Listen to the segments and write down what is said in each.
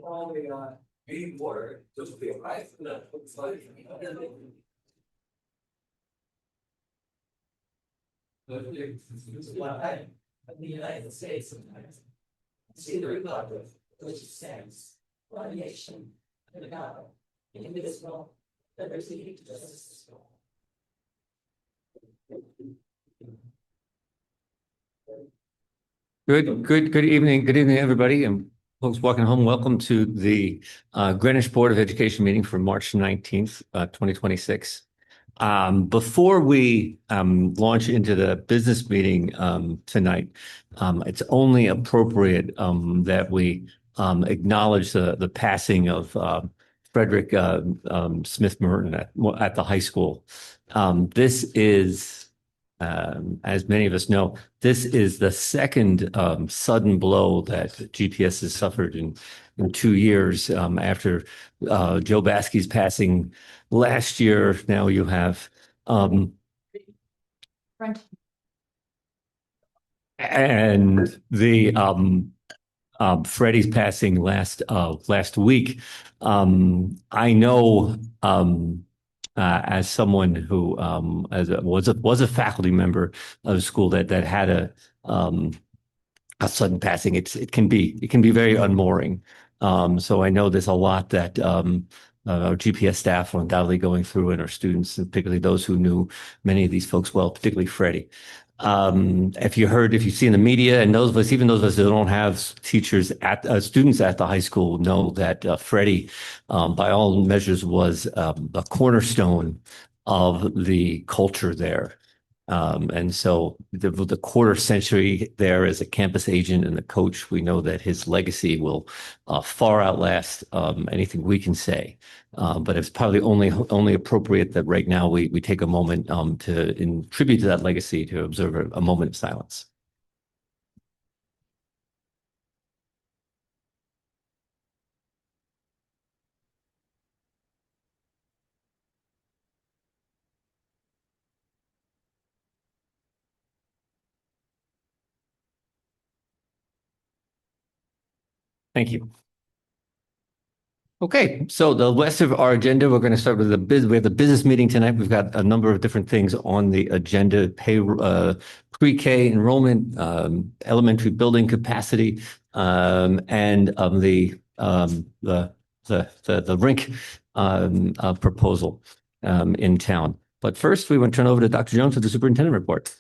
All the being water, just be right. It's like. What I, in the United States sometimes, see the Republic, which stands, radiation, and God, indivisible, diversity, justice. Good evening. Good evening, everybody, and folks walking home. Welcome to the Greenwich Board of Education meeting for March 19th, 2026. Before we launch into the business meeting tonight, it's only appropriate that we acknowledge the passing of Frederick Smith Merton at the high school. This is, as many of us know, this is the second sudden blow that GPS has suffered in 2 years after Joe Baskey's passing last year. Now you have and the Freddie's passing last week. I know as someone who was a faculty member of a school that had a sudden passing, it can be very unmooring. So I know there's a lot that our GPS staff are undoubtedly going through, and our students, and particularly those who knew many of these folks well, particularly Freddie. If you see in the media, and those of us who don't have students at the high school, know that Freddie, by all measures, was a cornerstone of the culture there. And so the quarter century there as a campus agent and a coach, we know that his legacy will far outlast anything we can say. But it's probably only appropriate that right now we take a moment in tribute to that legacy, to observe a moment of silence. Thank you. Okay, so the rest of our agenda, we're going to start with we have the business meeting tonight. We've got a number of different things on the agenda: pre-K enrollment, elementary building capacity, and the rink proposal in town. But first, we want to turn over to Dr. Jones for the superintendent report.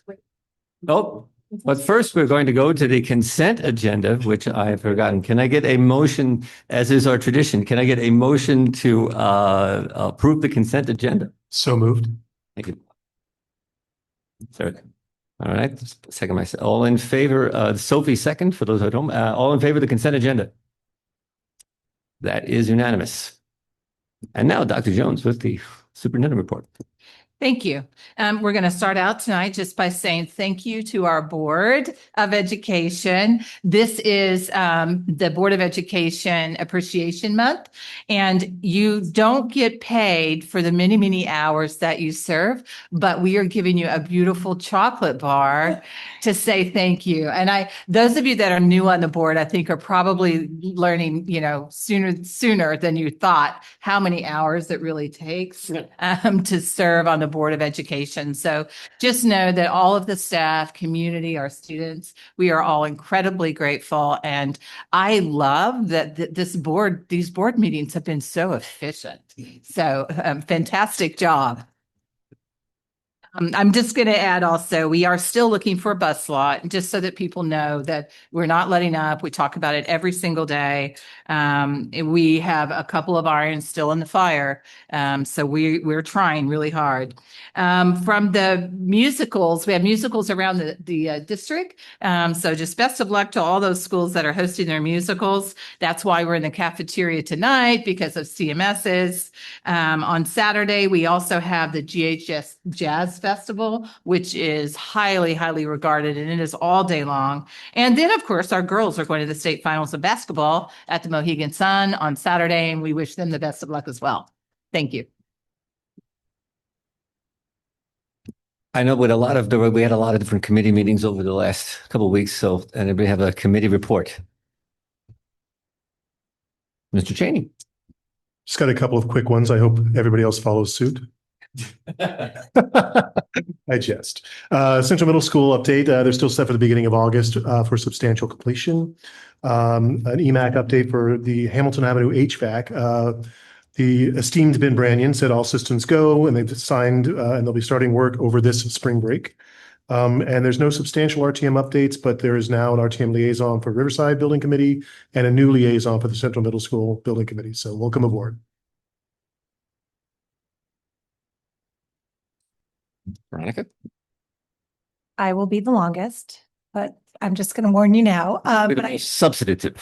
But first, we're going to go to the consent agenda, which I've forgotten. Can I get a motion, as is our tradition? Can I get a motion to approve the consent agenda? So moved. Thank you. Third. All right. Second myself. All in favor? Sophie, second for those at home. All in favor of the consent agenda? That is unanimous. And now, Dr. Jones with the superintendent report. Thank you. We're going to start out tonight just by saying thank you to our Board of Education. This is the Board of Education Appreciation Month, and you don't get paid for the many, many hours that you serve, but we are giving you a beautiful chocolate bar to say thank you. And those of you that are new on the board, I think are probably learning, sooner than you thought how many hours it really takes to serve on the Board of Education. So just know that all of the staff, community, our students, we are all incredibly grateful. And I love that these board meetings have been so efficient. So fantastic job. I'm just going to add also, we are still looking for a bus lot, just so that people know that we're not letting up. We talk about it every single day. We have a couple of irons still in the fire. So we're trying really hard. From the musicals, we have musicals around the district. So just best of luck to all those schools that are hosting their musicals. That's why we're in the cafeteria tonight, because of CMS's. On Saturday, we also have the GHS Jazz Festival, which is highly, highly regarded, and it is all day long. And then, of course, our girls are going to the state finals of basketball at the Mohegan Sun on Saturday, and we wish them the best of luck as well. Thank you. I know we had a lot of different committee meetings over the last couple of weeks. So, and we have a committee report. Mr. Cheney. Just got a couple of quick ones. I hope everybody else follows suit. I jest. Central Middle School update. They're still set for the beginning of August for substantial completion. An EMAC update for the Hamilton Avenue HVAC. The esteemed Ben Brannion said all systems go, and they've signed and they'll be starting work over this spring break. And there's no substantial RTM updates, but there is now an RTM liaison for Riverside Building Committee and a new liaison for the Central Middle School Building Committee. So welcome aboard. Veronica. I will be the longest, but I'm just going to warn you now. Substantive.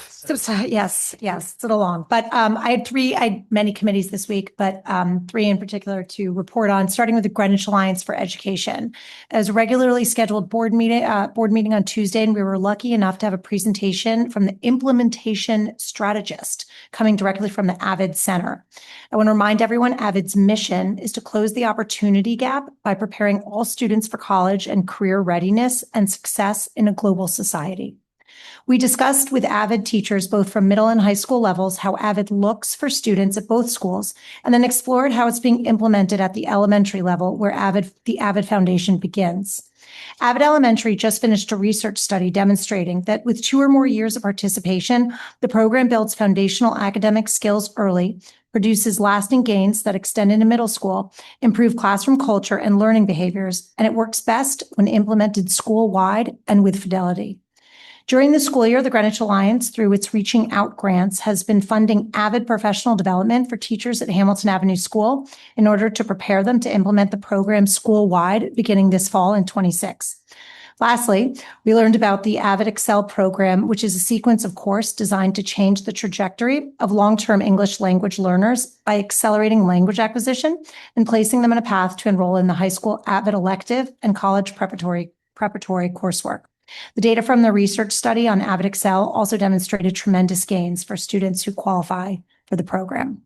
Yes, it's a little long, but I had many committees this week, but three in particular to report on, starting with the Greenwich Alliance for Education. As a regularly scheduled board meeting on Tuesday, and we were lucky enough to have a presentation from the implementation strategist coming directly from the AVID Center. I want to remind everyone, AVID's mission is to close the opportunity gap by preparing all students for college and career readiness and success in a global society. We discussed with AVID teachers, both from middle and high school levels, how AVID looks for students at both schools, and then explored how it's being implemented at the elementary level, where the AVID Foundation begins. AVID Elementary just finished a research study demonstrating that with 2 or more years of participation, the program builds foundational academic skills early, produces lasting gains that extend into middle school, improve classroom culture and learning behaviors, and it works best when implemented school-wide and with fidelity. During the school year, the Greenwich Alliance, through its Reaching Out grants, has been funding AVID professional development for teachers at Hamilton Avenue School in order to prepare them to implement the program school-wide beginning this fall in 26. Lastly, we learned about the AVID Excel program, which is a sequence of course designed to change the trajectory of long-term English language learners by accelerating language acquisition and placing them in a path to enroll in the high school AVID elective and college preparatory coursework. The data from the research study on AVID Excel also demonstrated tremendous gains for students who qualify for the program.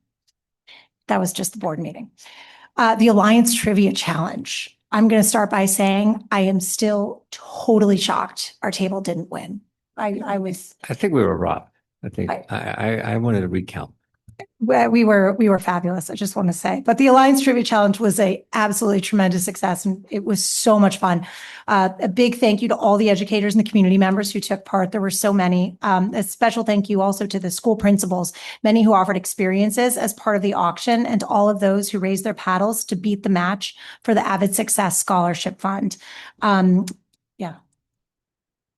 That was just the board meeting. The Alliance Trivia Challenge. I'm going to start by saying I am still totally shocked our table didn't win. I think we were robbed. I wanted to recount. We were fabulous. I just want to say, but the Alliance Trivia Challenge was a absolutely tremendous success, and it was so much fun. A big thank you to all the educators and the community members who took part. There were so many. A special thank you also to the school principals, many who offered experiences as part of the auction, and to all of those who raised their paddles to beat the match for the AVID Success Scholarship Fund.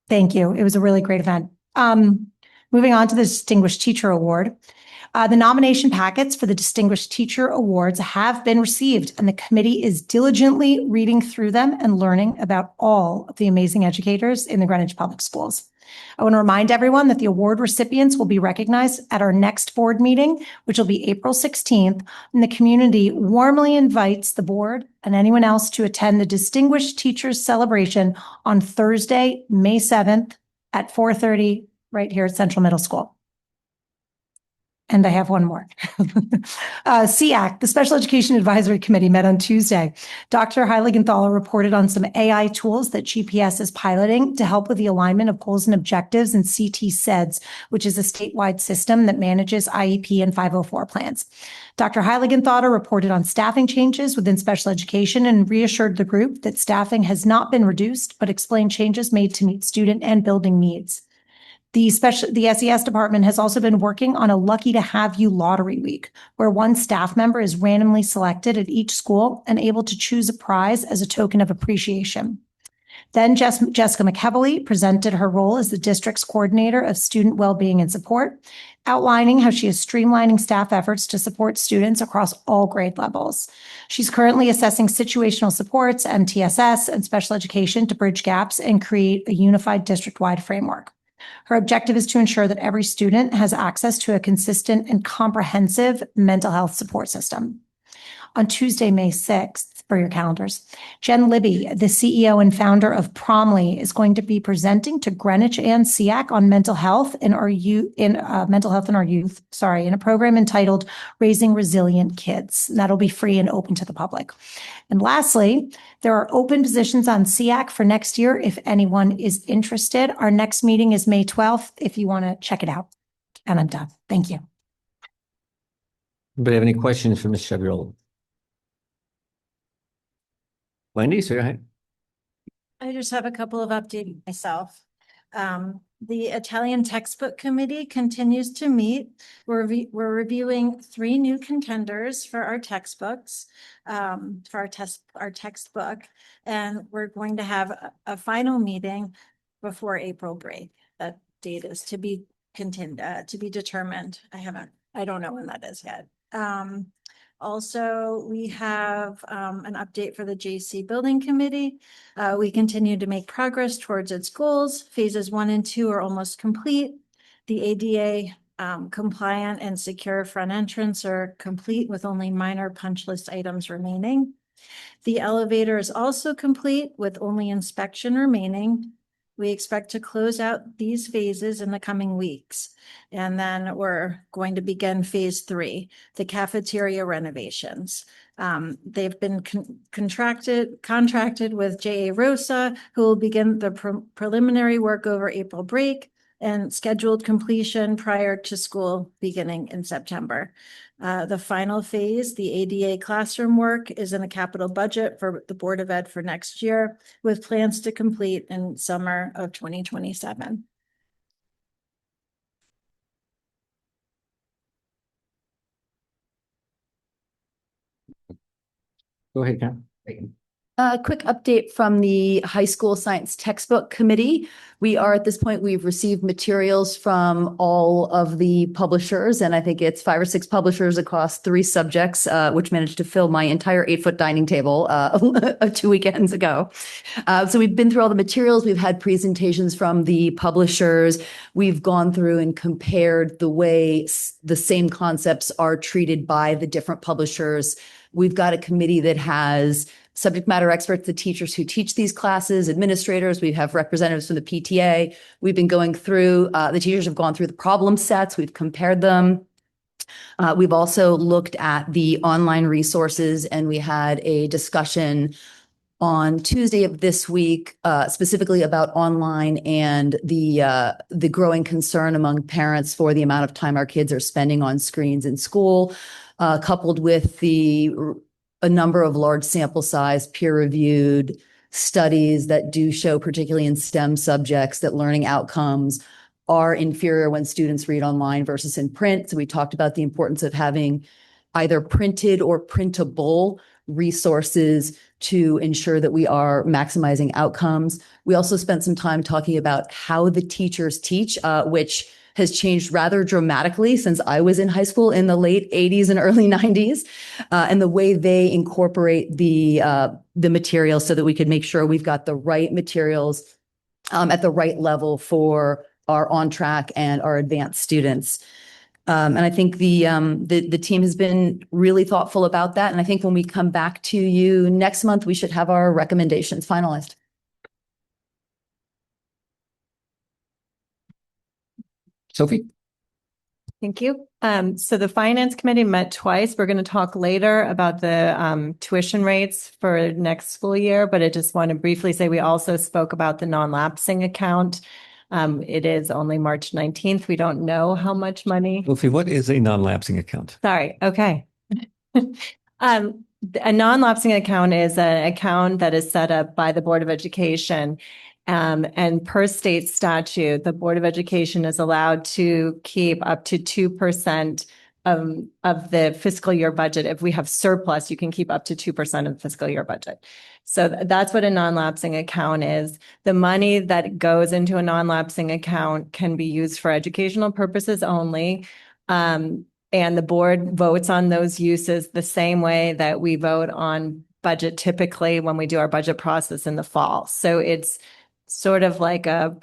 Thank you. It was a really great event. Moving on to the Distinguished Teacher Award. The nomination packets for the Distinguished Teacher Awards have been received, and the committee is diligently reading through them and learning about all of the amazing educators in the Greenwich Public Schools. I want to remind everyone that the award recipients will be recognized at our next board meeting, which will be April 16th, and the community warmly invites the board and anyone else to attend the Distinguished Teachers Celebration on Thursday, May 7th at 4:30 right here at Central Middle School. And I have one more. SEAC, the Special Education Advisory Committee, met on Tuesday. Dr. Heiligenthaler reported on some AI tools that GPS is piloting to help with the alignment of goals and objectives in CT SEDS, which is a statewide system that manages IEP and 504 plans. Dr. Heiligenthaler reported on staffing changes within special education and reassured the group that staffing has not been reduced, but explained changes made to meet student and building needs. The SES department has also been working on a Lucky to Have You lottery week, where one staff member is randomly selected at each school and able to choose a prize as a token of appreciation. Then Jessica McHeavily presented her role as the district's coordinator of student well-being and support, outlining how she is streamlining staff efforts to support students across all grade levels. She's currently assessing situational supports, MTSS, and special education to bridge gaps and create a unified district-wide framework. Her objective is to ensure that every student has access to a consistent and comprehensive mental health support system. On Tuesday, May 6th, for your calendars, Jen Libby, the CEO and founder of Promly, is going to be presenting to Greenwich and SEAC on mental health in our youth, in a program entitled Raising Resilient Kids. And that'll be free and open to the public. And lastly, there are open positions on SEAC for next year if anyone is interested. Our next meeting is May 12th if you want to check it out. And I'm done. Thank you. Anybody have any questions for Ms. Chevrier? Wendy, say hi. I just have a couple of updates myself. The Italian textbook committee continues to meet. We're reviewing 3 new contenders for our textbooks, for our textbook, and we're going to have a final meeting before April break. That date is to be determined. I don't know when that is yet. Also, we have an update for the JC Building Committee. We continue to make progress towards its goals. Phases 1 and 2 are almost complete. The ADA compliant and secure front entrance are complete with only minor punch list items remaining. The elevator is also complete with only inspection remaining. We expect to close out these phases in the coming weeks. And then we're going to begin phase 3, the cafeteria renovations. They've been contracted with J.A. Rosa, who will begin the preliminary work over April break and scheduled completion prior to school beginning in September. The final phase, the ADA classroom work, is in the capital budget for the Board of Ed for next year, with plans to complete in summer of 2027. Go ahead, Karen. A quick update from the high school science textbook committee. We are at this point, we've received materials from all of the publishers, and I think it's 5 or 6 publishers across 3 subjects, which managed to fill my entire 8-foot dining table 2 weekends ago. So we've been through all the materials. We've had presentations from the publishers. We've gone through and compared the way the same concepts are treated by the different publishers. We've got a committee that has subject matter experts, the teachers who teach these classes, administrators. We have representatives from the PTA. We've been going through, the teachers have gone through the problem sets. We've compared them. We've also looked at the online resources, and we had a discussion on Tuesday of this week, specifically about online and the growing concern among parents for the amount of time our kids are spending on screens in school, coupled with a number of large sample size peer-reviewed studies that do show, particularly in STEM subjects, that learning outcomes are inferior when students read online versus in print. So we talked about the importance of having either printed or printable resources to ensure that we are maximizing outcomes. We also spent some time talking about how the teachers teach, which has changed rather dramatically since I was in high school in the late 80s and early 90s, and the way they incorporate the materials so that we could make sure we've got the right materials at the right level for our on-track and our advanced students. And I think the team has been really thoughtful about that. And I think when we come back to you next month, we should have our recommendations finalized. Sophie? Thank you. So the Finance Committee met twice. We're going to talk later about the tuition rates for next school year, but I just want to briefly say we also spoke about the non-lapsing account. It is only March 19th. We don't know how much money. Sophie, what is a non-lapsing account? Sorry. Okay. A non-lapsing account is an account that is set up by the Board of Education. And per state statute, the Board of Education is allowed to keep up to 2% of the fiscal year budget. If we have surplus, you can keep up to 2% of the fiscal year budget. So that's what a non-lapsing account is. The money that goes into a non-lapsing account can be used for educational purposes only. And the board votes on those uses the same way that we vote on budget typically when we do our budget process in the fall. So it's sort of like a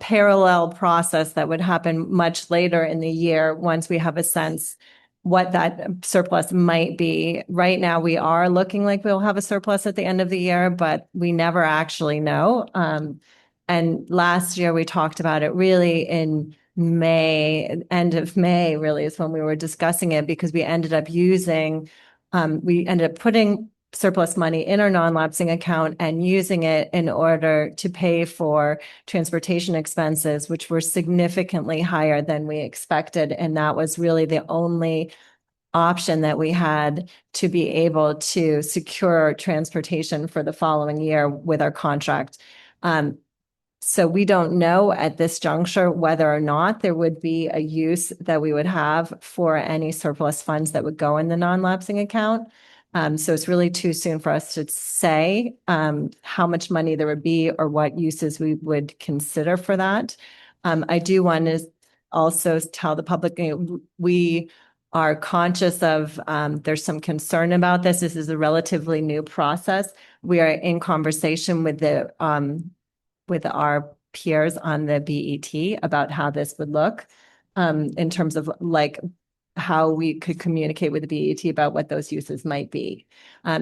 parallel process that would happen much later in the year once we have a sense what that surplus might be. Right now, we are looking like we'll have a surplus at the end of the year, but we never actually know. And last year, we talked about it really in May, end of May, really is when we were discussing it, because we ended up putting surplus money in our non-lapsing account and using it in order to pay for transportation expenses, which were significantly higher than we expected. And that was really the only option that we had to be able to secure transportation for the following year with our contract. So we don't know at this juncture whether or not there would be a use that we would have for any surplus funds that would go in the non-lapsing account. So it's really too soon for us to say how much money there would be or what uses we would consider for that. I do want to also tell the public, we are conscious of, there's some concern about this. This is a relatively new process. We are in conversation with our peers on the BET about how this would look in terms of like how we could communicate with the BET about what those uses might be.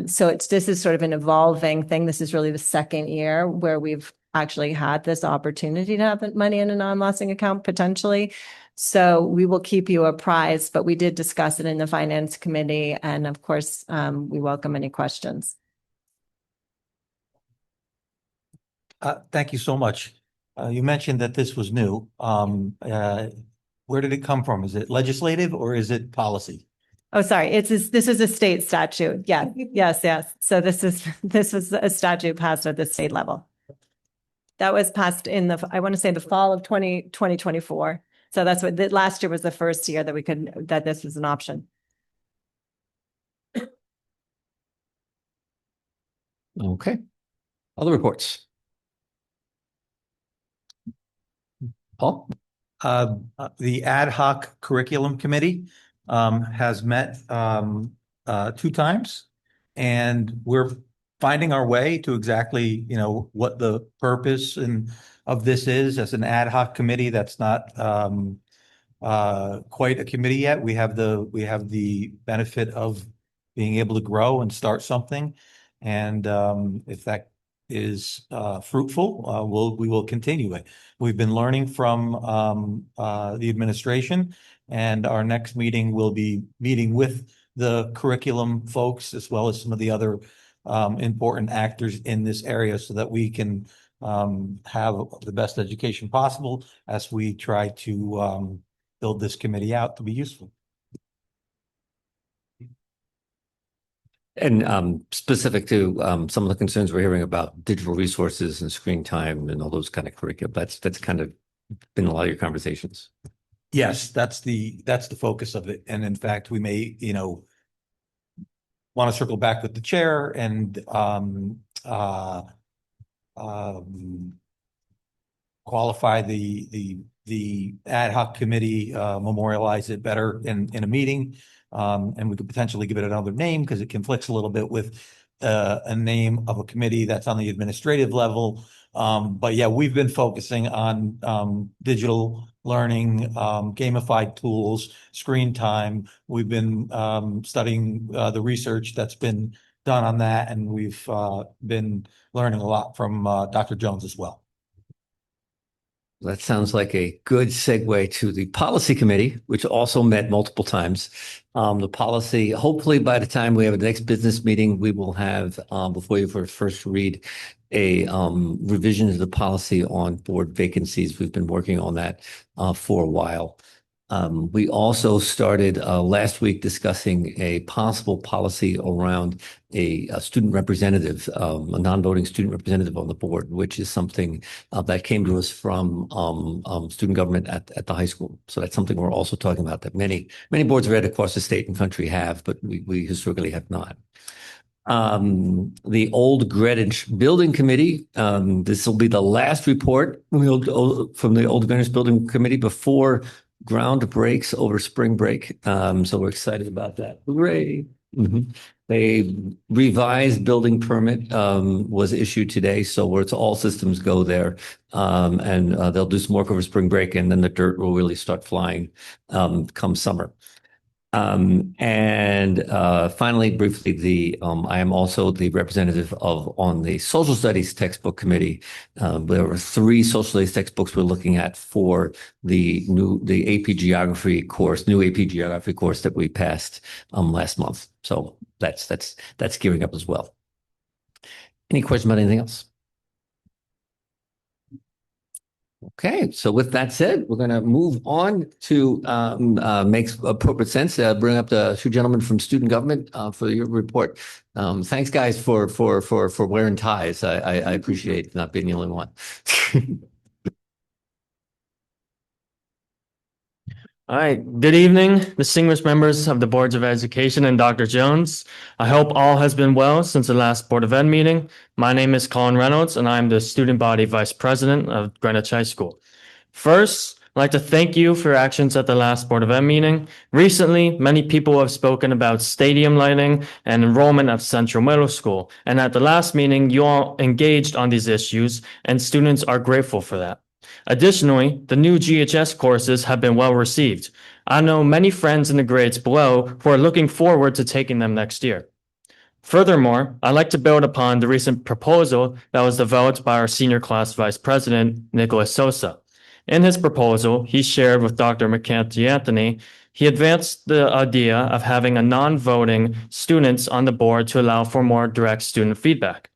So this is sort of an evolving thing. This is really the second year where we've actually had this opportunity to have money in a non-lapsing account potentially. So we will keep you apprised, but we did discuss it in the Finance Committee. And of course, we welcome any questions. Thank you so much. You mentioned that this was new. Where did it come from? Is it legislative or is it policy? Oh, sorry. This is a state statute. Yeah. Yes. So this was a statute passed at the state level. That was passed in I want to say the fall of 2024. So that's what last year was the first year that this was an option. Okay. Other reports? Paul? The ad hoc curriculum committee has met 2 times, and we're finding our way to exactly, what the purpose of this is. As an ad hoc committee, that's not quite a committee yet. We have the benefit of being able to grow and start something, and if that is fruitful, we will continue it. We've been learning from the administration, and our next meeting will be meeting with the curriculum folks as well as some of the other important actors in this area so that we can have the best education possible as we try to build this committee out to be useful. And specific to some of the concerns we're hearing about digital resources and screen time and all those kind of curriculum, that's kind of been a lot of your conversations. Yes, that's the focus of it. And in fact, we may, want to circle back with the chair and qualify the ad hoc committee, memorialize it better in a meeting. And we could potentially give it another name because it conflicts a little bit with a name of a committee that's on the administrative level. But yeah, we've been focusing on digital learning, gamified tools, screen time. We've been studying the research that's been done on that, and we've been learning a lot from Dr. Jones as well. That sounds like a good segue to the policy committee, which also met multiple times. The policy, hopefully by the time we have the next business meeting, we will have, before you first read, a revision of the policy on board vacancies. We've been working on that for a while. We also started last week discussing a possible policy around a student representative, a non-voting student representative on the board, which is something that came to us from student government at the high school. So that's something we're also talking about that many boards of ed across the state and country have, but we historically have not. The Old Greenwich Building Committee, this will be the last report from the Old Greenwich Building Committee before ground breaks over spring break. So we're excited about that. Hooray. Mm-hmm. A revised building permit was issued today, so it's all systems go there. And they'll do some work over spring break, and then the dirt will really start flying come summer. And finally, briefly, I am also the representative on the social studies textbook committee. There were 3 social studies textbooks we're looking at for the AP Geography course, new AP Geography course that we passed last month. So that's gearing up as well. Any questions about anything else? Okay, so with that said, we're going to move on to makes appropriate sense. Bring up the two gentlemen from student government for your report. Thanks, guys, for wearing ties. I appreciate not being the only one. All right. Good evening, distinguished members of the Boards of Education and Dr. Jones. I hope all has been well since the last Board of Ed meeting. My name is Colin Reynolds, and I'm the Student Body Vice President of Greenwich High School. First, I'd like to thank you for your actions at the last Board of Ed meeting. Recently, many people have spoken about stadium lighting and enrollment at Central Middle School. And at the last meeting, you all engaged on these issues, and students are grateful for that. Additionally, the new GHS courses have been well received. I know many friends in the grades below who are looking forward to taking them next year. Furthermore, I'd like to build upon the recent proposal that was developed by our senior class vice president, Nicholas Sosa. In his proposal, he shared with Dr. McCarthy Anthony, he advanced the idea of having a non-voting students on the board to allow for more direct student feedback.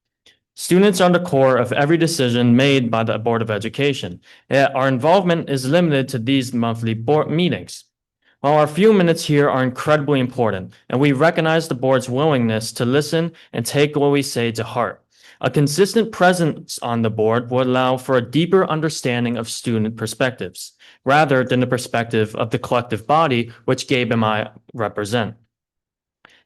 Students are the core of every decision made by the Board of Education, yet our involvement is limited to these monthly board meetings. While our few minutes here are incredibly important, and we recognize the board's willingness to listen and take what we say to heart, a consistent presence on the board will allow for a deeper understanding of student perspectives, rather than the perspective of the collective body which Gabe and I represent.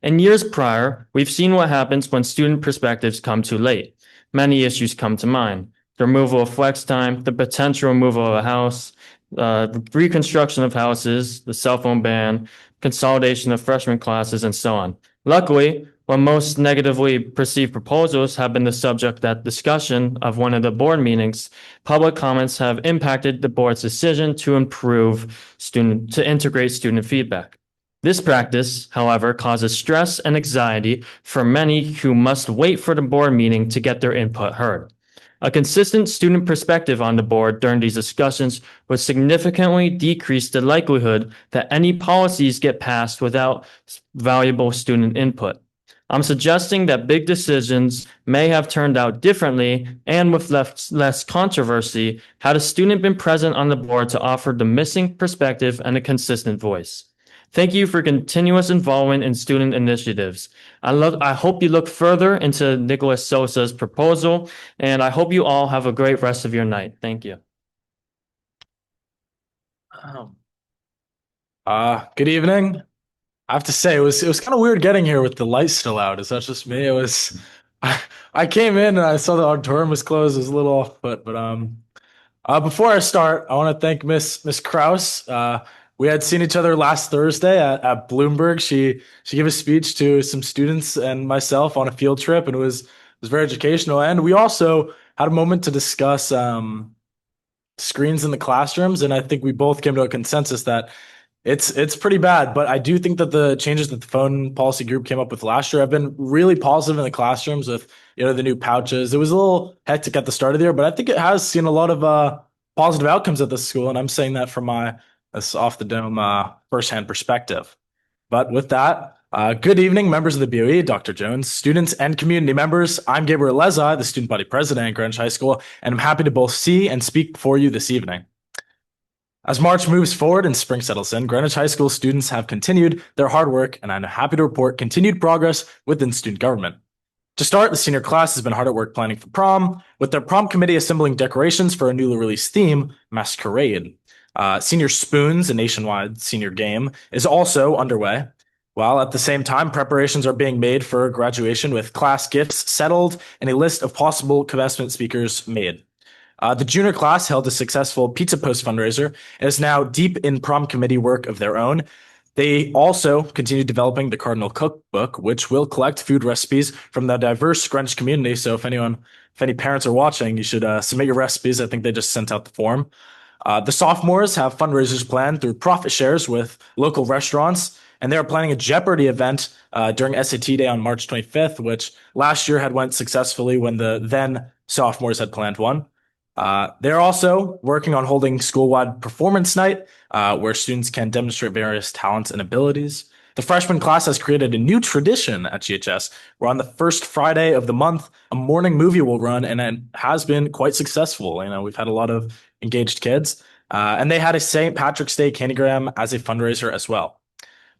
In years prior, we've seen what happens when student perspectives come too late. Many issues come to mind: the removal of flex time, the potential removal of a house, reconstruction of houses, the cell phone ban, consolidation of freshman classes, and so on. Luckily, when most negatively perceived proposals have been the subject at discussion of one of the board meetings, public comments have impacted the board's decision to integrate student feedback. This practice, however, causes stress and anxiety for many who must wait for the board meeting to get their input heard. A consistent student perspective on the board during these discussions would significantly decrease the likelihood that any policies get passed without valuable student input. I'm suggesting that big decisions may have turned out differently and with less controversy had a student been present on the board to offer the missing perspective and a consistent voice. Thank you for continuous involvement in student initiatives. I hope you look further into Nicholas Sosa's proposal, and I hope you all have a great rest of your night. Thank you. Good evening. I have to say, it was kind of weird getting here with the lights still out. Is that just me? I came in and I saw the auditorium was closed. It was a little off, but before I start, I want to thank Miss Kraus. We had seen each other last Thursday at Bloomberg. She gave a speech to some students and myself on a field trip, and it was very educational. And we also had a moment to discuss screens in the classrooms, and I think we both came to a consensus that it's pretty bad. But I do think that the changes that the phone policy group came up with last year have been really positive in the classrooms with the new pouches. It was a little hectic at the start of the year, but I think it has seen a lot of positive outcomes at the school, and I'm saying that from my off the dome firsthand perspective. But with that, good evening, members of the BOE, Dr. Jones, students and community members. I'm Gabriel Leza, the student body president at Greenwich High School, and I'm happy to both see and speak before you this evening. As March moves forward and spring settles in, Greenwich High School students have continued their hard work, and I'm happy to report continued progress within student government. To start, the senior class has been hard at work planning for prom, with their prom committee assembling decorations for a newly released theme, Masquerade. Senior Spoons, a nationwide senior game, is also underway, while at the same time preparations are being made for graduation with class gifts settled and a list of possible commencement speakers made. The junior class held a successful Pizza Post fundraiser and is now deep in prom committee work of their own. They also continue developing the Cardinal Cookbook, which will collect food recipes from the diverse Greenwich community. So if any parents are watching, you should submit your recipes. I think they just sent out the form. The sophomores have fundraisers planned through profit shares with local restaurants, and they're planning a Jeopardy event during SAT Day on March 25th, which last year had went successfully when the then sophomores had planned one. They're also working on holding school-wide performance night, where students can demonstrate various talents and abilities. The freshman class has created a new tradition at GHS, where on the first Friday of the month, a morning movie will run, and it has been quite successful. We've had a lot of engaged kids. And they had a St. Patrick's Day candygram as a fundraiser as well.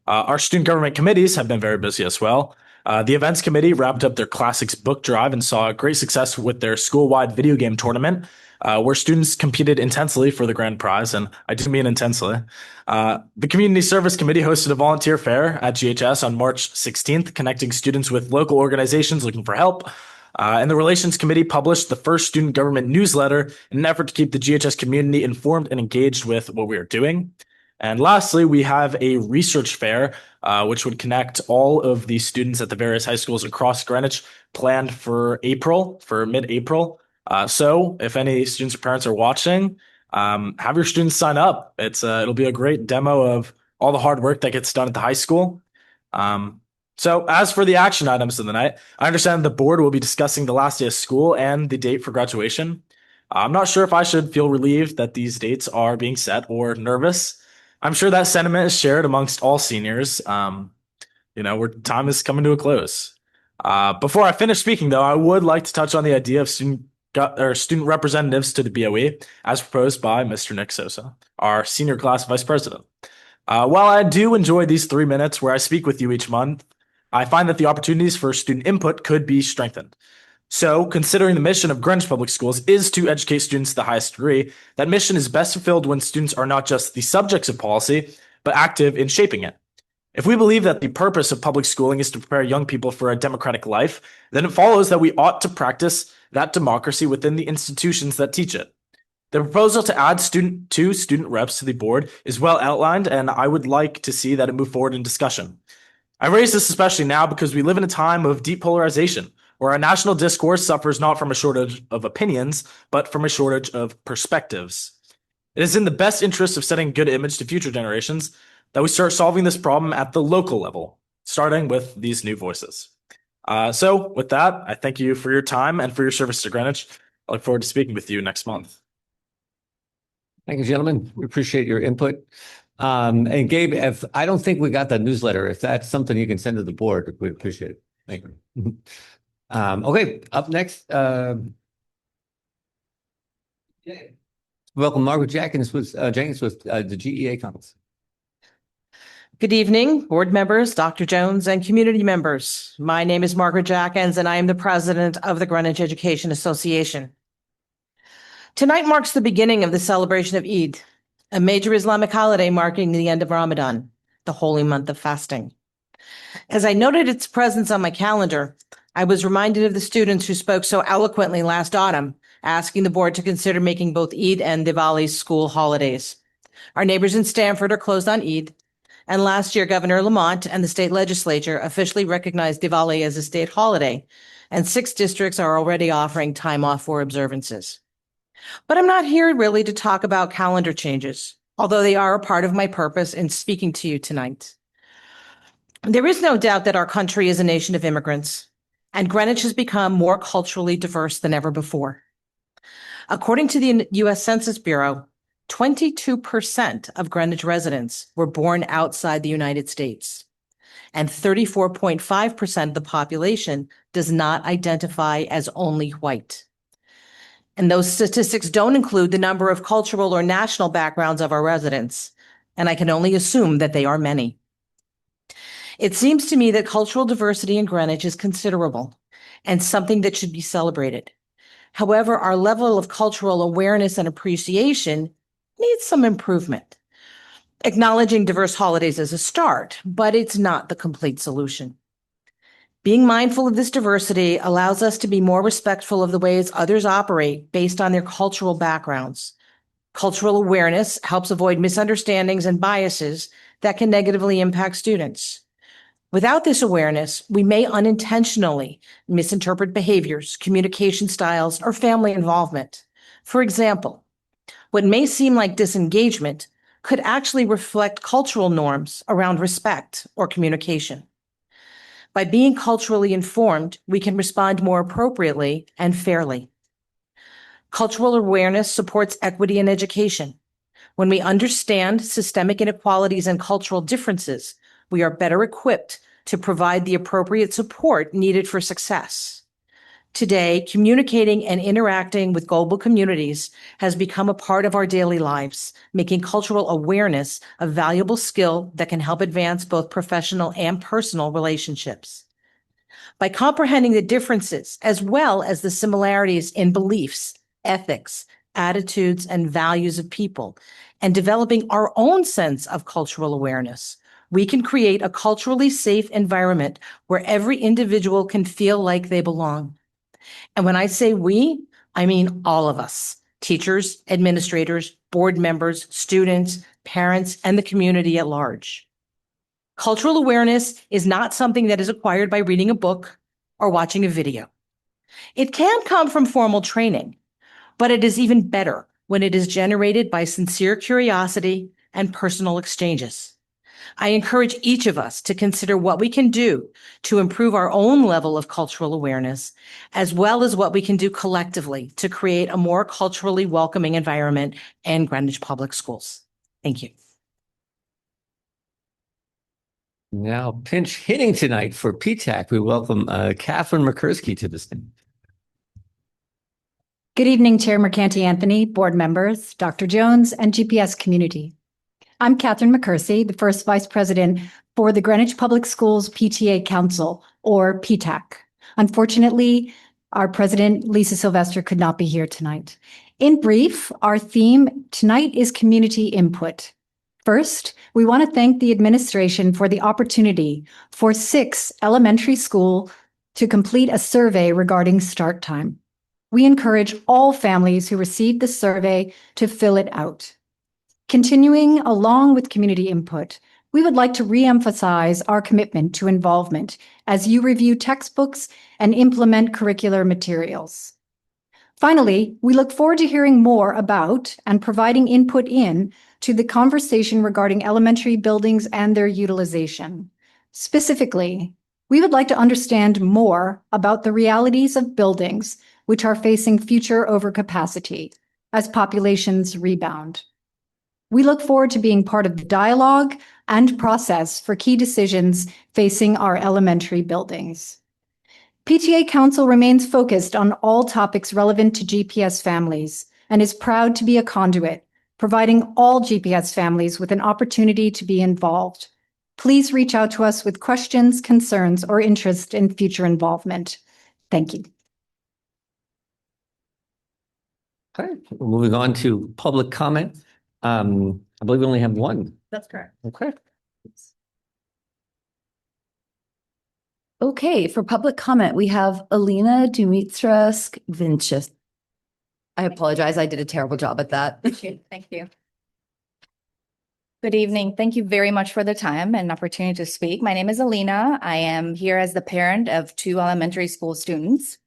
Our student government committees have been very busy as well. The events committee wrapped up their classics book drive and saw great success with their school-wide video game tournament, where students competed intensely for the grand prize, and I do mean intensely. The community service committee hosted a volunteer fair at GHS on March 16th, connecting students with local organizations looking for help. And the relations committee published the first student government newsletter in an effort to keep the GHS community informed and engaged with what we are doing. And lastly, we have a research fair, which would connect all of the students at the various high schools across Greenwich, planned for mid-April. So if any students or parents are watching, have your students sign up. It'll be a great demo of all the hard work that gets done at the high school. So as for the action items of the night, I understand the board will be discussing the last day of school and the date for graduation. I'm not sure if I should feel relieved that these dates are being set or nervous. I'm sure that sentiment is shared amongst all seniors. Where time is coming to a close. Before I finish speaking, though, I would like to touch on the idea of student representatives to the BOE, as proposed by Mr. Nick Sosa, our senior class vice president. While I do enjoy these 3 minutes where I speak with you each month, I find that the opportunities for student input could be strengthened. So, considering the mission of Greenwich Public Schools is to educate students to the highest degree, that mission is best fulfilled when students are not just the subjects of policy, but active in shaping it. If we believe that the purpose of public schooling is to prepare young people for a democratic life, then it follows that we ought to practice that democracy within the institutions that teach it. The proposal to add student reps to the board is well outlined, and I would like to see that it move forward in discussion. I raise this especially now because we live in a time of deep polarization, where our national discourse suffers not from a shortage of opinions, but from a shortage of perspectives. It is in the best interest of setting a good image to future generations that we start solving this problem at the local level, starting with these new voices. So with that, I thank you for your time and for your service to Greenwich. I look forward to speaking with you next month. Thank you, gentlemen. We appreciate your input. And Gabe, if I don't think we got the newsletter, if that's something you can send to the board, we appreciate it. Thank you. Okay, up next, welcome Margaret Jenkins with the GEA Conference. Good evening, board members, Dr. Jones, and community members. My name is Margaret Jackins, and I am the president of the Greenwich Education Association. Tonight marks the beginning of the celebration of Eid, a major Islamic holiday marking the end of Ramadan, the holy month of fasting. As I noted its presence on my calendar, I was reminded of the students who spoke so eloquently last autumn, asking the board to consider making both Eid and Diwali school holidays. Our neighbors in Stamford are closed on Eid, and last year Governor Lamont and the state legislature officially recognized Diwali as a state holiday, and 6 districts are already offering time off for observances. But I'm not here really to talk about calendar changes, although they are a part of my purpose in speaking to you tonight. There is no doubt that our country is a nation of immigrants, and Greenwich has become more culturally diverse than ever before. According to the U.S. Census Bureau, 22% of Greenwich residents were born outside the United States, and 34.5% of the population does not identify as only white. And those statistics don't include the number of cultural or national backgrounds of our residents, and I can only assume that they are many. It seems to me that cultural diversity in Greenwich is considerable and something that should be celebrated. However, our level of cultural awareness and appreciation needs some improvement. Acknowledging diverse holidays is a start, but it's not the complete solution. Being mindful of this diversity allows us to be more respectful of the ways others operate based on their cultural backgrounds. Cultural awareness helps avoid misunderstandings and biases that can negatively impact students. Without this awareness, we may unintentionally misinterpret behaviors, communication styles, or family involvement. For example, what may seem like disengagement could actually reflect cultural norms around respect or communication. By being culturally informed, we can respond more appropriately and fairly. Cultural awareness supports equity in education. When we understand systemic inequalities and cultural differences, we are better equipped to provide the appropriate support needed for success. Today, communicating and interacting with global communities has become a part of our daily lives, making cultural awareness a valuable skill that can help advance both professional and personal relationships. By comprehending the differences as well as the similarities in beliefs, ethics, attitudes, and values of people, and developing our own sense of cultural awareness, we can create a culturally safe environment where every individual can feel like they belong. And when I say we, I mean all of us, teachers, administrators, board members, students, parents, and the community at large. Cultural awareness is not something that is acquired by reading a book or watching a video. It can come from formal training, but it is even better when it is generated by sincere curiosity and personal exchanges. I encourage each of us to consider what we can do to improve our own level of cultural awareness, as well as what we can do collectively to create a more culturally welcoming environment in Greenwich Public Schools. Thank you. Now, pinch hitting tonight for PTAC, we welcome Catherine Mikursky to the stage. Good evening, Chair Mercanti Anthony, board members, Dr. Jones, and GPS community. I'm Catherine Mikursky, the first vice president for the Greenwich Public Schools PTA Council, or PTAC. Unfortunately, our president, Lisa Sylvester, could not be here tonight. In brief, our theme tonight is community input. First, we want to thank the administration for the opportunity for 6 elementary schools to complete a survey regarding start time. We encourage all families who received the survey to fill it out. Continuing along with community input, we would like to reemphasize our commitment to involvement as you review textbooks and implement curricular materials. Finally, we look forward to hearing more about and providing input to the conversation regarding elementary buildings and their utilization. Specifically, we would like to understand more about the realities of buildings which are facing future overcapacity as populations rebound. We look forward to being part of the dialogue and process for key decisions facing our elementary buildings. PTA Council remains focused on all topics relevant to GPS families and is proud to be a conduit, providing all GPS families with an opportunity to be involved. Please reach out to us with questions, concerns, or interest in future involvement. Thank you. Okay, moving on to public comment. I believe we only have one. That's correct. Okay. Okay, for public comment, we have Alina Dumitras-Vinches. I apologize, I did a terrible job at that. Thank you. Good evening. Thank you very much for the time and opportunity to speak. My name is Alina. I am here as the parent of 2 elementary school students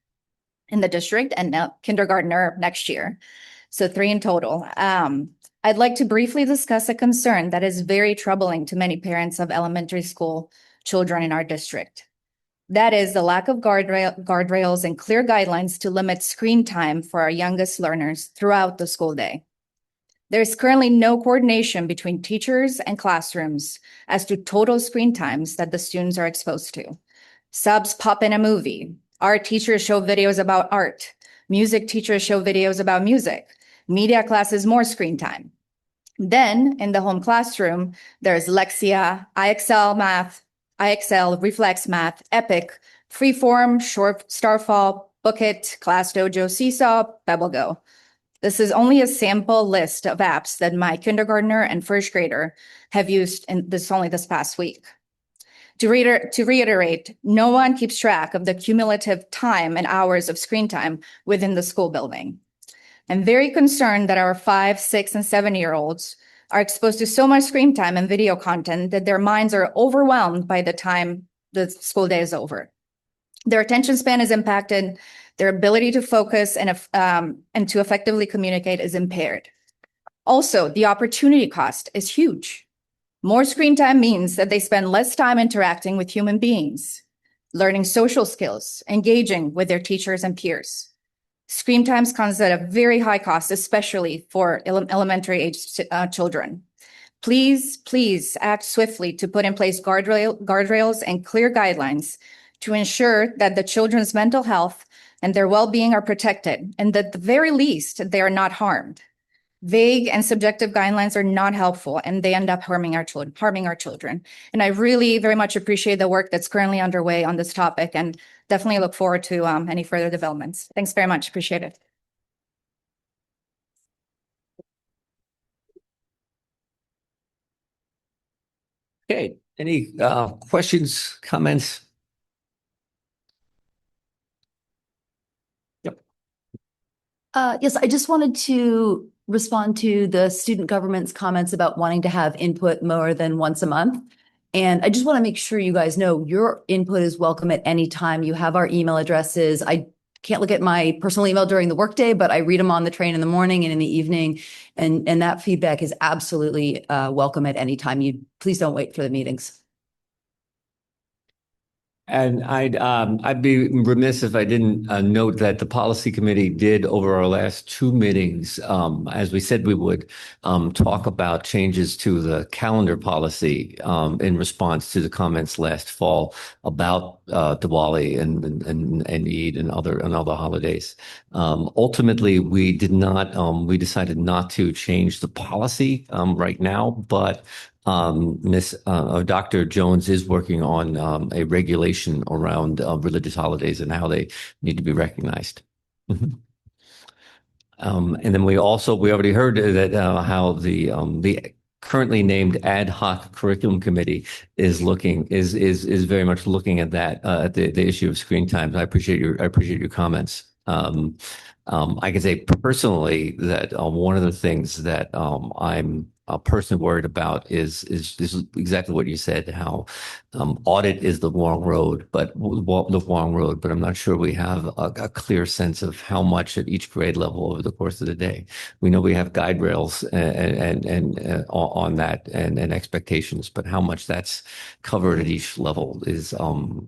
in the district and now kindergartner next year. So 3 in total. I'd like to briefly discuss a concern that is very troubling to many parents of elementary school children in our district. That is the lack of guardrails and clear guidelines to limit screen time for our youngest learners throughout the school day. There is currently no coordination between teachers and classrooms as to total screen times that the students are exposed to. Subs pop in a movie. Art teachers show videos about art. Music teachers show videos about music. Media classes more screen time. Then in the home classroom, there's Lexia, IXL Math, IXL, Reflex Math, Epic, Freeform, Short Starfall, Bookit, Class Dojo, Seesaw, PebbleGo. This is only a sample list of apps that my kindergartner and first grader have used in this past week. To reiterate, no one keeps track of the cumulative time and hours of screen time within the school building. I'm very concerned that our 5, 6, and 7-year-olds are exposed to so much screen time and video content that their minds are overwhelmed by the time the school day is over. Their attention span is impacted, their ability to focus and to effectively communicate is impaired. Also, the opportunity cost is huge. More screen time means that they spend less time interacting with human beings, learning social skills, engaging with their teachers and peers. Screen times comes at a very high cost, especially for elementary age children. Please act swiftly to put in place guardrails and clear guidelines to ensure that the children's mental health and their well-being are protected, and at the very least, they are not harmed. Vague and subjective guidelines are not helpful, and they end up harming our children. And I really very much appreciate the work that's currently underway on this topic, and definitely look forward to any further developments. Thanks very much. Appreciate it. Okay, any questions, comments? Yep. Yes, I just wanted to respond to the student government's comments about wanting to have input more than once a month. And I just want to make sure you guys know your input is welcome at any time. You have our email addresses. I can't look at my personal email during the workday, but I read them on the train in the morning and in the evening. And that feedback is absolutely welcome at any time. Please don't wait for the meetings. And I'd be remiss if I didn't note that the policy committee did over our last two meetings, as we said we would, talk about changes to the calendar policy in response to the comments last fall about Diwali and Eid and other holidays. Ultimately, we decided not to change the policy right now, but Dr. Jones is working on a regulation around religious holidays and how they need to be recognized. And then we already heard that how the currently named ad hoc curriculum committee is very much looking at that at the issue of screen times. I appreciate your comments. I can say personally that one of the things that I'm personally worried about is exactly what you said, how audit is the wrong road, but I'm not sure we have a clear sense of how much at each grade level over the course of the day. We know we have guide rails and on that and expectations, but how much that's covered at each level is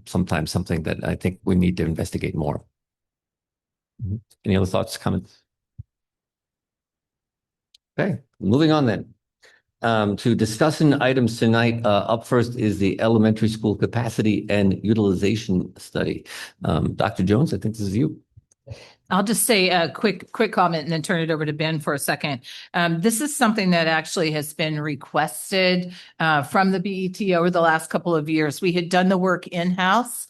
sometimes something that I think we need to investigate more. Any other thoughts, comments? Okay, moving on then. To discussing items tonight, up first is the elementary school capacity and utilization study. Dr. Jones, I think this is you. I'll just say a quick comment and then turn it over to Ben for a second. This is something that actually has been requested from the BET over the last couple of years. We had done the work in-house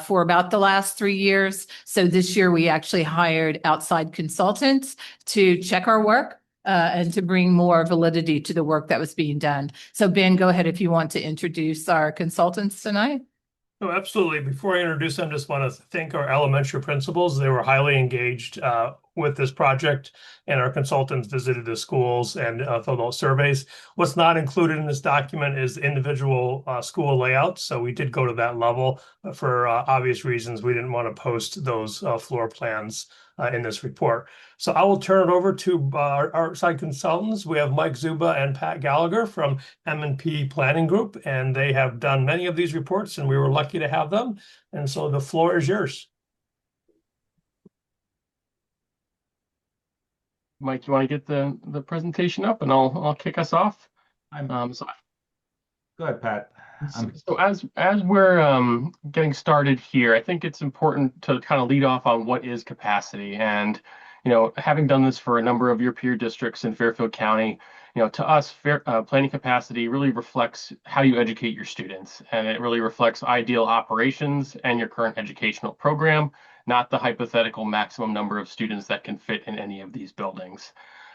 for about the last 3 years. So this year we actually hired outside consultants to check our work and to bring more validity to the work that was being done. So Ben, go ahead if you want to introduce our consultants tonight. Oh, absolutely. Before I introduce them, just want to thank our elementary principals. They were highly engaged with this project, and our consultants visited the schools and filled out surveys. What's not included in this document is individual school layouts. So we did go to that level. For obvious reasons, we didn't want to post those floor plans in this report. So I will turn it over to our outside consultants. We have Mike Zuba and Pat Gallagher from M&P Planning Group, and they have done many of these reports, and we were lucky to have them. And so the floor is yours. Mike, you want to get the presentation up, and I'll kick us off. Go ahead, Pat. So as we're getting started here, I think it's important to kind of lead off on what is capacity. And having done this for a number of your peer districts in Fairfield County, to us, planning capacity really reflects how you educate your students, and it really reflects ideal operations and your current educational program, not the hypothetical maximum number of students that can fit in any of these buildings.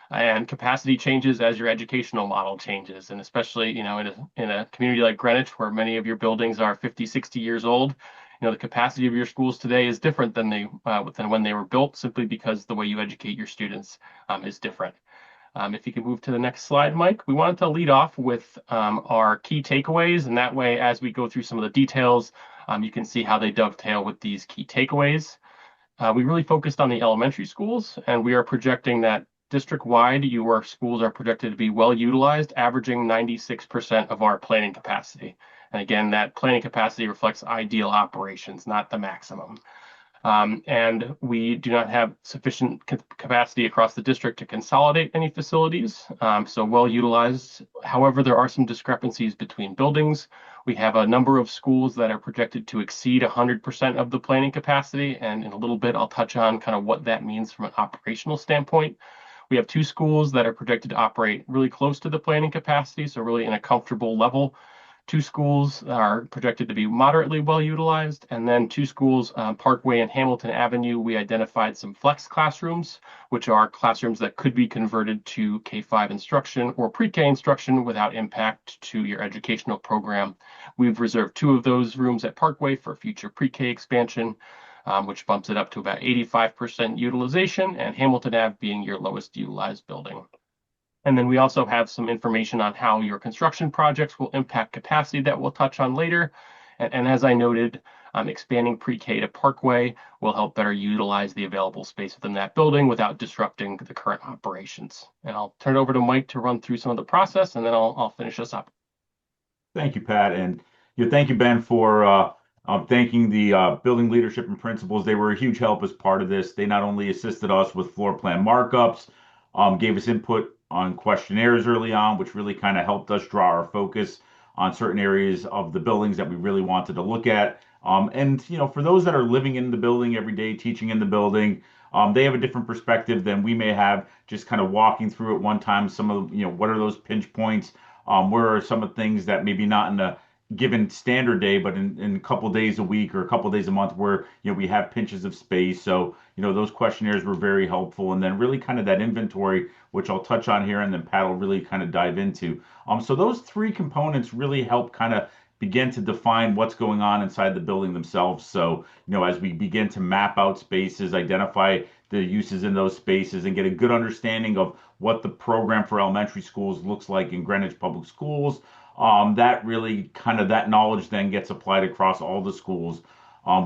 And capacity changes as your educational model changes. And especially, in a community like Greenwich, where many of your buildings are 50, 60 years old, the capacity of your schools today is different than when they were built, simply because the way you educate your students is different. If you can move to the next slide, Mike, we wanted to lead off with our key takeaways. And that way, as we go through some of the details, you can see how they dovetail with these key takeaways. We really focused on the elementary schools, and we are projecting that district-wide, your schools are projected to be well utilized, averaging 96% of our planning capacity. And again, that planning capacity reflects ideal operations, not the maximum. And we do not have sufficient capacity across the district to consolidate any facilities, so well utilized. However, there are some discrepancies between buildings. We have a number of schools that are projected to exceed 100% of the planning capacity, and in a little bit, I'll touch on kind of what that means from an operational standpoint. We have 2 schools that are projected to operate really close to the planning capacity, so really in a comfortable level. 2 schools are projected to be moderately well utilized, and then 2 schools, Parkway and Hamilton Avenue, we identified some flex classrooms, which are classrooms that could be converted to K-5 instruction or pre-K instruction without impact to your educational program. We've reserved 2 of those rooms at Parkway for future pre-K expansion, which bumps it up to about 85% utilization, and Hamilton Ave being your lowest utilized building. And then we also have some information on how your construction projects will impact capacity that we'll touch on later. And as I noted, expanding pre-K to Parkway will help better utilize the available space within that building without disrupting the current operations. And I'll turn it over to Mike to run through some of the process, and then I'll finish us up. Thank you, Pat. And thank you, Ben, for thanking the building leadership and principals. They were a huge help as part of this. They not only assisted us with floor plan markups, gave us input on questionnaires early on, which really kind of helped us draw our focus on certain areas of the buildings that we really wanted to look at. And for those that are living in the building every day, teaching in the building, they have a different perspective than we may have just kind of walking through at one time. Some of, what are those pinch points? Where are some of the things that maybe not in a given standard day, but in a couple days a week or a couple days a month where, we have pinches of space. So, those questionnaires were very helpful. And then really kind of that inventory, which I'll touch on here, and then Pat will really kind of dive into. So those 3 components really help kind of begin to define what's going on inside the building themselves. So, as we begin to map out spaces, identify the uses in those spaces, and get a good understanding of what the program for elementary schools looks like in Greenwich Public Schools, that really kind of that knowledge then gets applied across all the schools.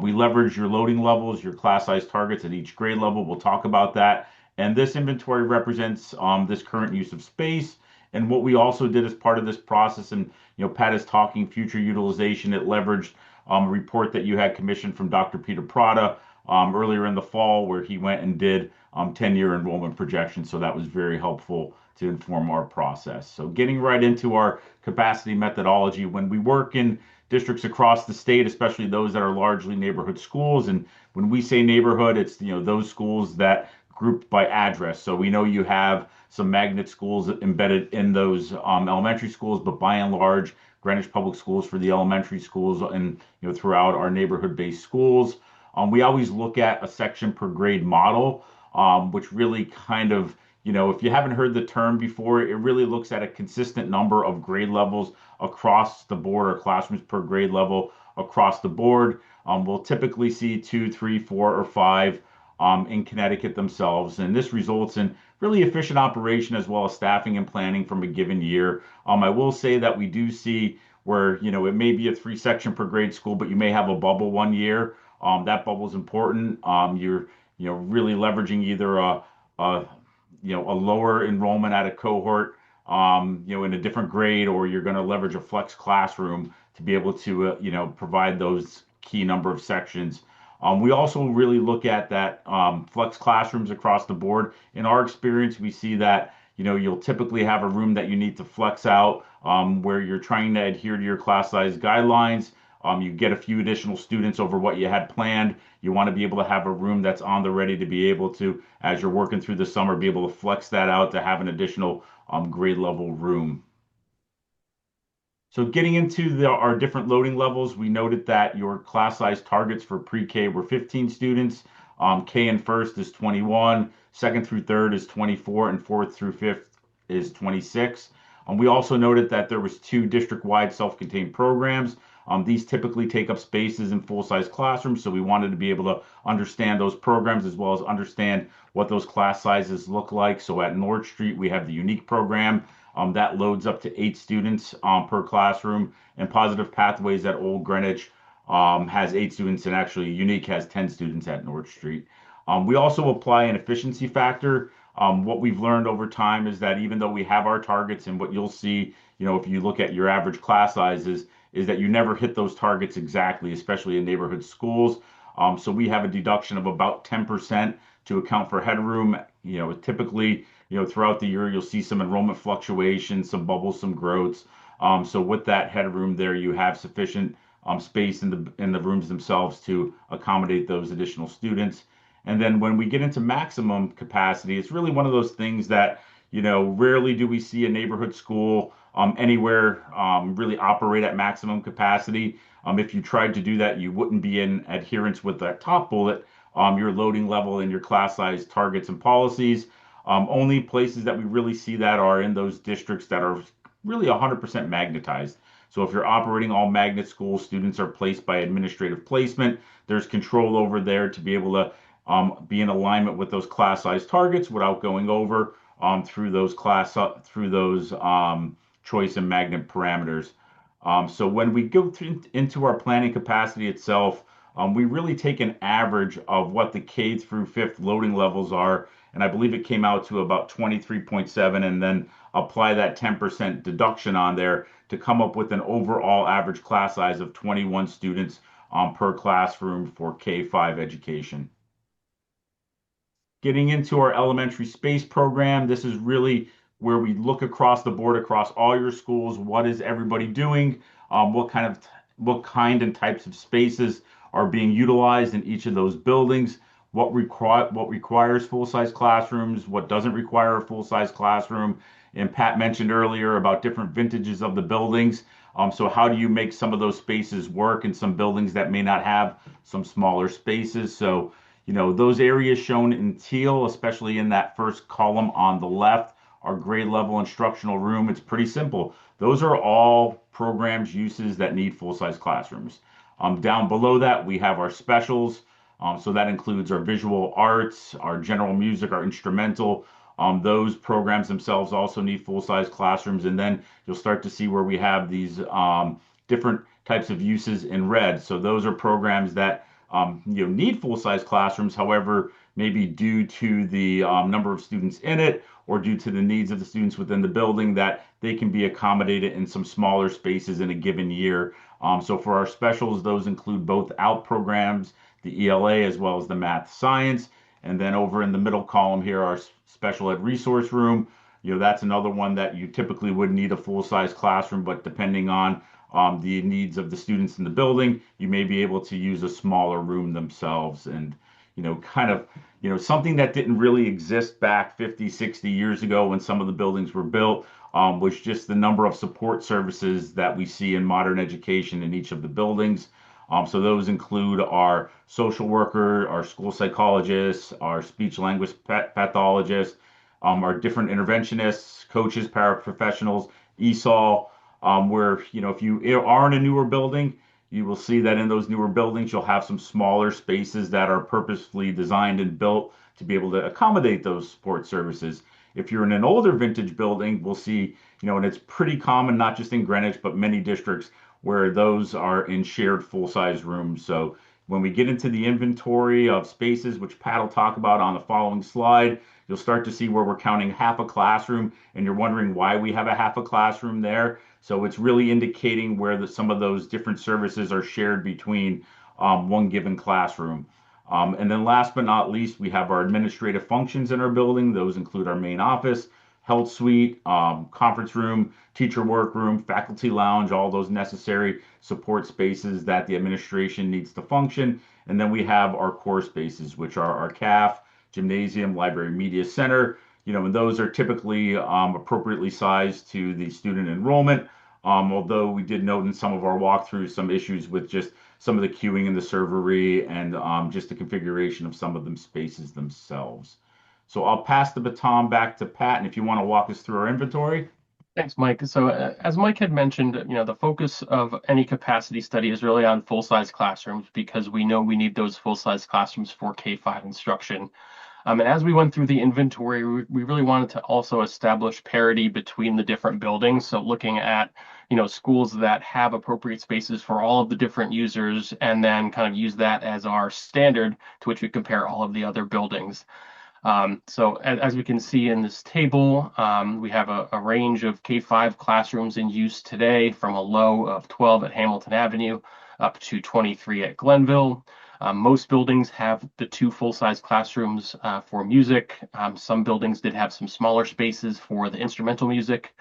We leverage your loading levels, your class size targets at each grade level. We'll talk about that. And this inventory represents this current use of space. And what we also did as part of this process, and Pat is talking future utilization, it leveraged a report that you had commissioned from Dr. Peter Prada earlier in the fall, where he went and did 10-year enrollment projections. So that was very helpful to inform our process. So getting right into our capacity methodology, when we work in districts across the state, especially those that are largely neighborhood schools, and when we say neighborhood, it's those schools that grouped by address. So we know you have some magnet schools embedded in those elementary schools, but by and large, Greenwich Public Schools for the elementary schools and throughout our neighborhood-based schools. We always look at a section per grade model, which really kind of, if you haven't heard the term before, it really looks at a consistent number of grade levels across the board, or classrooms per grade level across the board. We'll typically see 2, 3, 4, or 5 in Connecticut themselves. And this results in really efficient operation as well as staffing and planning from a given year. I will say that we do see where, it may be a 3-section per grade school, but you may have a bubble one year. That bubble is important. You're, really leveraging either a lower enrollment at a cohort, in a different grade, or you're going to leverage a flex classroom to be able to, provide those key number of sections. We also really look at that flex classrooms across the board. In our experience, we see that, you'll typically have a room that you need to flex out where you're trying to adhere to your class size guidelines. You get a few additional students over what you had planned. You want to be able to have a room that's on the ready to be able to, as you're working through the summer, be able to flex that out to have an additional grade level room. So getting into our different loading levels, we noted that your class size targets for pre-K were 15 students. K and first is 21, second through third is 24, and fourth through fifth is 26. We also noted that there was 2 district-wide self-contained programs. These typically take up spaces in full-size classrooms, so we wanted to be able to understand those programs as well as understand what those class sizes look like. So at North Street, we have the Unique program that loads up to 8 students per classroom, and Positive Pathways at Old Greenwich has 8 students, and actually Unique has 10 students at North Street. We also apply an efficiency factor. What we've learned over time is that even though we have our targets, and what you'll see, if you look at your average class sizes, is that you never hit those targets exactly, especially in neighborhood schools. So we have a deduction of about 10% to account for headroom. Typically, throughout the year, you'll see some enrollment fluctuations, some bubbles, some growths. So with that headroom there, you have sufficient space in the rooms themselves to accommodate those additional students. And then when we get into maximum capacity, it's really one of those things that, rarely do we see a neighborhood school anywhere really operate at maximum capacity. If you tried to do that, you wouldn't be in adherence with that top bullet, your loading level and your class size targets and policies. Only places that we really see that are in those districts that are really 100% magnetized. So if you're operating all magnet schools, students are placed by administrative placement. There's control over there to be able to be in alignment with those class size targets without going over through those choice and magnet parameters. So when we go into our planning capacity itself, we really take an average of what the K through 5th loading levels are, and I believe it came out to about 23.7, and then apply that 10% deduction on there to come up with an overall average class size of 21 students per classroom for K-5 education. Getting into our elementary space program, this is really where we look across the board, across all your schools. What is everybody doing? What kind and types of spaces are being utilized in each of those buildings? What requires full-size classrooms? What doesn't require a full-size classroom? And Pat mentioned earlier about different vintages of the buildings. So how do you make some of those spaces work in some buildings that may not have some smaller spaces? So, those areas shown in teal, especially in that first column on the left, our grade level instructional room. It's pretty simple. Those are all programs, uses that need full-size classrooms. Down below that, we have our specials. So that includes our visual arts, our general music, our instrumental. Those programs themselves also need full-size classrooms. And then you'll start to see where we have these different types of uses in red. So those are programs that need full-size classrooms. However, maybe due to the number of students in it or due to the needs of the students within the building, that they can be accommodated in some smaller spaces in a given year. So for our specials, those include both ALT programs, the ELA, as well as the math science. And then over in the middle column here, our special ed resource room. That's another one that you typically would need a full-size classroom, but depending on the needs of the students in the building, you may be able to use a smaller room themselves. And, something that didn't really exist back 50, 60 years ago when some of the buildings were built was just the number of support services that we see in modern education in each of the buildings. So those include our social worker, our school psychologists, our speech language pathologists, our different interventionists, coaches, paraprofessionals, ESOL, where, if you are in a newer building, you will see that in those newer buildings, you'll have some smaller spaces that are purposefully designed and built to be able to accommodate those support services. If you're in an older vintage building, we'll see, and it's pretty common, not just in Greenwich, but many districts where those are in shared full-size rooms. So when we get into the inventory of spaces, which Pat will talk about on the following slide, you'll start to see where we're counting half a classroom, and you're wondering why we have a half a classroom there. So it's really indicating where some of those different services are shared between one given classroom. And then last but not least, we have our administrative functions in our building. Those include our main office, health suite, conference room, teacher workroom, faculty lounge, all those necessary support spaces that the administration needs to function. And then we have our core spaces, which are our CAF, gymnasium, library, media center, and those are typically appropriately sized to the student enrollment. Although we did note in some of our walkthroughs some issues with just some of the queuing in the servery and just the configuration of some of them spaces themselves. So I'll pass the baton back to Pat, and if you want to walk us through our inventory. Thanks, Mike. So as Mike had mentioned, the focus of any capacity study is really on full-size classrooms because we know we need those full-size classrooms for K-5 instruction. And as we went through the inventory, we really wanted to also establish parity between the different buildings. So looking at, schools that have appropriate spaces for all of the different users, and then kind of use that as our standard to which we compare all of the other buildings. So as we can see in this table, we have a range of K-5 classrooms in use today, from a low of 12 at Hamilton Avenue up to 23 at Glenville. Most buildings have the 2 full-size classrooms for music. Some buildings did have some smaller spaces for the instrumental music.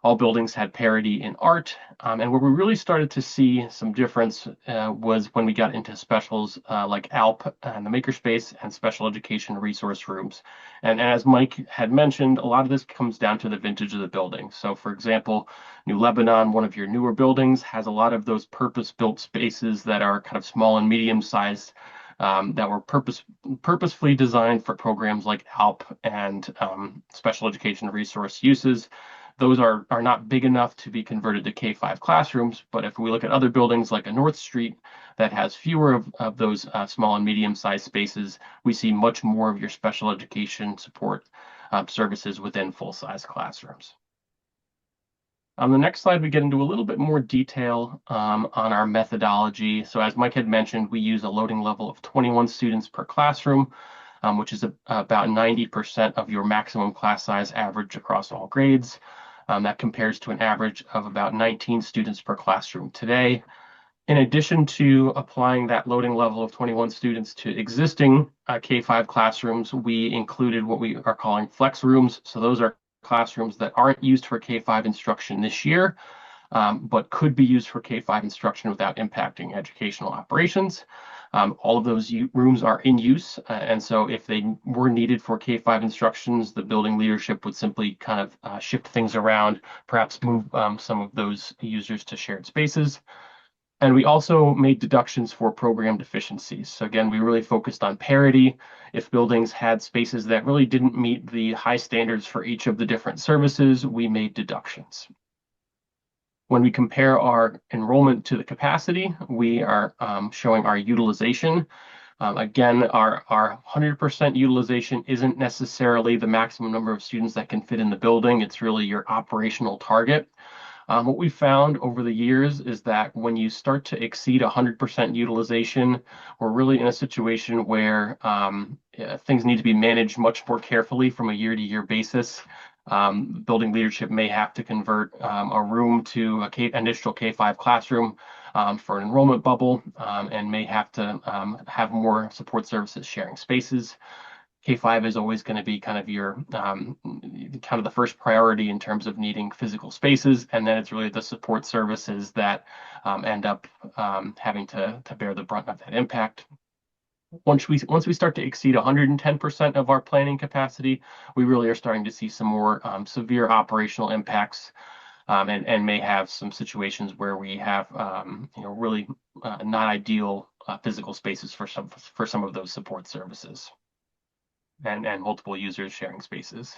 All buildings had parity in art. And where we really started to see some difference was when we got into specials like ALP and the Makerspace and special education resource rooms. And as Mike had mentioned, a lot of this comes down to the vintage of the building. So for example, New Lebanon, one of your newer buildings, has a lot of those purpose-built spaces that are kind of small and medium-sized that were purposefully designed for programs like ALP and special education resource uses. Those are not big enough to be converted to K-5 classrooms, but if we look at other buildings like a North Street that has fewer of those small and medium-sized spaces, we see much more of your special education support services within full-size classrooms. On the next slide, we get into a little bit more detail on our methodology. So as Mike had mentioned, we use a loading level of 21 students per classroom, which is about 90% of your maximum class size average across all grades. That compares to an average of about 19 students per classroom today. In addition to applying that loading level of 21 students to existing K-5 classrooms, we included what we are calling flex rooms. So those are classrooms that aren't used for K-5 instruction this year, but could be used for K-5 instruction without impacting educational operations. All of those rooms are in use, and so if they were needed for K-5 instructions, the building leadership would simply kind of shift things around, perhaps move some of those users to shared spaces. And we also made deductions for program deficiencies. So again, we really focused on parity. If buildings had spaces that really didn't meet the high standards for each of the different services, we made deductions. When we compare our enrollment to the capacity, we are showing our utilization. Again, our 100% utilization isn't necessarily the maximum number of students that can fit in the building. It's really your operational target. What we found over the years is that when you start to exceed 100% utilization, we're really in a situation where things need to be managed much more carefully from a year-to-year basis. Building leadership may have to convert a room to an initial K-5 classroom for an enrollment bubble and may have to have more support services sharing spaces. K-5 is always going to be kind of your kind of the first priority in terms of needing physical spaces, and then it's really the support services that end up having to bear the brunt of that impact. Once we start to exceed 110% of our planning capacity, we really are starting to see some more severe operational impacts and may have some situations where we have really not ideal physical spaces for some of those support services and multiple users sharing spaces.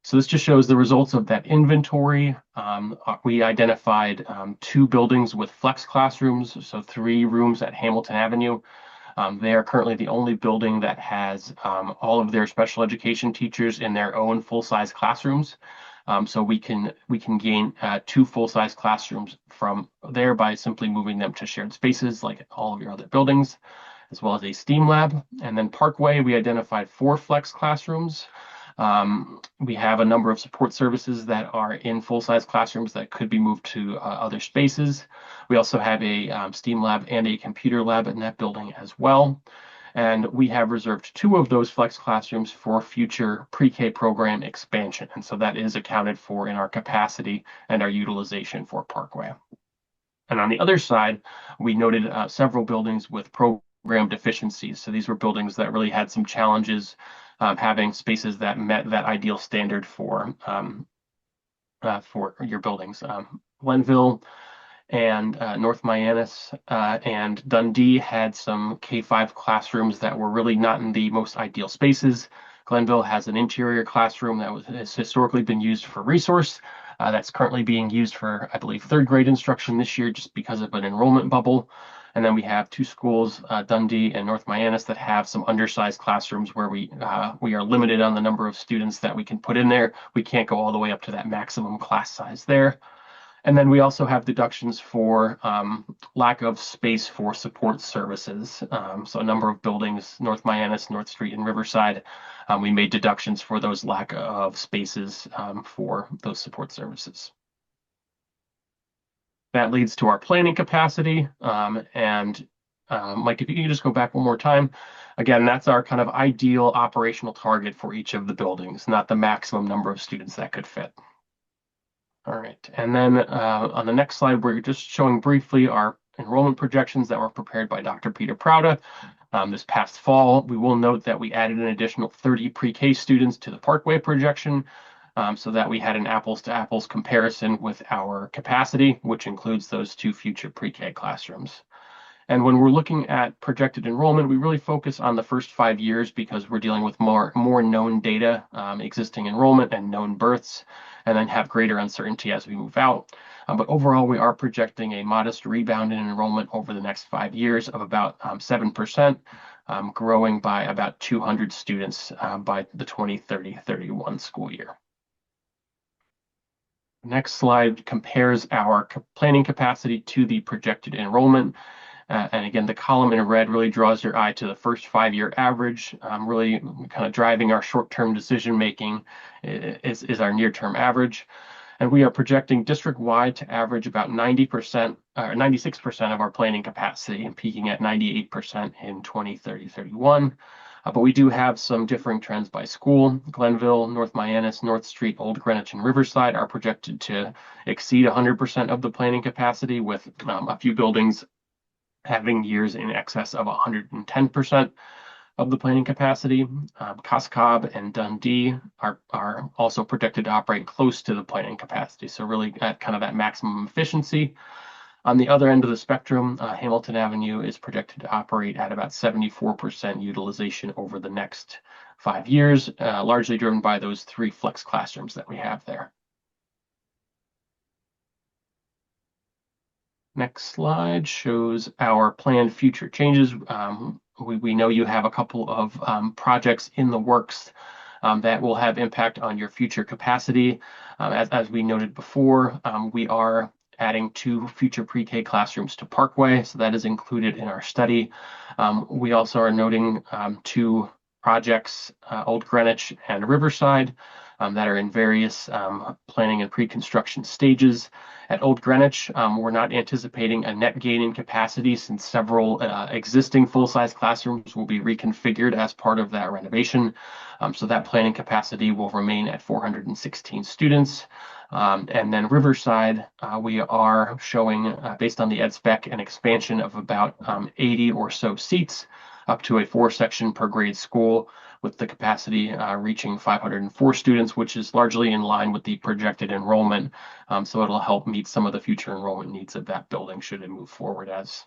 So this just shows the results of that inventory. We identified 2 buildings with flex classrooms, so 3 rooms at Hamilton Avenue. They are currently the only building that has all of their special education teachers in their own full-size classrooms. So we can gain 2 full-size classrooms from there by simply moving them to shared spaces like all of your other buildings, as well as a STEAM lab. And then Parkway, we identified 4 flex classrooms. We have a number of support services that are in full-size classrooms that could be moved to other spaces. We also have a STEAM lab and a computer lab in that building as well. And we have reserved 2 of those flex classrooms for future pre-K program expansion. And so that is accounted for in our capacity and our utilization for Parkway. And on the other side, we noted several buildings with program deficiencies. So these were buildings that really had some challenges having spaces that met that ideal standard for your buildings. Glenville and North Mianus and Dundee had some K-5 classrooms that were really not in the most ideal spaces. Glenville has an interior classroom that has historically been used for resource. That's currently being used for, I believe, 3rd grade instruction this year just because of an enrollment bubble. And then we have 2 schools, Dundee and North Mianus, that have some undersized classrooms where we are limited on the number of students that we can put in there. We can't go all the way up to that maximum class size there. And then we also have deductions for lack of space for support services. So a number of buildings, North Mianus, North Street, and Riverside, we made deductions for those lack of spaces for those support services. That leads to our planning capacity. And Mike, if you can just go back one more time. Again, that's our kind of ideal operational target for each of the buildings, not the maximum number of students that could fit. All right, and then on the next slide, we're just showing briefly our enrollment projections that were prepared by Dr. Peter Prouda this past fall. We will note that we added an additional 30 pre-K students to the Parkway projection, so that we had an apples to apples comparison with our capacity, which includes those 2 future pre-K classrooms. And when we're looking at projected enrollment, we really focus on the first 5 years because we're dealing with more known data, existing enrollment and known births, and then have greater uncertainty as we move out. But overall, we are projecting a modest rebound in enrollment over the next 5 years of about 7%, growing by about 200 students by the 2030-31 school year. Next slide compares our planning capacity to the projected enrollment. And again, the column in red really draws your eye to the first 5-year average, really kind of driving our short-term decision-making is our near-term average. And we are projecting district-wide to average about 90% or 96% of our planning capacity and peaking at 98% in 2030-31. But we do have some differing trends by school. Glenville, North Mianus, North Street, Old Greenwich, and Riverside are projected to exceed 100% of the planning capacity, with a few buildings having years in excess of 110% of the planning capacity. Coscob and Dundee are also projected to operate close to the planning capacity, so really at kind of that maximum efficiency. On the other end of the spectrum, Hamilton Avenue is projected to operate at about 74% utilization over the next 5 years, largely driven by those 3 flex classrooms that we have there. Next slide shows our planned future changes. We know you have a couple of projects in the works that will have impact on your future capacity. As we noted before, we are adding 2 future pre-K classrooms to Parkway, so that is included in our study. We also are noting 2 projects, Old Greenwich and Riverside, that are in various planning and pre-construction stages. At Old Greenwich, we're not anticipating a net gain in capacity since several existing full-size classrooms will be reconfigured as part of that renovation. So that planning capacity will remain at 416 students. And then Riverside, we are showing, based on the ed spec, an expansion of about 80 or so seats up to a 4-section per grade school, with the capacity reaching 504 students, which is largely in line with the projected enrollment. So it'll help meet some of the future enrollment needs of that building should it move forward as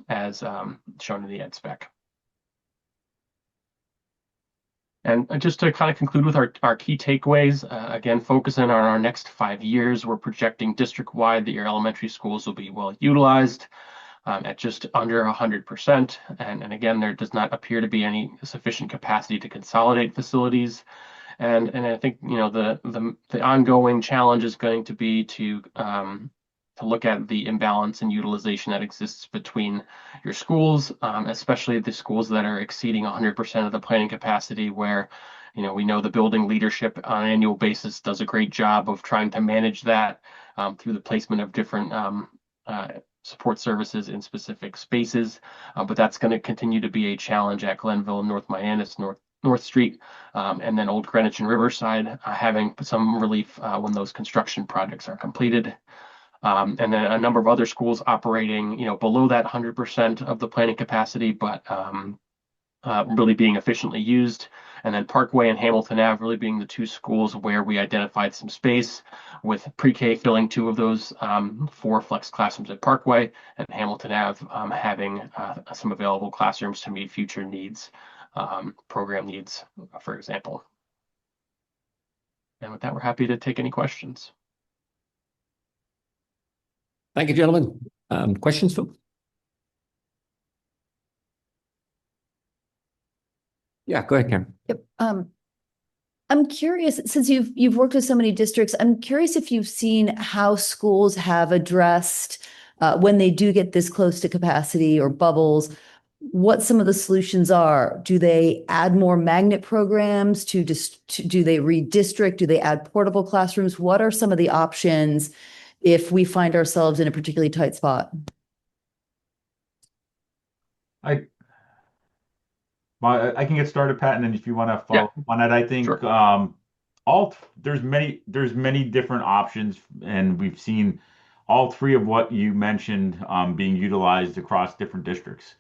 shown in the ed spec. And just to kind of conclude with our key takeaways, again, focusing on our next 5 years, we're projecting district-wide that your elementary schools will be well utilized at just under 100%. And again, there does not appear to be any sufficient capacity to consolidate facilities. And I think, you know, the ongoing challenge is going to be to look at the imbalance in utilization that exists between your schools, especially the schools that are exceeding 100% of the planning capacity, where, you know, we know the building leadership on an annual basis does a great job of trying to manage that through the placement of different support services in specific spaces. But that's going to continue to be a challenge at Glenville, North Mianus, North Street, and then Old Greenwich and Riverside, having some relief when those construction projects are completed. And then a number of other schools operating, you know, below that 100% of the planning capacity, but really being efficiently used. And then Parkway and Hamilton Ave really being the 2 schools where we identified some space, with pre-K filling 2 of those 4 flex classrooms at Parkway, and Hamilton Ave having some available classrooms to meet future needs, program needs, for example. And with that, we're happy to take any questions. Thank you, gentlemen. Questions, folks? Yeah, go ahead, Karen. Yep. I'm curious, since you've worked with so many districts, I'm curious if you've seen how schools have addressed when they do get this close to capacity or bubbles, what some of the solutions are. Do they add more magnet programs? Do they redistrict? Do they add portable classrooms? What are some of the options if we find ourselves in a particularly tight spot? I I can get started, Pat, and then if you want to Yeah, follow up on that, I think sure. there's many different options, and we've seen all three of what you mentioned being utilized across different districts.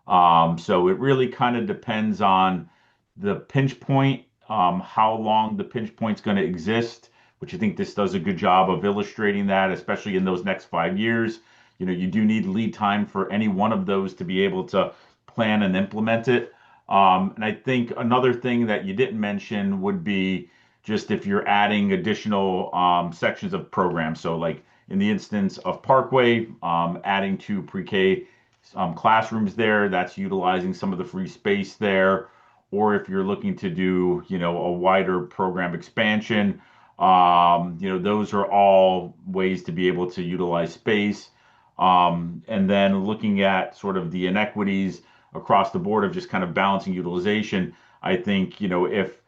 So it really kind of depends on the pinch point, how long the pinch point's going to exist, which I think this does a good job of illustrating that, especially in those next 5 years. You know, you do need lead time for any one of those to be able to plan and implement it. And I think another thing that you didn't mention would be just if you're adding additional sections of programs. So like in the instance of Parkway, adding to pre-K classrooms there, that's utilizing some of the free space there. Or if you're looking to do, you know, a wider program expansion, you know, those are all ways to be able to utilize space. And then looking at sort of the inequities across the board of just kind of balancing utilization, I think, you know, if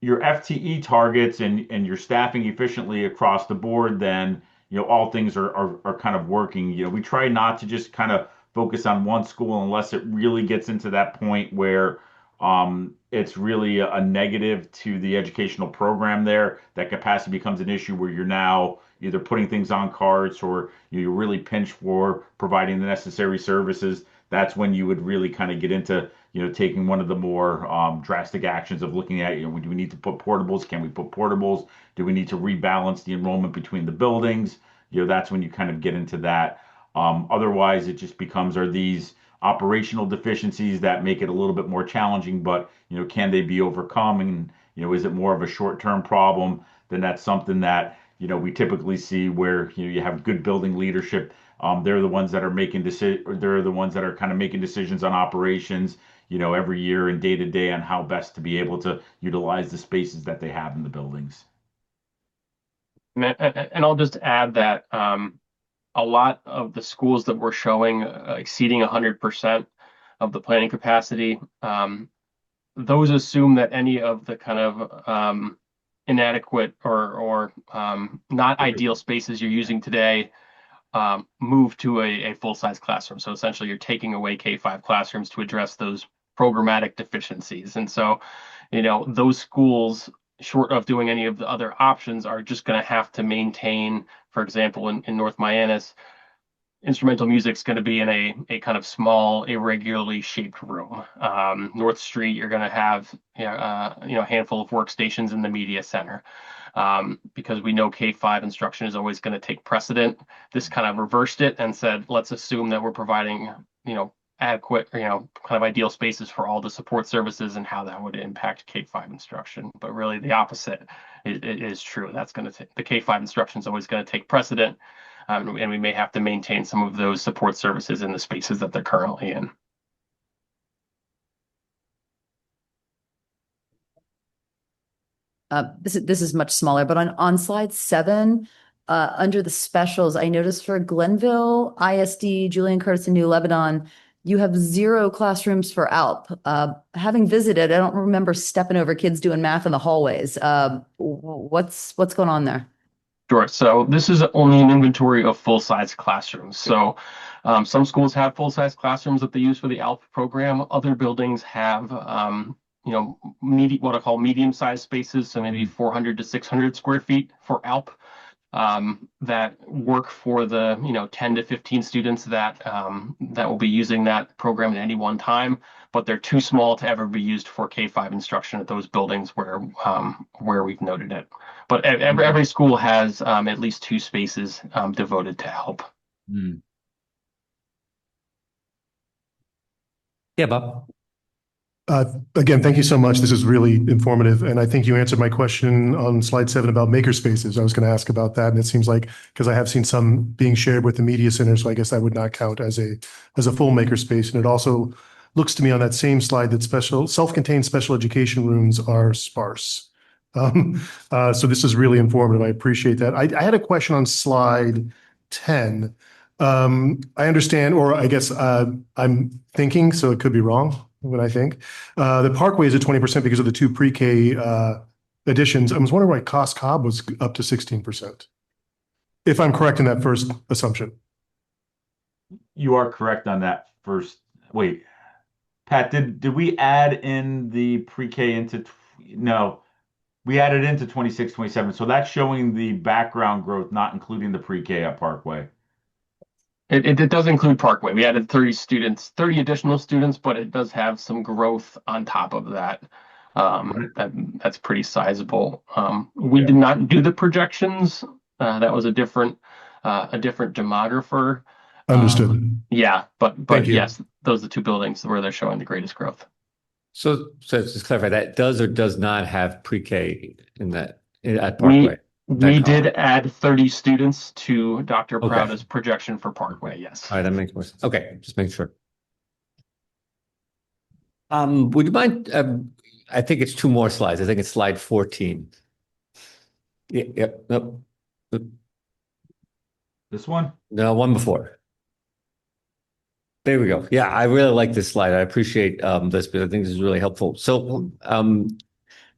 your FTE targets and you're staffing efficiently across the board, then you know all things are kind of working. You know, we try not to just kind of focus on one school unless it really gets into that point where it's really a negative to the educational program there. That capacity becomes an issue where you're now either putting things on carts or you're really pinched for providing the necessary services. That's when you would really kind of get into you know, taking one of the more drastic actions of looking at, you know, do we need to put portables? Can we put portables? Do we need to rebalance the enrollment between the buildings? You know, that's when you kind of get into that. Otherwise, it just becomes, are these operational deficiencies that make it a little bit more challenging, but, you know, can they be overcome? And, you know, is it more of a short-term problem? Then that's something that, you know, we typically see where, you know, you have good building leadership. They're the ones that are making they're the ones that are kind of making decisions on operations, you know, every year and day to day on how best to be able to utilize the spaces that they have in the buildings. And I'll just add that a lot of the schools that we're showing exceeding 100% of the planning capacity, those assume that any of the kind of inadequate or not ideal spaces you're using today move to a full-size classroom. So essentially you're taking away K-5 classrooms to address those programmatic deficiencies. And so, you know, those schools, short of doing any of the other options, are just going to have to maintain, for example, in North Mianus, instrumental music is going to be in a kind of small, irregularly shaped room. North Street, you're going to have you know, a handful of workstations in the media center. Because we know K-5 instruction is always going to take precedent. This kind of reversed it and said, let's assume that we're providing, you know, adequate, you know, kind of ideal spaces for all the support services and how that would impact K-5 instruction. But really the opposite is true. That's going to take, the K-5 instruction is always going to take precedent. And we may have to maintain some of those support services in the spaces that they're currently in. This is much smaller, but on slide 7, under the specials, I noticed for Glenville, ISD, Julian Curtis, and New Lebanon, you have 0 classrooms for ALP. Having visited, I don't remember stepping over kids doing math in the hallways. What's going on there? Sure. So this is only an inventory of full-size classrooms. So some schools have full-size classrooms that they use for the ALP program. Other buildings have you know, what I call medium-sized spaces, so maybe 400 to 600 square feet for ALP, that work for the, you know, 10 to 15 students that will be using that program at any one time, but they're too small to ever be used for K-5 instruction at those buildings where we've noted it. But every school has at least 2 spaces devoted to ALP. Yeah, Bob. Again, thank you so much. This is really informative. And I think you answered my question on slide 7 about makerspaces. I was going to ask about that. And it seems like, because I have seen some being shared with the media center, so I guess that would not count as a full makerspace. And it also looks to me on that same slide that self-contained special education rooms are sparse. So this is really informative. I appreciate that. I had a question on slide 10. I understand, or I guess I'm thinking, so it could be wrong when I think. The Parkway is at 20% because of the 2 pre-K additions. I was wondering why Cost Cobb was up to 16%. If I'm correct in that first assumption. You are correct on that first wait, Pat, did we add in the pre-K into, no, we added into 26, 27. So that's showing the background growth, not including the pre-K at Parkway. It does include Parkway. We added 30 students, 30 additional students, but it does have some growth on top of that. That's pretty sizable. We did not do the projections. That was a different demographer. Understood. Yeah, but Thank you. yes, those are the two buildings where they're showing the greatest growth. So just clarify, that does or does not have pre-K in that at Parkway? We did add 30 students to Dr. Okay. Prouda's projection for Parkway, yes. All right, that makes more sense. Okay, just make sure. Would you mind, I think it's two more slides. I think it's slide 14. Yep, nope. This one? No, one before. There we go. Yeah, I really like this slide. I appreciate this, but I think this is really helpful. So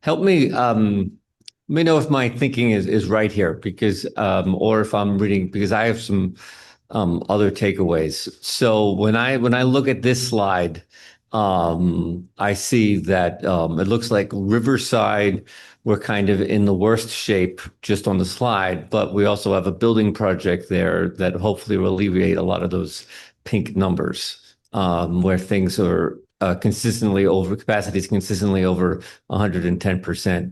help me, let me know if my thinking is right here, because or if I'm reading, because I have some other takeaways. So when I look at this slide, I see that it looks like Riverside, we're kind of in the worst shape just on the slide, but we also have a building project there that hopefully will alleviate a lot of those pink numbers, where things are consistently over, capacity is consistently over 110%.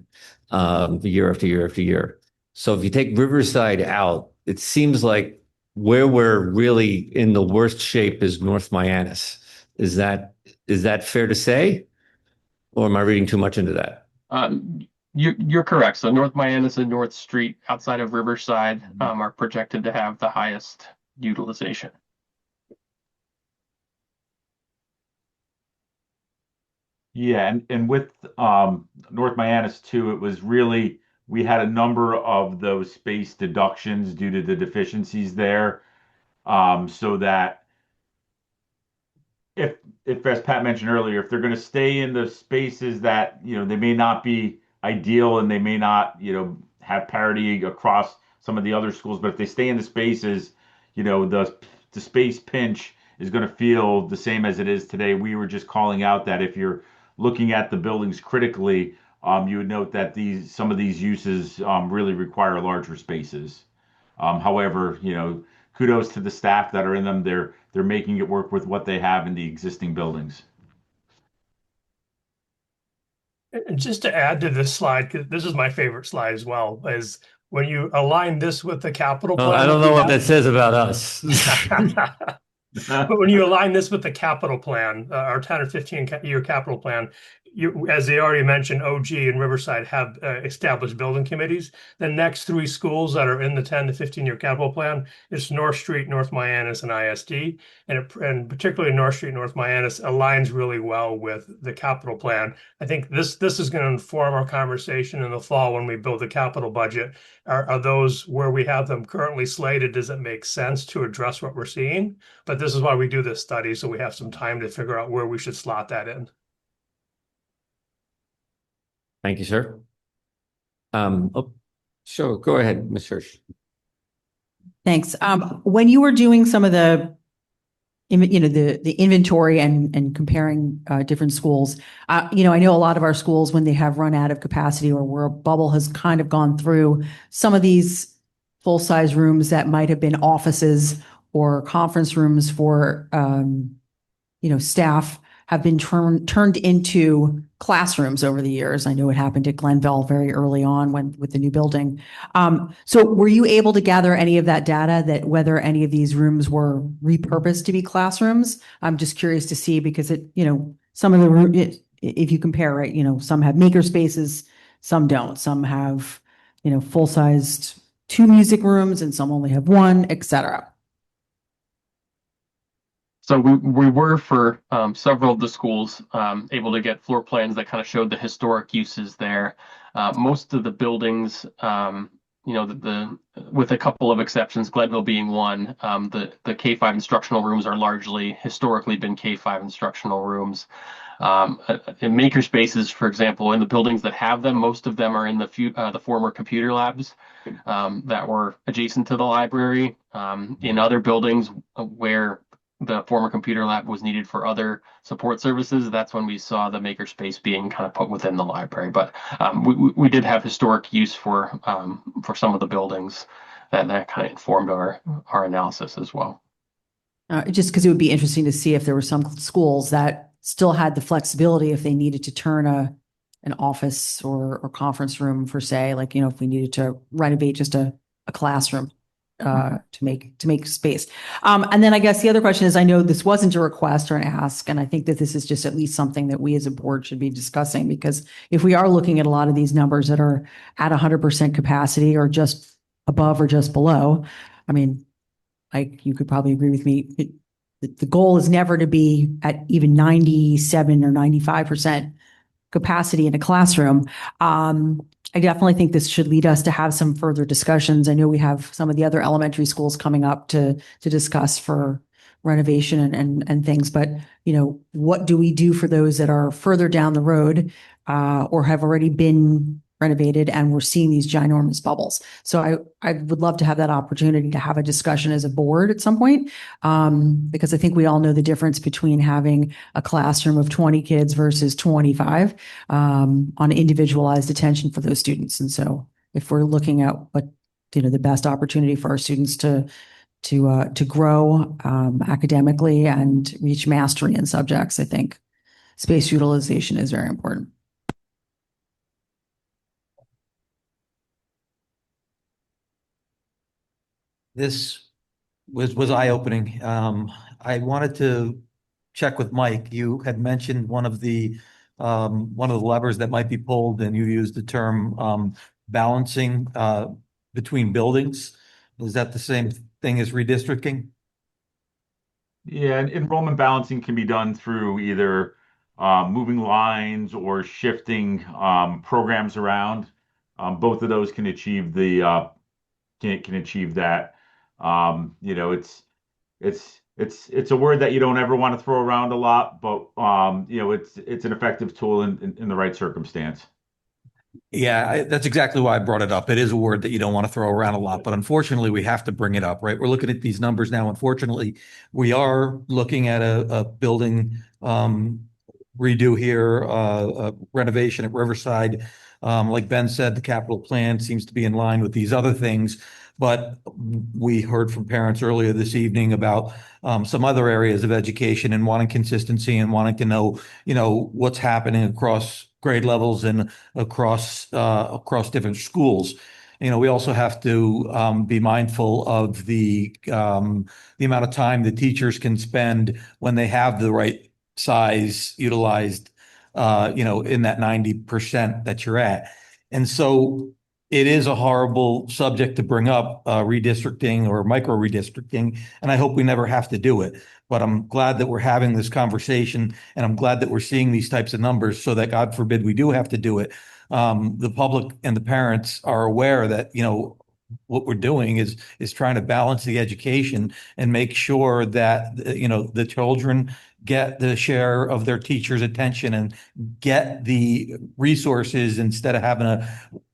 Year after year after year. So if you take Riverside out, it seems like where we're really in the worst shape is North Mianus. Is that fair to say? Or am I reading too much into that? You're correct. So North Mianus and North Street outside of Riverside are projected to have the highest utilization. Yeah, and with North Mianus too, it was really, we had a number of those space deductions due to the deficiencies there. So that if as Pat mentioned earlier, if they're going to stay in the spaces that, they may not be ideal and they may not, have parity across some of the other schools, but if they stay in the spaces, the space pinch is going to feel the same as it is today. We were just calling out that if you're looking at the buildings critically, you would note that some of these uses really require larger spaces. However, kudos to the staff that are in them. They're making it work with what they have in the existing buildings. And just to add to this slide, because this is my favorite slide as well, is when you align this with the capital plan. I don't know what that says about us. But when you align this with the capital plan, our 10 or 15-year capital plan, as they already mentioned, OG and Riverside have established building committees. The next three schools that are in the 10 to 15-year capital plan is North Street, North Mianus, and ISD. And particularly North Street, North Mianus aligns really well with the capital plan. I think this is going to inform our conversation in the fall when we build the capital budget. Are those where we have them currently slated? Does it make sense to address what we're seeing? But this is why we do this study, so we have some time to figure out where we should slot that in. Thank you, sir. Sure, go ahead, Ms. Hirsch. Thanks. When you were doing some of the, the inventory and comparing different schools, I know a lot of our schools, when they have run out of capacity or where a bubble has kind of gone through, some of these full-size rooms that might have been offices or conference rooms for, staff have been turned into classrooms over the years. I know it happened at Glenville very early on with the new building. So were you able to gather any of that data, that whether any of these rooms were repurposed to be classrooms? I'm just curious to see, because some of the if you compare, right, some have maker spaces, some don't. Some have, full-sized 2 music rooms and some only have 1, et cetera. So we were for several of the schools able to get floor plans that kind of showed the historic uses there. Most of the buildings, with a couple of exceptions, Glenville being one, the K-5 instructional rooms are largely historically been K-5 instructional rooms. In maker spaces, for example, in the buildings that have them, most of them are in the former computer labs that were adjacent to the library. In other buildings where the former computer lab was needed for other support services, that's when we saw the makerspace being kind of put within the library. But we did have historic use for some of the buildings that kind of informed our analysis as well. Just because it would be interesting to see if there were some schools that still had the flexibility if they needed to turn an office or conference room for, say, like, you know, if we needed to renovate just a classroom to make space. And then I guess the other question is, I know this wasn't a request or an ask, and I think that this is just at least something that we as a board should be discussing, because if we are looking at a lot of these numbers that are at 100% capacity or just above or just below, I mean, like, you could probably agree with me, the goal is never to be at even 97 or 95% capacity in a classroom. I definitely think this should lead us to have some further discussions. I know we have some of the other elementary schools coming up to discuss for renovation and things, but, you know, what do we do for those that are further down the road or have already been renovated and we're seeing these ginormous bubbles? So I would love to have that opportunity to have a discussion as a board at some point, because I think we all know the difference between having a classroom of 20 kids versus 25 on individualized attention for those students. And so if we're looking at what, you know, the best opportunity for our students to grow academically and reach mastery in subjects, I think space utilization is very important. This was eye-opening. I wanted to check with Mike. You had mentioned one of the levers that might be pulled, and you used the term balancing between buildings. Is that the same thing as redistricting? Yeah, and enrollment balancing can be done through either moving lines or shifting programs around. Both of those can achieve the can achieve that. You know, it's a word that you don't ever want to throw around a lot, but you know, it's an effective tool in the right circumstance. Yeah, that's exactly why I brought it up. It is a word that you don't want to throw around a lot, but unfortunately, we have to bring it up, right? We're looking at these numbers now. Unfortunately, we are looking at a building redo here, a renovation at Riverside. Like Ben said, the capital plan seems to be in line with these other things, but we heard from parents earlier this evening about some other areas of education and wanting consistency and wanting to know, you know, what's happening across grade levels and across different schools. You know, we also have to be mindful of the amount of time the teachers can spend when they have the right size utilized, you know, in that 90% that you're at. And so it is a horrible subject to bring up, redistricting or micro redistricting, and I hope we never have to do it. But I'm glad that we're having this conversation, and I'm glad that we're seeing these types of numbers so that, God forbid, we do have to do it. The public and the parents are aware that, you know, what we're doing is trying to balance the education and make sure that, you know, the children get the share of their teacher's attention and get the resources instead of having to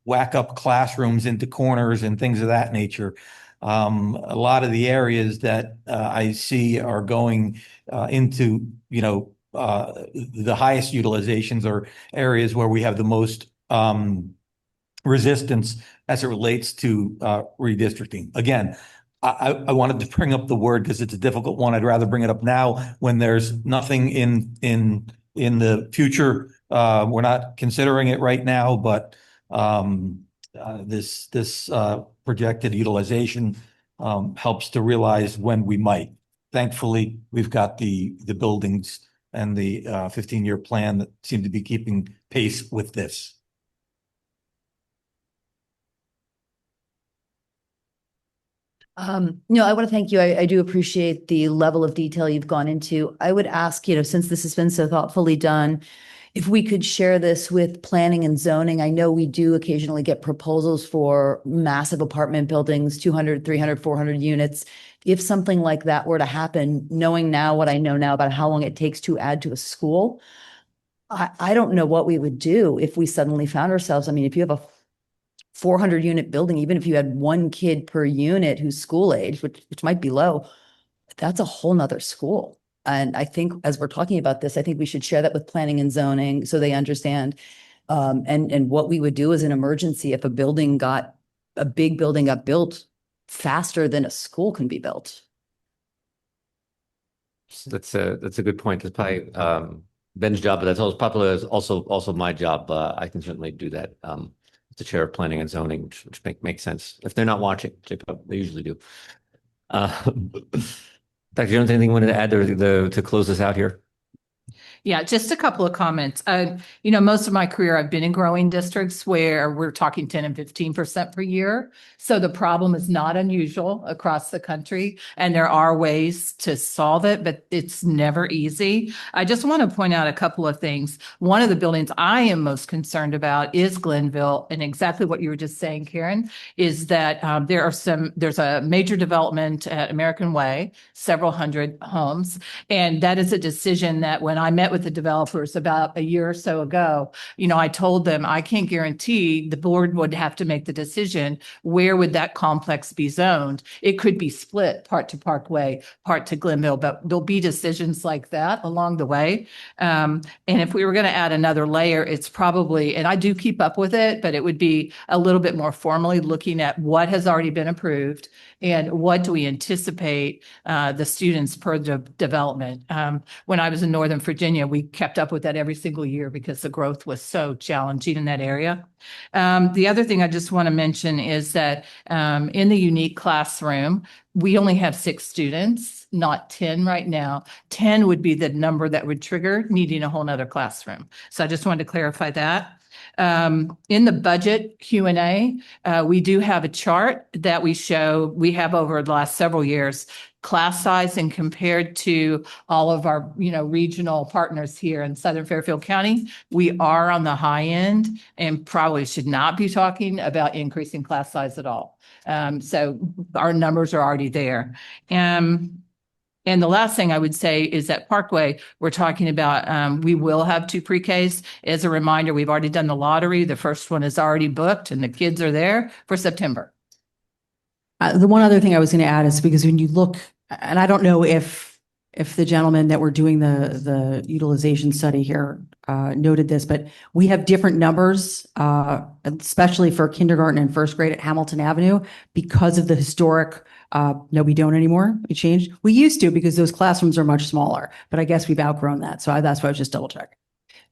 whack up classrooms into corners and things of that nature. A lot of the areas that I see are going into, you know, the highest utilizations are areas where we have the most resistance as it relates to redistricting. Again, I wanted to bring up the word because it's a difficult one. I'd rather bring it up now when there's nothing in the future. We're not considering it right now, but this projected utilization helps to realize when we might. Thankfully, we've got the buildings and the 15-year plan that seem to be keeping pace with this. No, I want to thank you. I do appreciate the level of detail you've gone into. I would ask, you know, since this has been so thoughtfully done, if we could share this with planning and zoning. I know we do occasionally get proposals for massive apartment buildings, 200, 300, 400 units. If something like that were to happen, knowing now what I know now about how long it takes to add to a school, I don't know what we would do if we suddenly found ourselves. I mean, if you have a 400 unit building, even if you had one kid per unit who's school age, which might be low, that's a whole nother school. And I think as we're talking about this, I think we should share that with planning and zoning so they understand. And what we would do as an emergency if a big building got built faster than a school can be built. That's a good point. That's probably Ben's job, but that's also my job. I can certainly do that. The chair of planning and zoning, which makes sense if they're not watching. They usually do. Dr. Jones, anything you wanted to add to close this out here? Yeah, just a couple of comments. Most of my career, I've been in growing districts where we're talking 10 and 15% per year. So the problem is not unusual across the country, and there are ways to solve it, but it's never easy. I just want to point out a couple of things. One of the buildings I am most concerned about is Glenville, and exactly what you were just saying, Karen, is that there's a major development at American Way, several hundred homes, and that is a decision that when I met with the developers about a year or so ago, I told them I can't guarantee the board would have to make the decision where would that complex be zoned. It could be split part to Parkway, part to Glenville, but there'll be decisions like that along the way. And if we were going to add another layer, it's probably, and I do keep up with it, but it would be a little bit more formally looking at what has already been approved and what do we anticipate the students per development. When I was in Northern Virginia, we kept up with that every single year because the growth was so challenging in that area. The other thing I just want to mention is that in the unique classroom, we only have 6 students, not 10 right now. 10 would be the number that would trigger needing a whole nother classroom. So I just wanted to clarify that. In the budget Q&A, we do have a chart that we show. We have over the last several years class size and compared to all of our, regional partners here in Southern Fairfield County, we are on the high end and probably should not be talking about increasing class size at all. So our numbers are already there. And the last thing I would say is that Parkway, we're talking about, we will have 2 pre-Ks. As a reminder, we've already done the lottery. The first one is already booked and the kids are there for September. The one other thing I was going to add is because when you look, and I don't know if the gentleman that we're doing the utilization study here noted this, but we have different numbers, especially for kindergarten and first grade at Hamilton Avenue because of the historic. No, we don't anymore. We changed. We used to because those classrooms are much smaller, but I guess we've outgrown that. So that's why I was just double checking.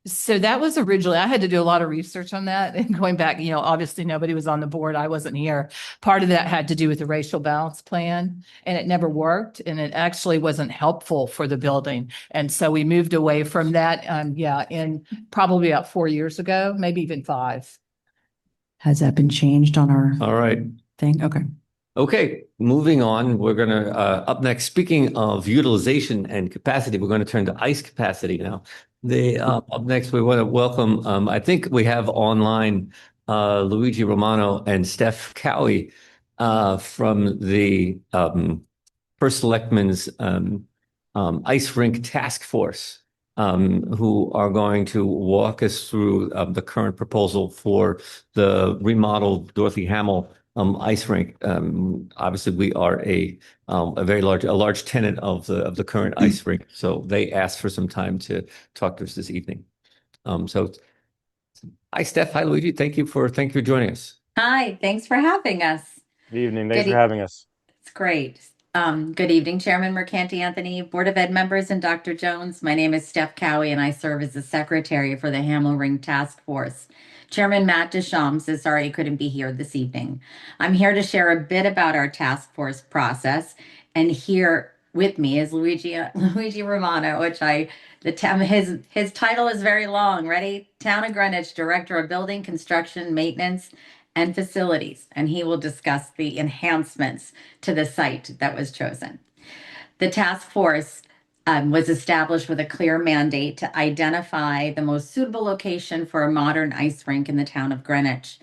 So that was originally, I had to do a lot of research on that and going back, obviously nobody was on the board. I wasn't here. Part of that had to do with the racial balance plan and it never worked. And it actually wasn't helpful for the building. And so we moved away from that. In probably about 4 years ago, maybe even 5. Has that been changed on our All right. thing? Okay, moving on. We're going to, up next, speaking of utilization and capacity, we're going to turn to ICE capacity now. Up next, we want to welcome, I think we have online Luigi Romano and Steph Cowie from the First Selectmen's Ice Rink Task Force, who are going to walk us through the current proposal for the remodeled Dorothy Hamill ice rink. Obviously, we are a large tenant of the current ice rink, so they asked for some time to talk to us this evening. Hi, Steph. Hi, Luigi. Thank you for joining us. Hi, thanks for having us. Good evening. Thanks for having us. It's great. Good evening, Chairman Mercanti Anthony, Board of Ed members, and Dr. Jones. My name is Steph Cowie, and I serve as the secretary for the Hamill Rink Task Force. Chairman Matt Deschamps is sorry he couldn't be here this evening. I'm here to share a bit about our task force process, and here with me is Luigi Romano, which his title is very long. Ready? Town of Greenwich Director of Building, Construction, Maintenance, and Facilities, and he will discuss the enhancements to the site that was chosen. The task force was established with a clear mandate to identify the most suitable location for a modern ice rink in the town of Greenwich.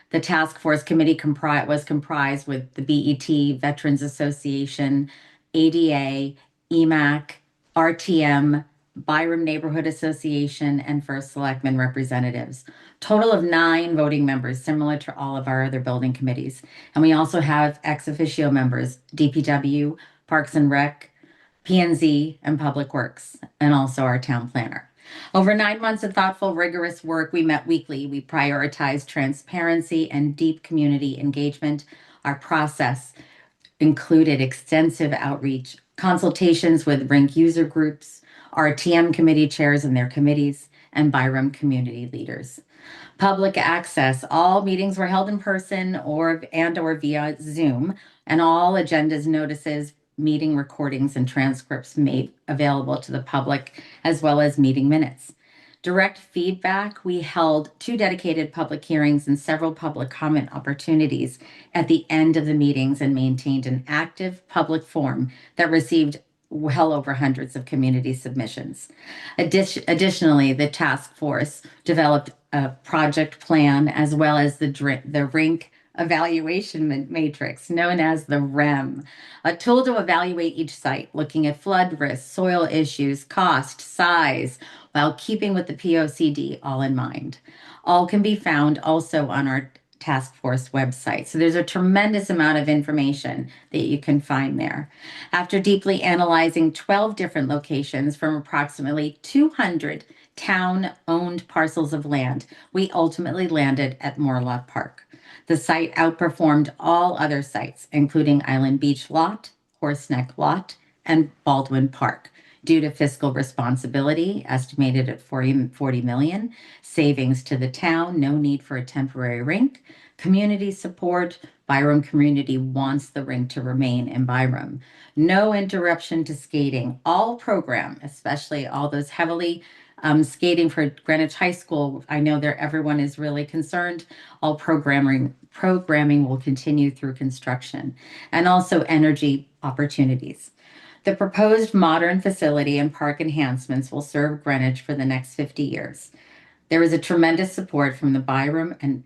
The task force committee was comprised with the BET, Veterans Association, ADA, EMAC, RTM, Byram Neighborhood Association, and First Selectmen representatives. Total of 9 voting members, similar to all of our other building committees. And we also have ex officio members, DPW, Parks and Rec, P&Z, and Public Works, and also our town planner. Over 9 months of thoughtful, rigorous work, we met weekly. We prioritized transparency and deep community engagement. Our process included extensive outreach, consultations with RINC user groups, RTM committee chairs and their committees, and Byram community leaders. Public access, all meetings were held in person or via Zoom, and all agendas, notices, meeting recordings, and transcripts made available to the public, as well as meeting minutes. Direct feedback, we held 2 dedicated public hearings and several public comment opportunities at the end of the meetings and maintained an active public forum that received well over hundreds of community submissions. Additionally, the task force developed a project plan as well as the RINC evaluation matrix known as the REM, a tool to evaluate each site, looking at flood risk, soil issues, cost, size, while keeping with the POCD all in mind. All can be found also on our task force website. So there's a tremendous amount of information that you can find there. After deeply analyzing 12 different locations from approximately 200 town-owned parcels of land, we ultimately landed at Moorlot Park. The site outperformed all other sites, including Island Beach Lot, Horseneck Lot, and Baldwin Park, due to fiscal responsibility, estimated at 40 million, savings to the town, no need for a temporary rink, community support, Byram community wants the rink to remain in Byram, no interruption to skating, all program, especially all those heavily skating for Greenwich High School. I know everyone is really concerned. All programming will continue through construction, and also energy opportunities. The proposed modern facility and park enhancements will serve Greenwich for the next 50 years. There is a tremendous support from the Byram and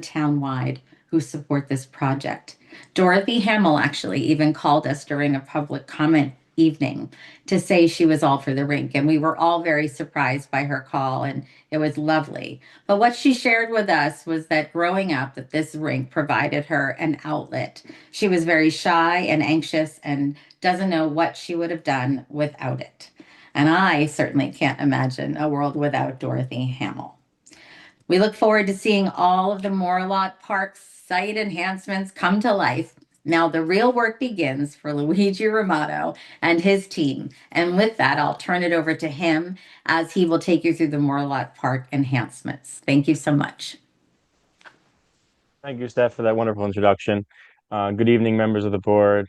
townwide who support this project. Dorothy Hamill actually even called us during a public comment evening to say she was all for the rink, and we were all very surprised by her call, and it was lovely. But what she shared with us was that growing up, that this rink provided her an outlet. She was very shy and anxious and doesn't know what she would have done without it. And I certainly can't imagine a world without Dorothy Hamill. We look forward to seeing all of the Moorlot Park site enhancements come to life. Now the real work begins for Luigi Ramato and his team. And with that, I'll turn it over to him as he will take you through the Moorlot Park enhancements. Thank you so much. Thank you, Steph, for that wonderful introduction. Good evening, members of the board,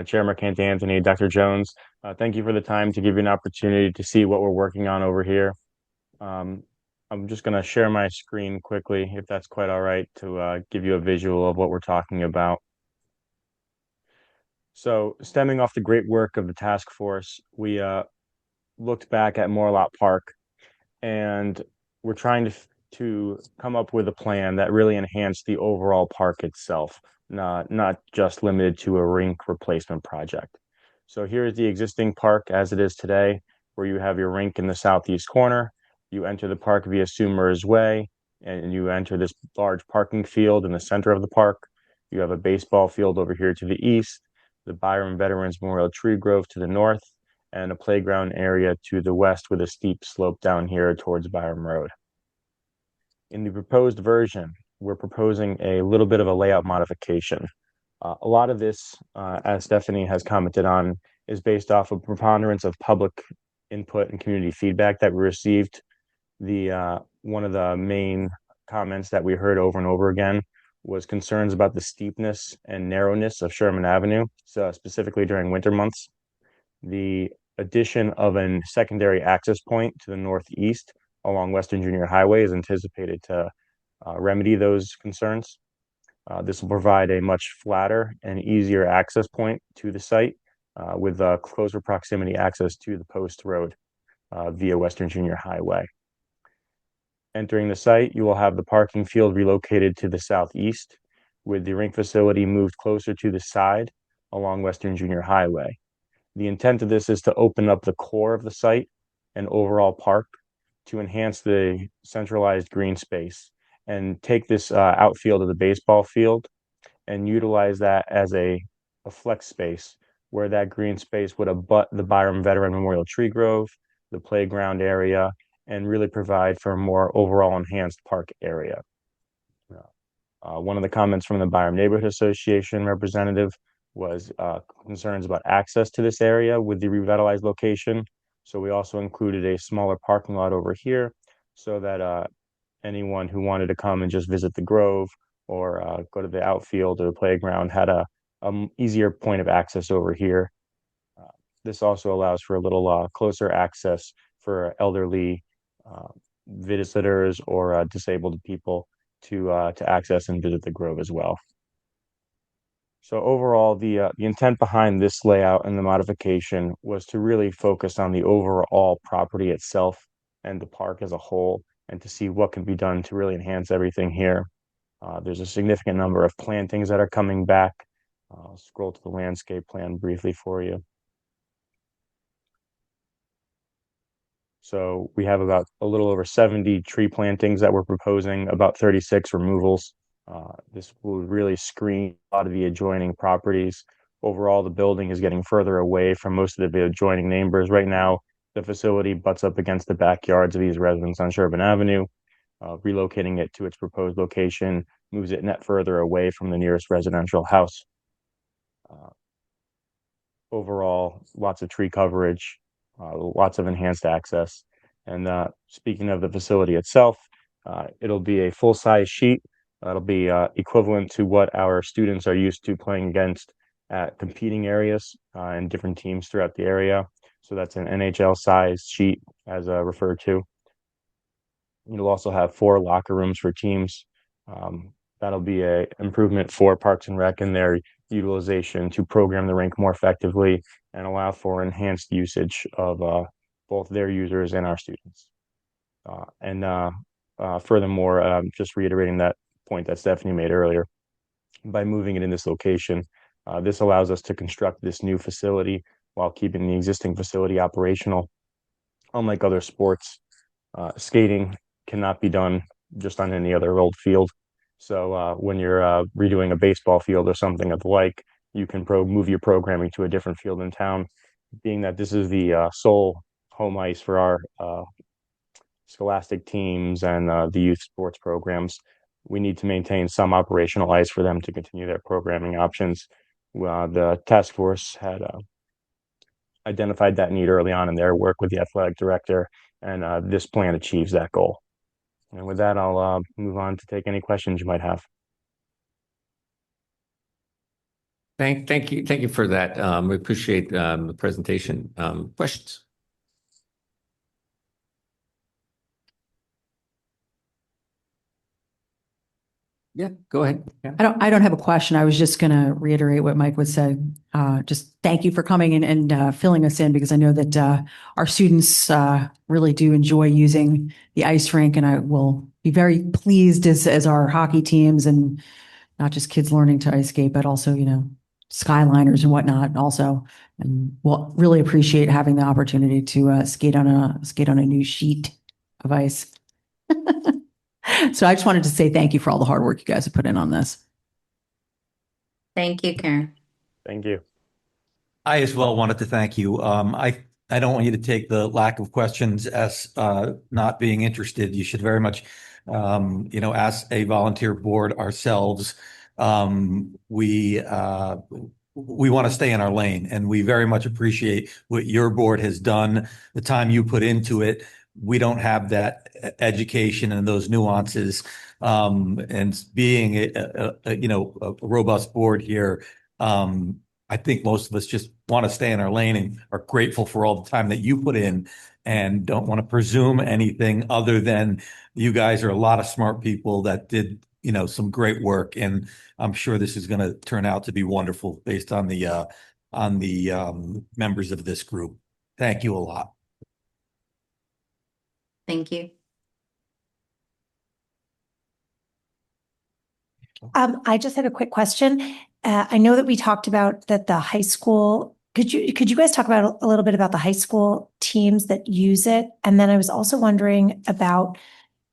Chair Mercante Anthony, Dr. Jones. Thank you for the time to give you an opportunity to see what we're working on over here. I'm just going to share my screen quickly, if that's quite all right, to give you a visual of what we're talking about. So stemming off the great work of the task force, we looked back at Moorlot Park, and we're trying to come up with a plan that really enhanced the overall park itself, not just limited to a rink replacement project. So here is the existing park as it is today, where you have your rink in the southeast corner. You enter the park via Summers Way, and you enter this large parking field in the center of the park. You have a baseball field over here to the east, the Byram Veterans Memorial Tree Grove to the north, and a playground area to the west with a steep slope down here towards Byram Road. In the proposed version, we're proposing a little bit of a layout modification. A lot of this, as Stephanie has commented on, is based off of preponderance of public input and community feedback that we received. One of the main comments that we heard over and over again was concerns about the steepness and narrowness of Sherman Avenue, so specifically during winter months. The addition of a secondary access point to the northeast along Western Junior Highway is anticipated to remedy those concerns. This will provide a much flatter and easier access point to the site with closer proximity access to the post road via Western Junior Highway. Entering the site, you will have the parking field relocated to the southeast, with the rink facility moved closer to the side along Western Junior Highway. The intent of this is to open up the core of the site and overall park to enhance the centralized green space and take this outfield of the baseball field and utilize that as a flex space where that green space would abut the Byram Veteran Memorial Tree Grove, the playground area, and really provide for a more overall enhanced park area. One of the comments from the Byram Neighborhood Association representative was concerns about access to this area with the revitalized location. So we also included a smaller parking lot over here so that anyone who wanted to come and just visit the Grove or go to the outfield or the playground had a easier point of access over here. This also allows for a little closer access for elderly visitors or disabled people to access and visit the Grove as well. So overall, the intent behind this layout and the modification was to really focus on the overall property itself and the park as a whole, and to see what can be done to really enhance everything here. There's a significant number of plantings that are coming back. I'll scroll to the landscape plan briefly for you. So we have about a little over 70 tree plantings that we're proposing, about 36 removals. This will really screen a lot of the adjoining properties. Overall, the building is getting further away from most of the adjoining neighbors. Right now, the facility butts up against the backyards of these residents on Sherburne Avenue. Relocating it to its proposed location moves it net further away from the nearest residential house. Overall, lots of tree coverage, lots of enhanced access. And speaking of the facility itself, it'll be a full-size sheet. That'll be equivalent to what our students are used to playing against at competing areas and different teams throughout the area. So that's an NHL-sized sheet, as referred to. You'll also have 4 locker rooms for teams. That'll be an improvement for Parks and Rec and their utilization to program the rink more effectively and allow for enhanced usage of both their users and our students. Furthermore, just reiterating that point that Stephanie made earlier, by moving it in this location, this allows us to construct this new facility while keeping the existing facility operational. Unlike other sports, skating cannot be done just on any other old field. So when you're redoing a baseball field or something of the like, you can move your programming to a different field in town. Being that this is the sole home ice for our scholastic teams and the youth sports programs, we need to maintain some operational ice for them to continue their programming options. The task force had identified that need early on in their work with the athletic director, and this plan achieves that goal. And with that, I'll move on to take any questions you might have. Thank you for that. We appreciate the presentation. Questions? Yeah, go ahead. Yeah. I don't have a question. I was just going to reiterate what Mike would say. Just thank you for coming in and filling us in, because I know that our students really do enjoy using the ice rink, and I will be very pleased as our hockey teams, and not just kids learning to ice skate, but also, Skyliners and whatnot also. And we'll really appreciate having the opportunity to skate on a new sheet of ice. So I just wanted to say thank you for all the hard work you guys have put in on this. Thank you, Karen. Thank you. I as well wanted to thank you. I don't want you to take the lack of questions as not being interested. You should very much, as a volunteer board ourselves, we want to stay in our lane, and we very much appreciate what your board has done, the time you put into it. We don't have that education and those nuances, and being a robust board here. I think most of us just want to stay in our lane and are grateful for all the time that you put in, and don't want to presume anything other than you guys are a lot of smart people that did, some great work. And I'm sure this is going to turn out to be wonderful based on the members of this group. Thank you a lot. Thank you. I just had a quick question. I know that we talked about that the high school. Could you guys talk about a little bit about the high school teams that use it? And then I was also wondering about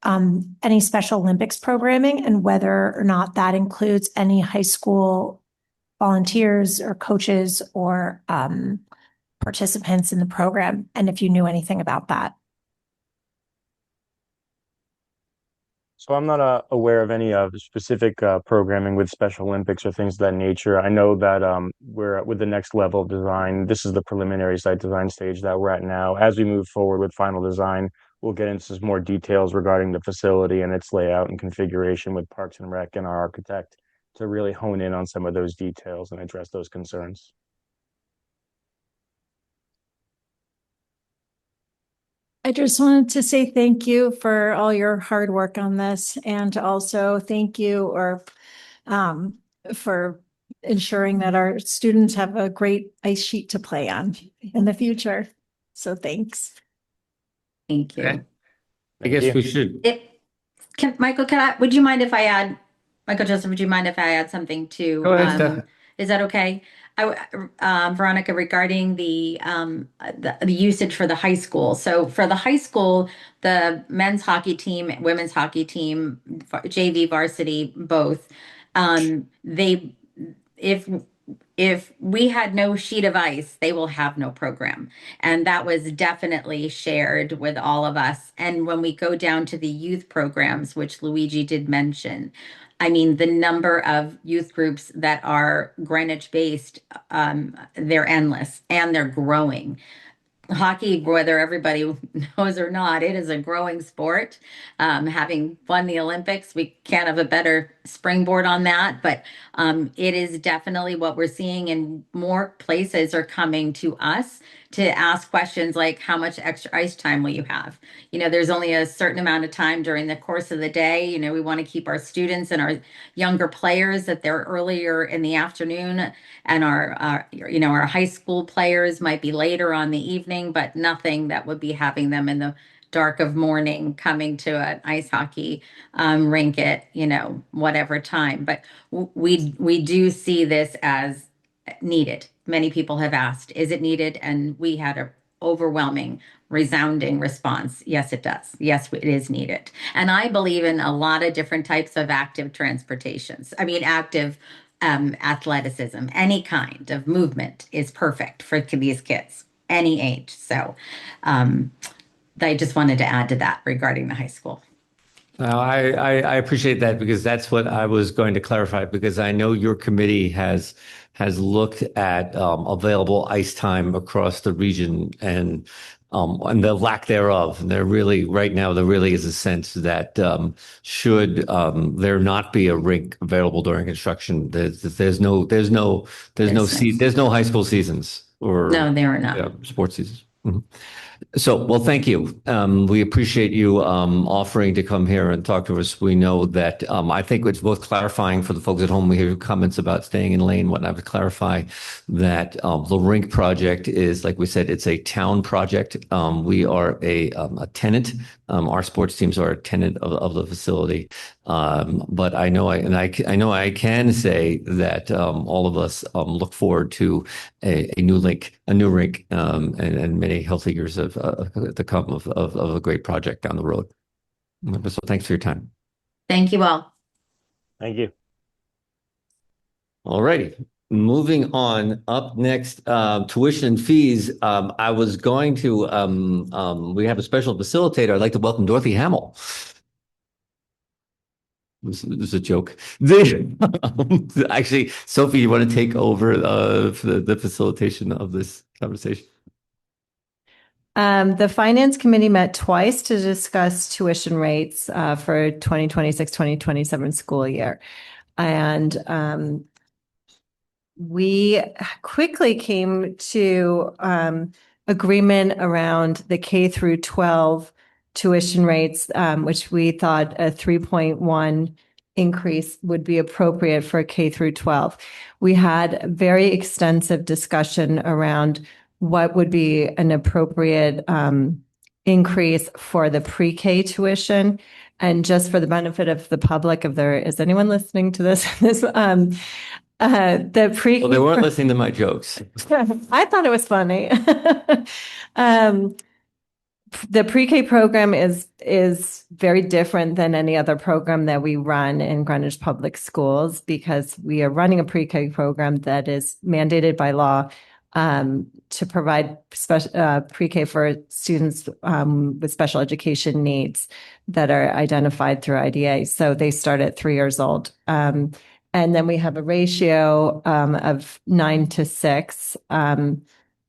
any Special Olympics programming and whether or not that includes any high school volunteers or coaches or participants in the program, and if you knew anything about that. So I'm not aware of any specific programming with Special Olympics or things of that nature. I know that we're with the next level of design. This is the preliminary site design stage that we're at now. As we move forward with final design, we'll get into some more details regarding the facility and its layout and configuration with Parks and Rec and our architect to really hone in on some of those details and address those concerns. I just wanted to say thank you for all your hard work on this, and also thank you for ensuring that our students have a great ice sheet to play on in the future. So thanks. Thank you. Okay. I guess we should. Michael, Michael Joseph, would you mind if I add something to? Go ahead, Steph. Is that okay? Veronica, regarding the usage for the high school. So for the high school, the men's hockey team, women's hockey team, JV varsity, both, if we had no sheet of ice, they will have no program. And that was definitely shared with all of us. And when we go down to the youth programs, which Luigi did mention, I mean, the number of youth groups that are Greenwich based, they're endless and they're growing. Hockey, whether everybody knows or not, it is a growing sport. Having won the Olympics, we can't have a better springboard on that, but it is definitely what we're seeing, and more places are coming to us to ask questions like, how much extra ice time will you have? You know, there's only a certain amount of time during the course of the day. You know, we want to keep our students and our younger players that they're earlier in the afternoon, and our high school players might be later on the evening, but nothing that would be having them in the dark of morning coming to an ice hockey rink at, whatever time. But we do see this as needed. Many people have asked, is it needed? And we had an overwhelming, resounding response. Yes, it does. Yes, it is needed. And I believe in a lot of different types of active transportations. I mean, active athleticism, any kind of movement is perfect for these kids, any age. So I just wanted to add to that regarding the high school. I appreciate that, because that's what I was going to clarify, because I know your committee has looked at available ice time across the region and the lack thereof. And there really is a sense that should there not be a rink available during construction, there's no high school seasons or no, there are not sports seasons. Mm-hmm. So, well, thank you. We appreciate you offering to come here and talk to us. We know that I think it's both clarifying for the folks at home. We hear comments about staying in lane, whatnot, to clarify that the rink project is, like we said, it's a town project. We are a tenant. Our sports teams are a tenant of the facility. But I know I can say that all of us look forward to a new rink, and many healthy years of to come of a great project down the road. So thanks for your time. Thank you all. Thank you. All righty. Moving on, up next, tuition fees. I was going to, we have a special facilitator. I'd like to welcome Dorothy Hamill. This is a joke. Actually, Sophie, you want to take over the facilitation of this conversation? The Finance Committee met twice to discuss tuition rates for 2026-2027 school year. And we quickly came to agreement around the K through 12 tuition rates, which we thought a 3.1 increase would be appropriate for K through 12. We had very extensive discussion around what would be an appropriate increase for the pre-K tuition. And just for the benefit of the public, if there is anyone listening to this, the pre-K. Well, they weren't listening to my jokes. I thought it was funny. The pre-K program is very different than any other program that we run in Greenwich Public Schools because we are running a pre-K program that is mandated by law to provide pre-K for students with special education needs that are identified through IDA. So they start at 3 years old. And then we have a ratio of 9-6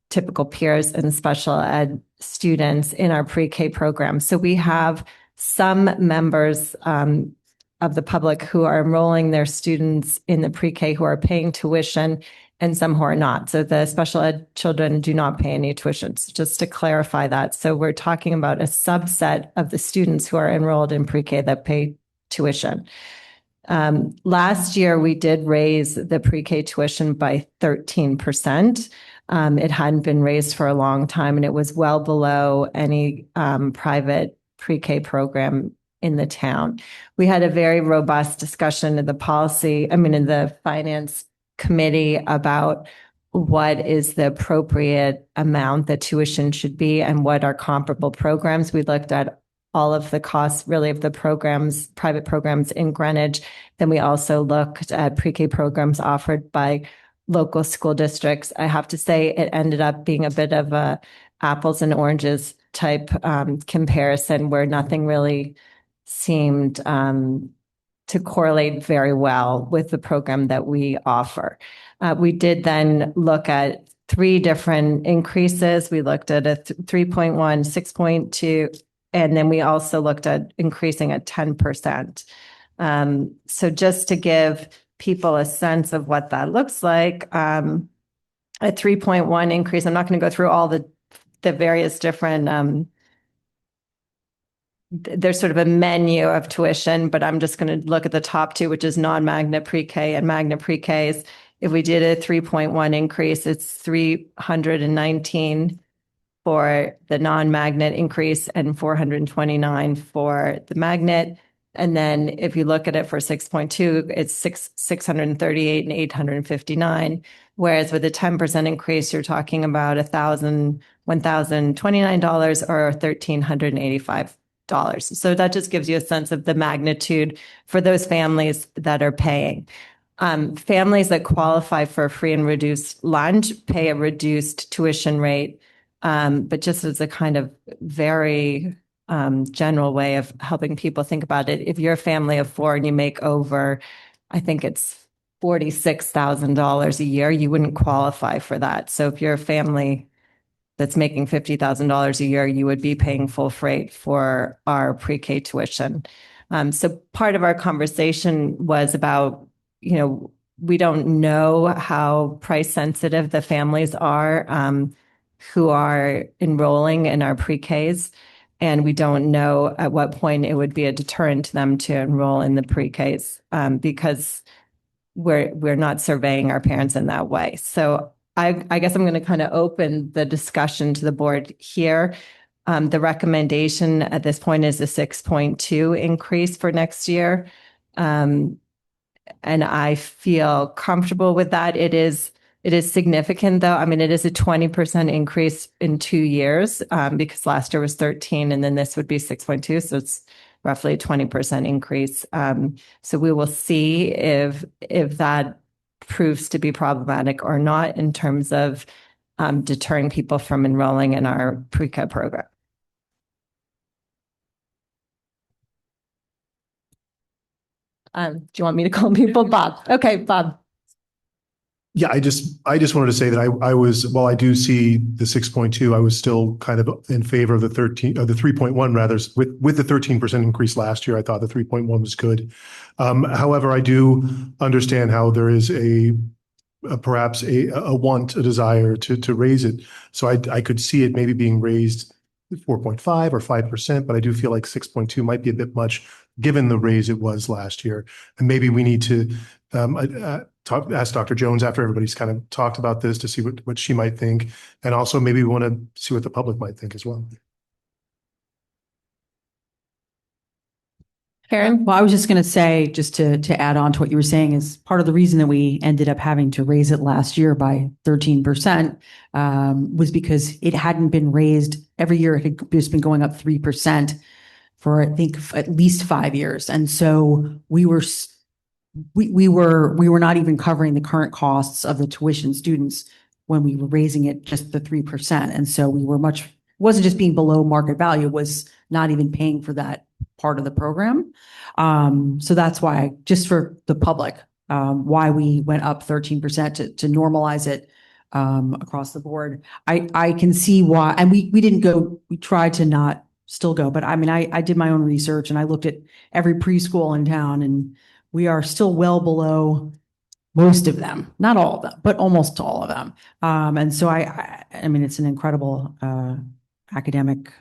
typical peers and special ed students in our pre-K program. So we have some members of the public who are enrolling their students in the pre-K who are paying tuition and some who are not. So the special ed children do not pay any tuitions, just to clarify that. So we're talking about a subset of the students who are enrolled in pre-K that pay tuition. Last year, we did raise the pre-K tuition by 13%. It hadn't been raised for a long time, and it was well below any private pre-K program in the town. We had a very robust discussion in the finance committee about what is the appropriate amount that tuition should be and what are comparable programs. We looked at all of the costs really of the programs, private programs in Greenwich. Then we also looked at pre-K programs offered by local school districts. I have to say it ended up being a bit of a apples and oranges type comparison where nothing really seemed to correlate very well with the program that we offer. We did then look at 3 different increases. We looked at a 3.1, 6.2, and then we also looked at increasing at 10%. So just to give people a sense of what that looks like, a 3.1 increase, I'm not going to go through all the various different there's sort of a menu of tuition, but I'm just going to look at the top 2, which is non-magnet pre-K and magnet pre-Ks. If we did a 3.1 increase, it's $319 for the non-magnet increase and $429 for the magnet. And then if you look at it for 6.2, it's $638 and $859. Whereas with a 10% increase, you're talking about $1,029 or $1,385. So that just gives you a sense of the magnitude for those families that are paying. Families that qualify for free and reduced lunch pay a reduced tuition rate, but just as a kind of very general way of helping people think about it, if you're a family of 4 and you make over, I think it's $46,000 a year, you wouldn't qualify for that. So if you're a family that's making $50,000 a year, you would be paying full freight for our pre-K tuition. So part of our conversation was about, we don't know how price sensitive the families are who are enrolling in our pre-Ks. And we don't know at what point it would be a deterrent to them to enroll in the pre-Ks because we're not surveying our parents in that way. So I guess I'm going to kind of open the discussion to the board here. The recommendation at this point is a 6.2 increase for next year. And I feel comfortable with that. It is significant though. I mean, it is a 20% increase in 2 years because last year was 13 and then this would be 6.2. So it's roughly a 20% increase. So we will see if that proves to be problematic or not in terms of deterring people from enrolling in our pre-K program. Do you want me to call people Bob? Okay, Bob. Yeah, I just wanted to say that I was, while I do see the 6.2, I was still kind of in favor of the 3.1 rather, with the 13% increase last year. I thought the 3.1 was good. However, I do understand how there is perhaps a desire to raise it. So I could see it maybe being raised 4.5 or 5%, but I do feel like 6.2 might be a bit much given the raise it was last year. And maybe we need to ask Dr. Jones after everybody's kind of talked about this to see what she might think. And also maybe we want to see what the public might think as well. Karen? Well, I was just going to say, just to add on to what you were saying, is part of the reason that we ended up having to raise it last year by 13% was because it hadn't been raised every year. It had just been going up 3% for, I think, at least 5 years. And so we were not even covering the current costs of the tuition students when we were raising it just the 3%. And so we were wasn't just being below market value, it was not even paying for that part of the program. So that's why, just for the public, why we went up 13% to normalize it across the board. I can see why, and we didn't go, we tried to not still go, but I mean, I did my own research and I looked at every preschool in town, and we are still well below most of them, not all of them, but almost all of them. And so I mean, it's an incredible academic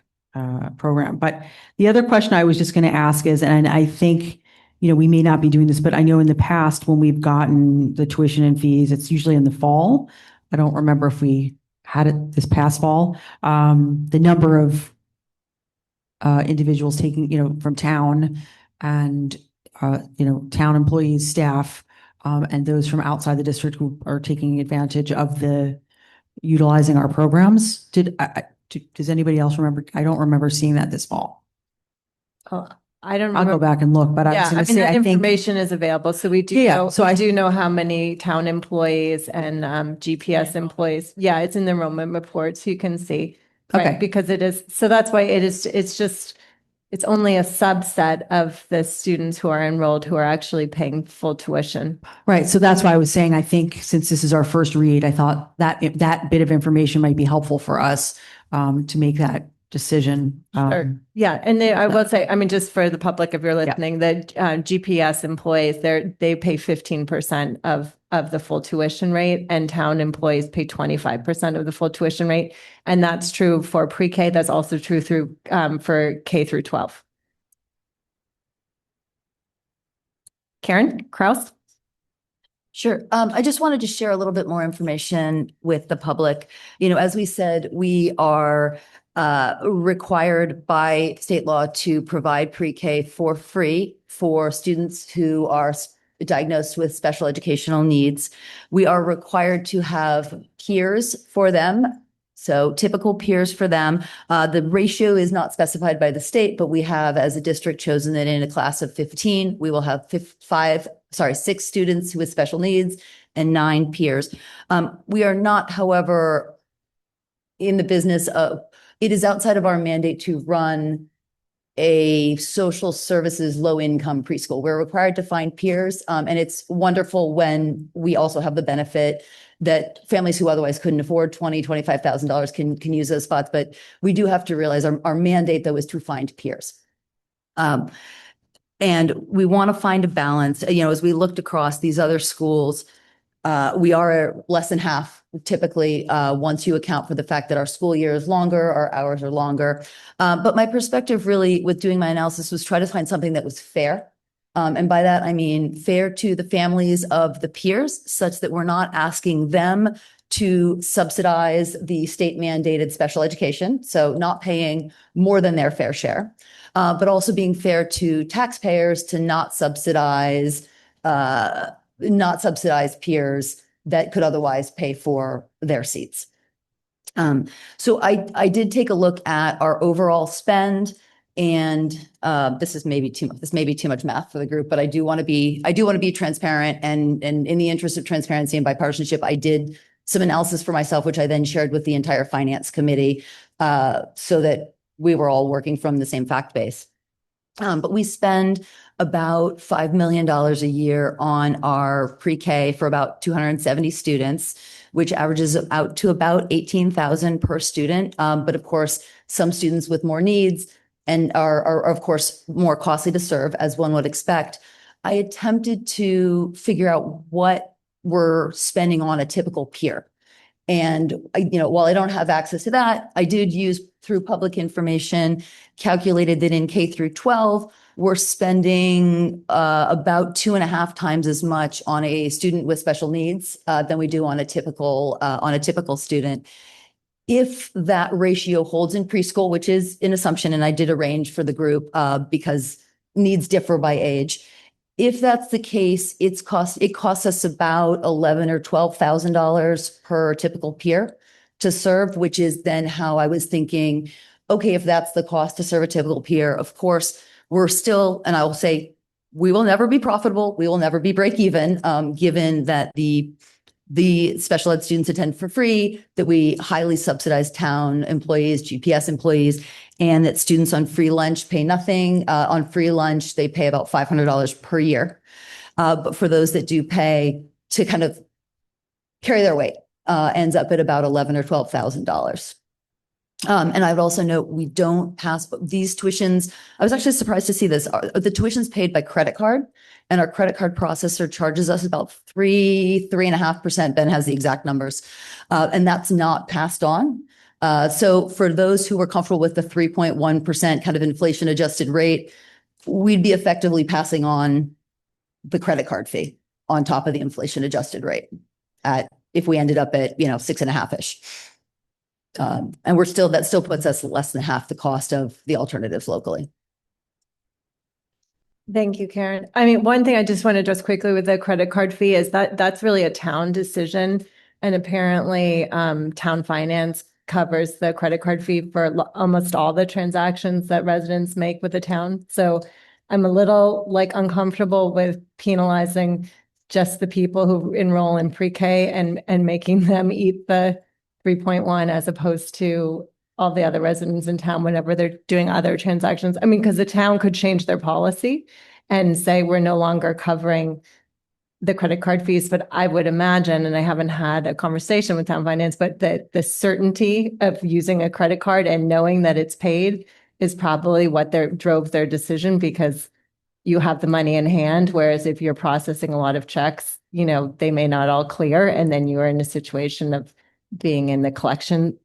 program. But the other question I was just going to ask is, and I think, we may not be doing this, but I know in the past when we've gotten the tuition and fees, it's usually in the fall. I don't remember if we had it this past fall. The number of individuals taking, from town and, town employees, staff, and those from outside the district who are taking advantage of utilizing our programs. Does anybody else remember? I don't remember seeing that this fall. I don't I'll go back and look, but I was Yeah, going I to mean, say, that I think, information is available, so we do Yeah, know, so I I- do know how many town employees and GPS employees. Yeah, it's in the enrollment reports, you can see. Right, Okay. because it is, so that's why it's only a subset of the students who are enrolled who are actually paying full tuition. right. So that's why I was saying, I think since this is our first read, I thought that that bit of information might be helpful for us to make that decision. Sure. Yeah, and I will say, I mean, just for the public, if you're listening, that GPS employees, they pay 15% of the full tuition rate, and town employees pay 25% of the full tuition rate. And that's true for pre-K. That's also true for K through 12. Karen Kraus? Sure. I just wanted to share a little bit more information with the public. As we said, we are required by state law to provide pre-K for free for students who are diagnosed with special educational needs. We are required to have peers for them. So typical peers for them. The ratio is not specified by the state, but we have, as a district, chosen that in a class of 15, we will have 6 students with special needs and 9 peers. We are not, however, in the business of, it is outside of our mandate to run a social services low-income preschool. We're required to find peers, and it's wonderful when we also have the benefit that families who otherwise couldn't afford $25,000 can use those spots. But we do have to realize our mandate, though, is to find peers. And we want to find a balance. As we looked across these other schools, we are less than half typically, once you account for the fact that our school year is longer, our hours are longer. But my perspective really with doing my analysis was try to find something that was fair. And by that, I mean fair to the families of the peers, such that we're not asking them to subsidize the state mandated special education. So not paying more than their fair share, but also being fair to taxpayers to not subsidize peers that could otherwise pay for their seats. So I did take a look at our overall spend, and this may be too much math for the group, but I do want to be transparent, and in the interest of transparency and bipartisanship, I did some analysis for myself, which I then shared with the entire finance committee, so that we were all working from the same fact base. But we spend about $5 million a year on our pre-K for about 270 students, which averages out to about $18,000 per student. But of course, some students with more needs and are of course more costly to serve, as one would expect. I attempted to figure out what we're spending on a typical peer. And while I don't have access to that, I did use through public information, calculated that in K through 12, we're spending about 2.5 times as much on a student with special needs than we do on a typical student. If that ratio holds in preschool, which is an assumption, and I did arrange for the group because needs differ by age. If that's the case, it costs us about $11,000 or $12,000 per typical peer to serve, which is then how I was thinking, okay, if that's the cost to serve a typical peer, of course, we're still, and I will say, we will never be profitable. We will never be break even, given that the special ed students attend for free, that we highly subsidize town employees, GPS employees, and that students on free lunch pay nothing. On free lunch, they pay about $500 per year. But for those that do pay to kind of carry their weight, ends up at about $11,000 or $12,000. And I would also note we don't pass these tuitions. I was actually surprised to see this. The tuition's paid by credit card, and our credit card processor charges us about 3.5%. Ben has the exact numbers, and that's not passed on. So for those who are comfortable with the 3.1% kind of inflation adjusted rate, we'd be effectively passing on the credit card fee on top of the inflation adjusted rate if we ended up at 6.5-ish. And that still puts us less than half the cost of the alternatives locally. Thank you, Karen. I mean, one thing I just want to address quickly with the credit card fee is that's really a town decision. And apparently town finance covers the credit card fee for almost all the transactions that residents make with the town. So I'm a little uncomfortable with penalizing just the people who enroll in pre-K and making them eat the 3.1 as opposed to all the other residents in town whenever they're doing other transactions. I mean, because the town could change their policy and say we're no longer covering the credit card fees. But I would imagine, and I haven't had a conversation with town finance, but the certainty of using a credit card and knowing that it's paid is probably what drove their decision, because you have the money in hand. Whereas if you're processing a lot of checks, they may not all clear. And then you're in a situation of being in the collection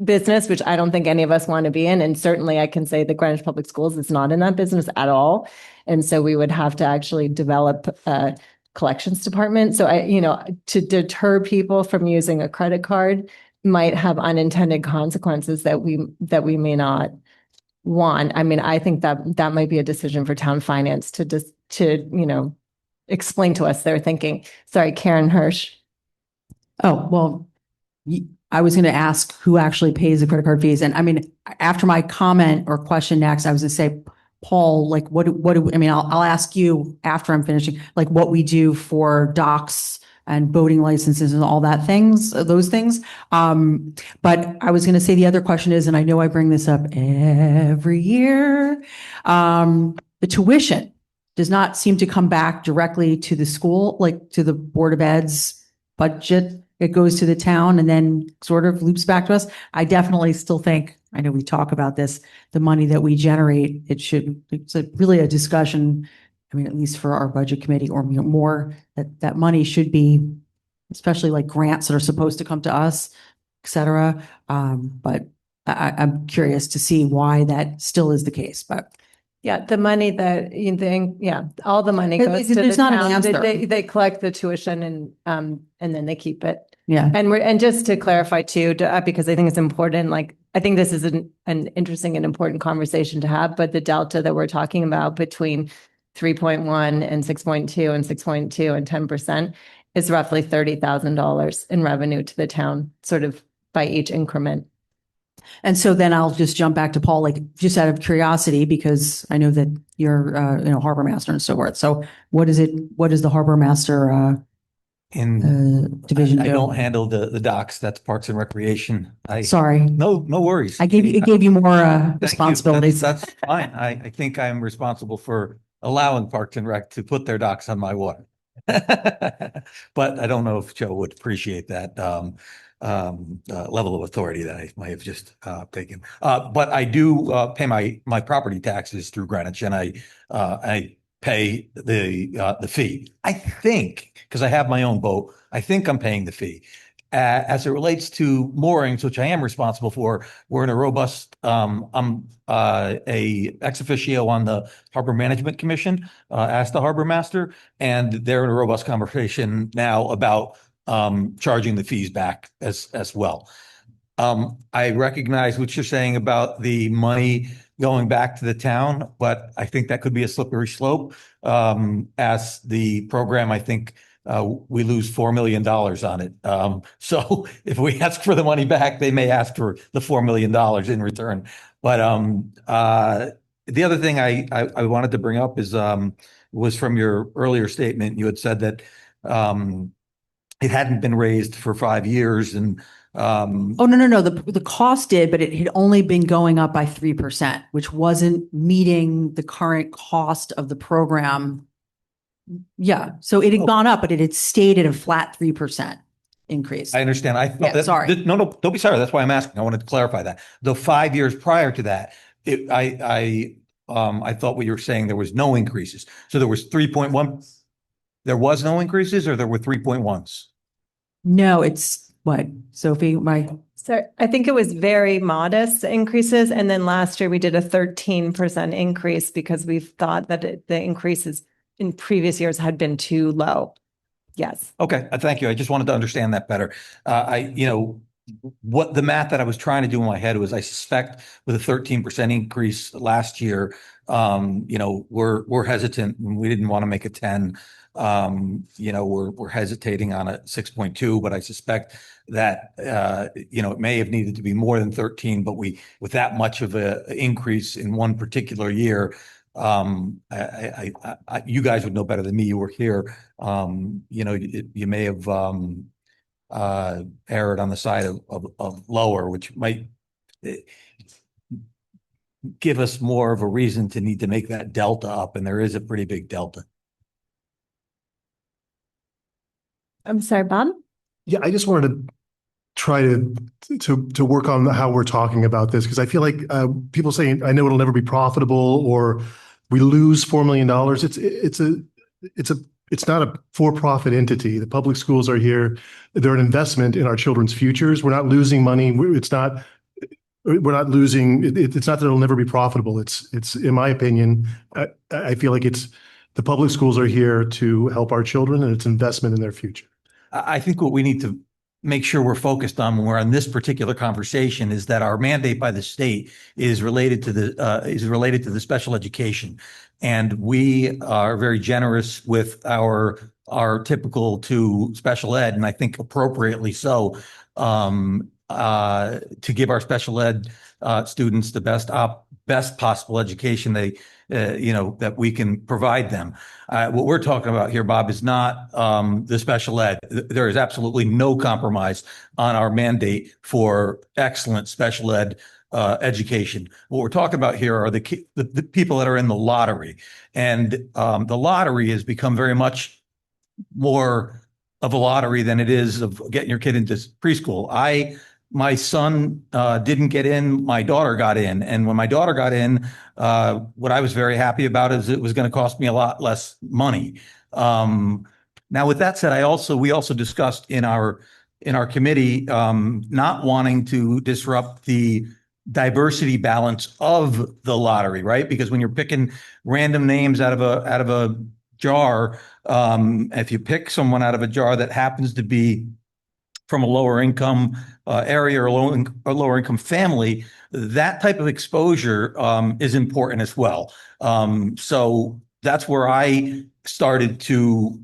business, which I don't think any of us want to be in. And certainly I can say the Greenwich Public Schools is not in that business at all. And so we would have to actually develop a collections department. So to deter people from using a credit card might have unintended consequences that we may not want. I mean, I think that might be a decision for town finance to explain to us their thinking. Sorry, Karen Hirsch. Oh, well, I was going to ask who actually pays the credit card fees. And I mean, after my comment or question next, I was going to say, Paul, I'll ask you after I'm finishing, what we do for docs and boating licenses and all those things. But I was going to say the other question is, and I know I bring this up every year, the tuition does not seem to come back directly to the school, to the Board of Ed's budget. It goes to the town and then sort of loops back to us. I definitely still think, I know we talk about this, the money that we generate, it's really a discussion. I mean, at least for our budget committee or more, that money should be, especially grants that are supposed to come to us, et cetera. But I'm curious to see why that still is the case, but. Yeah, the money that you think, all the money goes to the There's not an town. answer. They collect the tuition and then they keep it. Yeah. And just to clarify too, because I think it's important, I think this is an interesting and important conversation to have, but the delta that we're talking about between 3.1 and 6.2 and 6.2 and 10% is roughly $30,000 in revenue to the town, sort of by each increment. And so then I'll just jump back to Paul, just out of curiosity, because I know that you're, harbor master and so forth. So what is the harbor master division do? I don't handle the docks. That's Parks and Recreation. Sorry. No worries. It gave you more responsibilities. That's fine. I think I'm responsible for allowing Parks and Rec to put their docks on my water. But I don't know if Joe would appreciate that level of authority that I might have just taken. But I do pay my property taxes through Greenwich, and I pay the fee. I think, because I have my own boat, I think I'm paying the fee. As it relates to moorings, which I am responsible for, we're in a robust, I'm a ex officio on the Harbor Management Commission, as the harbor master, and they're in a robust conversation now about charging the fees back as well. I recognize what you're saying about the money going back to the town, but I think that could be a slippery slope. As the program, I think we lose $4 million on it. So if we ask for the money back, they may ask for the $4 million in return. But the other thing I wanted to bring up is was from your earlier statement. You had said that it hadn't been raised for 5 years, and Oh, no. The cost did, but it had only been going up by 3%, which wasn't meeting the current cost of the program. Yeah, so it had gone up, but it had stayed at a flat 3% increase. I understand. I thought Yeah, sorry. No, don't be sorry. That's why I'm asking. I wanted to clarify that. The 5 years prior to that, I thought what you were saying, there was no increases. So there was 3.1. There was no increases, or there were 3.1s? No, it's what, Sophie, So I think it was very modest increases. And then last year we did a 13% increase because we thought that the increases in previous years had been too low. Yes. Okay, thank you. I just wanted to understand that better. What the math that I was trying to do in my head was, I suspect with a 13% increase last year, we're hesitant, and we didn't want to make a 10. We're hesitating on a 6.2, but I suspect that it may have needed to be more than 13, but with that much of an increase in one particular year, you guys would know better than me. You were here. You may have erred on the side of lower, which might give us more of a reason to need to make that delta up, and there is a pretty big delta. I'm sorry, Bob? Yeah, I just wanted to try to work on how we're talking about this, because I feel like people saying, I know it'll never be profitable, or we lose $4 million. It's not a for-profit entity. The public schools are here. They're an investment in our children's futures. We're not losing money. It's not that it'll never be profitable. It's in my opinion, I feel like the public schools are here to help our children, and it's investment in their future. I think what we need to make sure we're focused on when we're on this particular conversation is that our mandate by the state is related to the special education, and we are very generous with our typical to special ed, and I think appropriately so, to give our special ed students the best possible education that we can provide them. What we're talking about here, Bob, is not the special ed. There is absolutely no compromise on our mandate for excellent special ed education. What we're talking about here are the people that are in the lottery, and the lottery has become very much more of a lottery than it is of getting your kid into preschool. My son didn't get in, my daughter got in. And when my daughter got in, what I was very happy about is it was going to cost me a lot less money. Now, with that said, we also discussed in our committee not wanting to disrupt the diversity balance of the lottery, right? Because when you're picking random names out of a jar, if you pick someone out of a jar that happens to be from a lower income area or a lower income family, that type of exposure is important as well. So that's where I started to,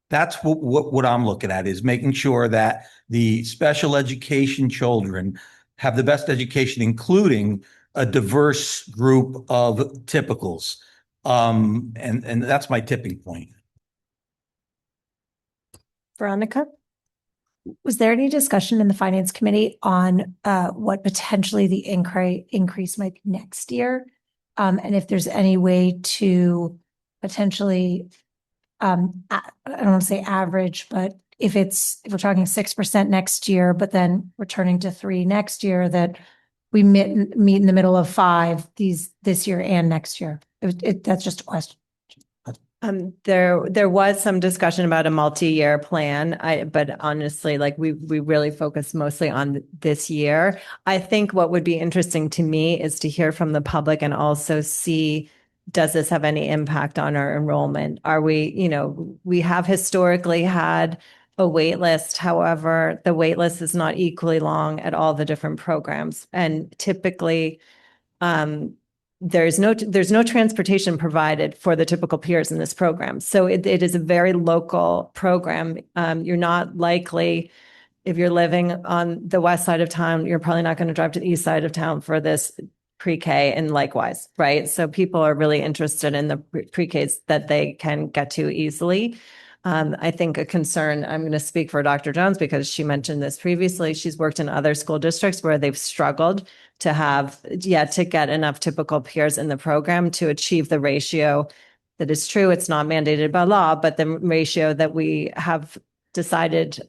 that's what I'm looking at, is making sure that the special education children have the best education, including a diverse group of typicals. And that's my tipping point. Veronica? Was there any discussion in the finance committee on what potentially the increase might be next year? And if there's any way to potentially, I don't want to say average, but if we're talking 6% next year, but then returning to 3% next year, that we meet in the middle of 5% this year and next year. That's just a question. There was some discussion about a multi-year plan. But honestly, like we really focus mostly on this year. I think what would be interesting to me is to hear from the public and also see, does this have any impact on our enrollment? Are we have historically had a wait list. However, the wait list is not equally long at all the different programs. And typically, there's no transportation provided for the typical peers in this program. So it is a very local program. You're not likely, if you're living on the west side of town, you're probably not going to drive to the east side of town for this pre-K, and likewise, right? So people are really interested in the pre-Ks that they can get to easily. I think a concern, I'm going to speak for Dr. Jones because she mentioned this previously. She's worked in other school districts where they've struggled to have, to get enough typical peers in the program to achieve the ratio that is true. It's not mandated by law, but the ratio that we have decided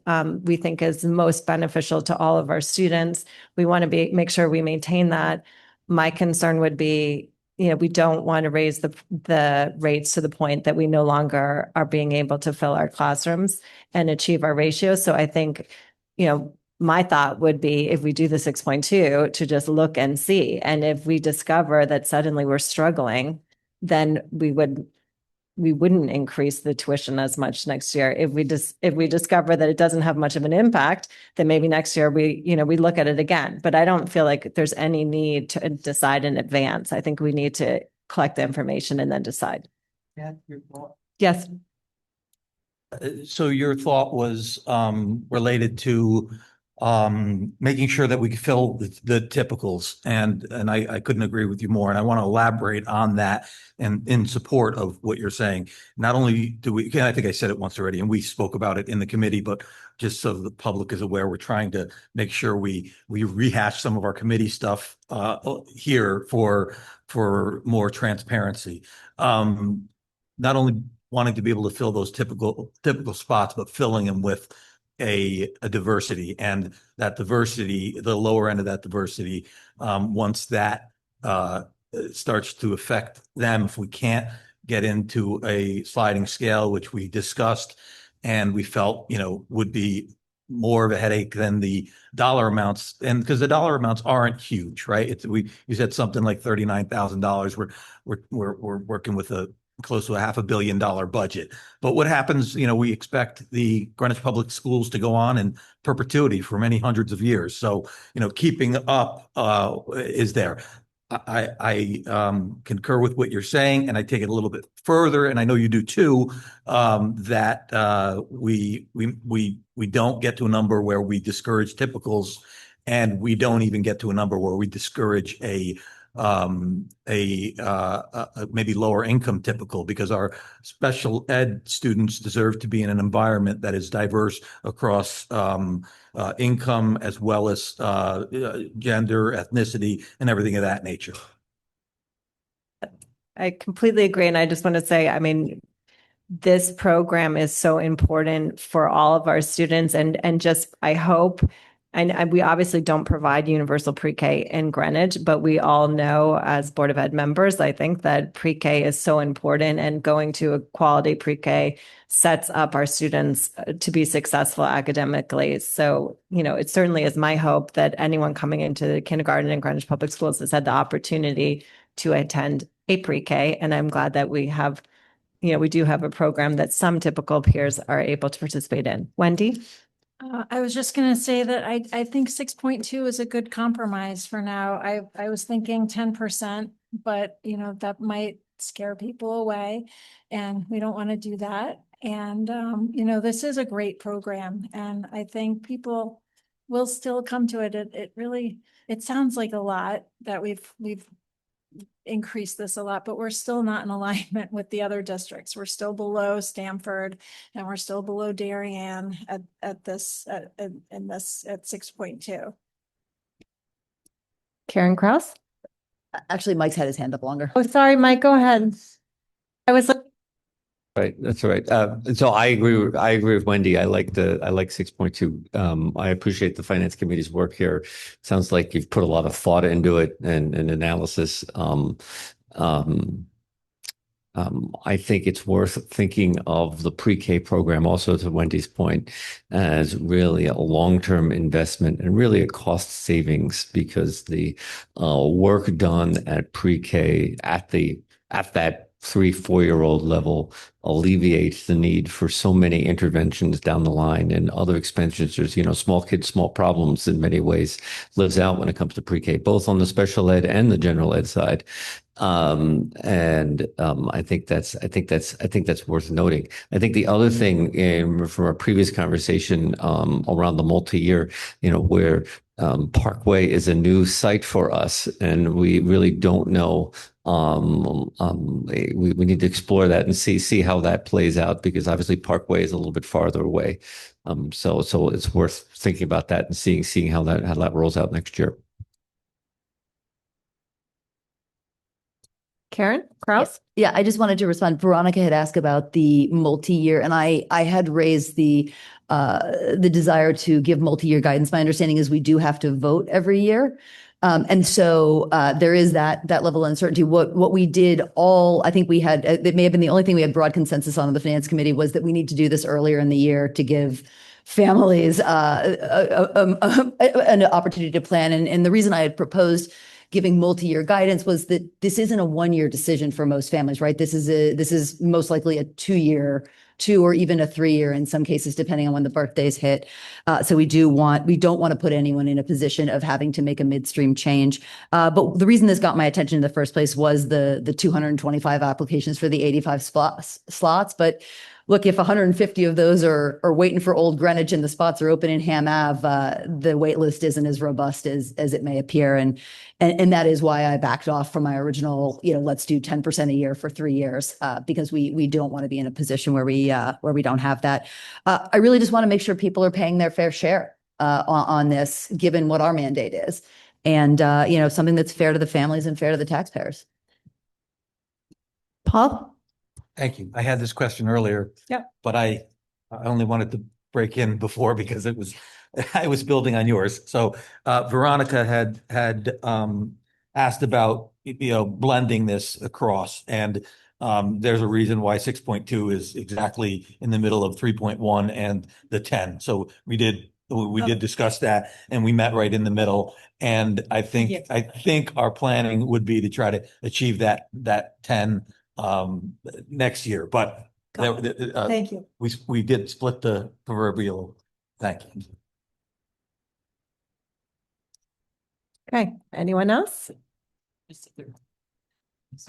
we think is most beneficial to all of our students. We want to make sure we maintain that. My concern would be, we don't want to raise the rates to the point that we no longer are being able to fill our classrooms and achieve our ratio. So I think, my thought would be if we do the 6.2 to just look and see. And if we discover that suddenly we're struggling, then we wouldn't increase the tuition as much next year. If we discover that it doesn't have much of an impact, then maybe next year we look at it again. But I don't feel like there's any need to decide in advance. I think we need to collect the information and then decide. Yeah, your thought. Yes. So your thought was related to making sure that we could fill the typicals, and I couldn't agree with you more. And I want to elaborate on that and in support of what you're saying. Not only do we, I think I said it once already, and we spoke about it in the committee, but just so the public is aware, we're trying to make sure we rehash some of our committee stuff here for more transparency. Not only wanting to be able to fill those typical spots, but filling them with a diversity, and that diversity, the lower end of that diversity, once that starts to affect them, if we can't get into a sliding scale, which we discussed and we felt, would be more of a headache than the dollar amounts, and because the dollar amounts aren't huge, right? You said something like $39,000. We're working with close to a $500 million budget. But what happens, we expect the Greenwich Public Schools to go on in perpetuity for many hundreds of years. So, keeping up is there. I concur with what you're saying, and I take it a little bit further, and I know you do too, that we don't get to a number where we discourage typicals, and we don't even get to a number where we discourage a maybe lower income typical, because our special ed students deserve to be in an environment that is diverse across income as well as gender, ethnicity, and everything of that nature. I completely agree. And I just want to say, this program is so important for all of our students, and just, I hope, and we obviously don't provide universal pre-K in Greenwich, but we all know as Board of Ed members, I think that pre-K is so important, and going to a quality pre-K sets up our students to be successful academically. So, it certainly is my hope that anyone coming into the kindergarten in Greenwich Public Schools has had the opportunity to attend a pre-K. And I'm glad that we have, we do have a program that some typical peers are able to participate in. Wendy? I was just going to say that I think 6.2 is a good compromise for now. I was thinking 10%, but that might scare people away, and we don't want to do that. And this is a great program, and I think people will still come to it. It sounds like a lot that we've increase this a lot, but we're still not in alignment with the other districts. We're still below Stamford, and we're still below Darien at 6.2. Karen Kraus? Actually, Mike's had his hand up longer. Oh, sorry, Mike, go ahead. Right, that's right. So I agree with Wendy. I like 6.2. I appreciate the Finance Committee's work here. Sounds like you've put a lot of thought into it and analysis. I think it's worth thinking of the pre-K program, also to Wendy's point, as really a long-term investment and really a cost savings, because the work done at pre-K at that 3-4-year-old level alleviate the need for so many interventions down the line and other expenditures. Small kids, small problems in many ways lives out when it comes to pre-K, both on the special ed and the general ed side. I think that's worth noting. I think the other thing from our previous conversation around the multi-year, where Parkway is a new site for us, and we really don't know. We need to explore that and see how that plays out, because obviously Parkway is a little bit farther away. So it's worth thinking about that and seeing how that rolls out next year. Karen Kraus? Yeah, I just wanted to respond. Veronica had asked about the multi-year, and I had raised the desire to give multi-year guidance. My understanding is we do have to vote every year. And so there is that level of uncertainty. What we did I think we had, it may have been the only thing we had broad consensus on in the Finance Committee, was that we need to do this earlier in the year to give families an opportunity to plan. And the reason I had proposed giving multi-year guidance was that this isn't a one-year decision for most families, right? This is most likely a 2-year, 2 or even a 3-year in some cases, depending on when the birthdays hit. So we don't want to put anyone in a position of having to make a midstream change. But the reason this got my attention in the first place was the 225 applications for the 85 slots. But look, if 150 of those are waiting for Old Greenwich and the spots are open in Ham Ave, the wait list isn't as robust as it may appear. And that is why I backed off from my original, let's do 10% a year for 3 years, because we don't want to be in a position where we don't have that. I really just want to make sure people are paying their fair share on this, given what our mandate is. And, something that's fair to the families and fair to the taxpayers. Paul? Thank you. I had this question earlier. Yep. But I only wanted to break in before because I was building on yours. So Veronica had asked about blending this across, and there's a reason why 6.2 is exactly in the middle of 3.1 and the 10. So we did discuss that, and we met right in the middle. And I think our planning would be to try to achieve that 10 next year, but Thank you. We did split the proverbial. Thank you. Okay, anyone else?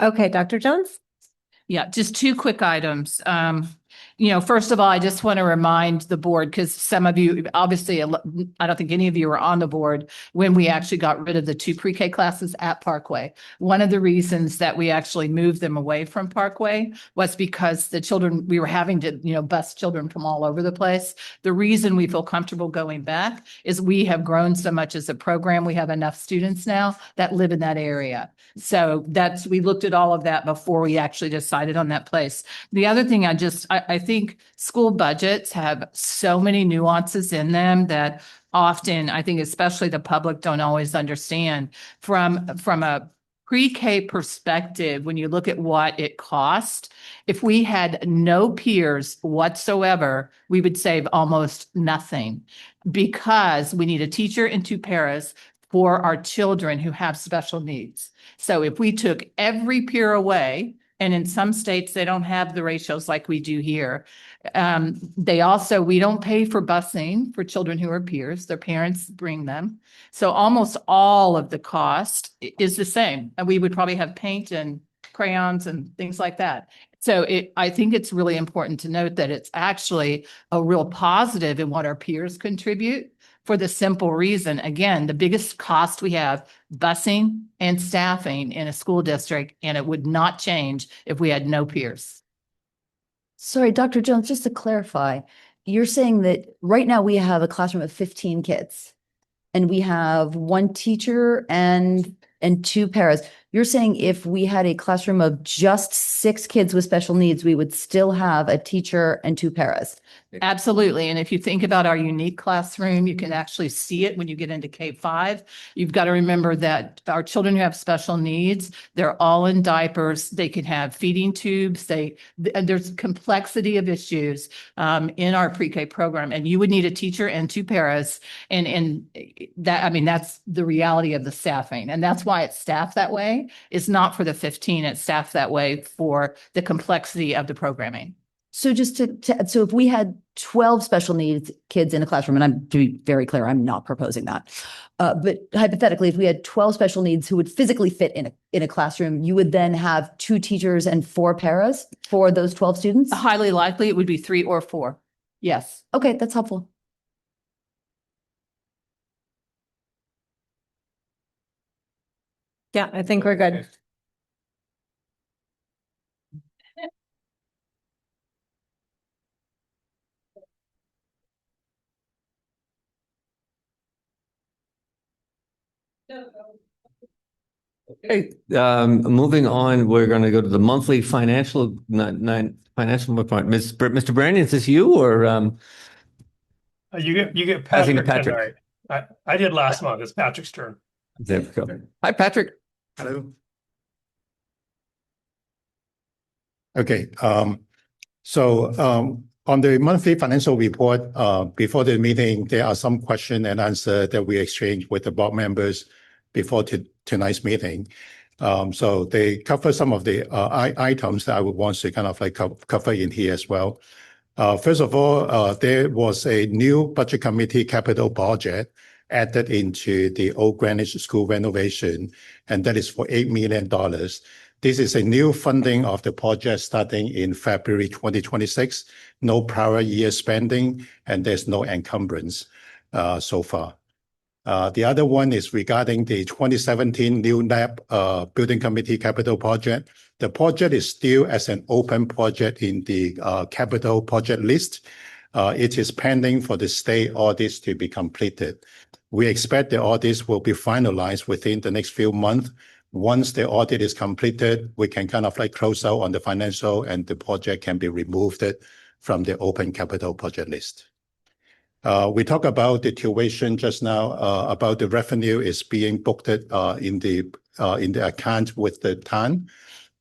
Okay, Dr. Jones? Yeah, just 2 quick items. First of all, I just want to remind the board, because some of you, obviously, I don't think any of you were on the board when we actually got rid of the 2 pre-K classes at Parkway. One of the reasons that we actually moved them away from Parkway was because the children, we were having to, bus children from all over the place. The reason we feel comfortable going back is we have grown so much as a program. We have enough students now that live in that area. So we looked at all of that before we actually decided on that place. The other thing I think school budgets have so many nuances in them that often, I think especially the public don't always understand. From a pre-K perspective, when you look at what it cost, if we had no peers whatsoever, we would save almost nothing, because we need a teacher and 2 paras for our children who have special needs. So if we took every peer away, and in some states, they don't have the ratios like we do here. We don't pay for busing for children who are peers. Their parents bring them. So almost all of the cost is the same. And we would probably have paint and crayons and things like that. So I think it's really important to note that it's actually a real positive in what our peers contribute, for the simple reason, again, the biggest cost we have, busing and staffing in a school district, and it would not change if we had no peers. Sorry, Dr. Jones, just to clarify, you're saying that right now we have a classroom of 15 kids and we have 1 teacher and 2 paras. You're saying if we had a classroom of just 6 kids with special needs, we would still have a teacher and 2 paras? Absolutely. And if you think about our unique classroom, you can actually see it when you get into K-5. You've got to remember that our children who have special needs, they're all in diapers. They can have feeding tubes. There's complexity of issues in our pre-K program, and you would need a teacher and 2 paras. And that's the reality of the staffing. And that's why it's staffed that way. It's not for the 15, it's staffed that way for the complexity of the programming. So just so if we had 12 special needs kids in a classroom, and I'm, to be very clear, I'm not proposing that. But hypothetically, if we had 12 special needs who would physically fit in a classroom, you would then have 2 teachers and 4 paras for those 12 students? Highly likely it would be 3 or 4. Yes. Okay, that's helpful. Yeah, I think we're good. Okay, moving on, we're going to go to the monthly financial financial report. Mr. Brandon, is this you or You get Passing to Patrick Patrick. tonight. I did last month. It's Patrick's turn. There we go. Hi, Patrick. Hello. Okay, on the monthly financial report, before the meeting, there are some question and answer that we exchanged with the board members before tonight's meeting. So they cover some of the items that I would want to kind of like cover in here as well. First of all, there was a new budget committee capital budget added into the Old Greenwich School renovation, and that is for $8 million. This is a new funding of the project starting in February 2026. No prior year spending, and there's no encumbrance so far. The other one is regarding the 2017 new lab building committee capital project. The project is still as an open project in the capital project list. It is pending for the state audits to be completed. We expect the audits will be finalized within the next few months. Once the audit is completed, we can kind of like close out on the financial and the project can be removed from the open capital project list. We talked about the tuition just now, about the revenue is being booked in the account with the TAN.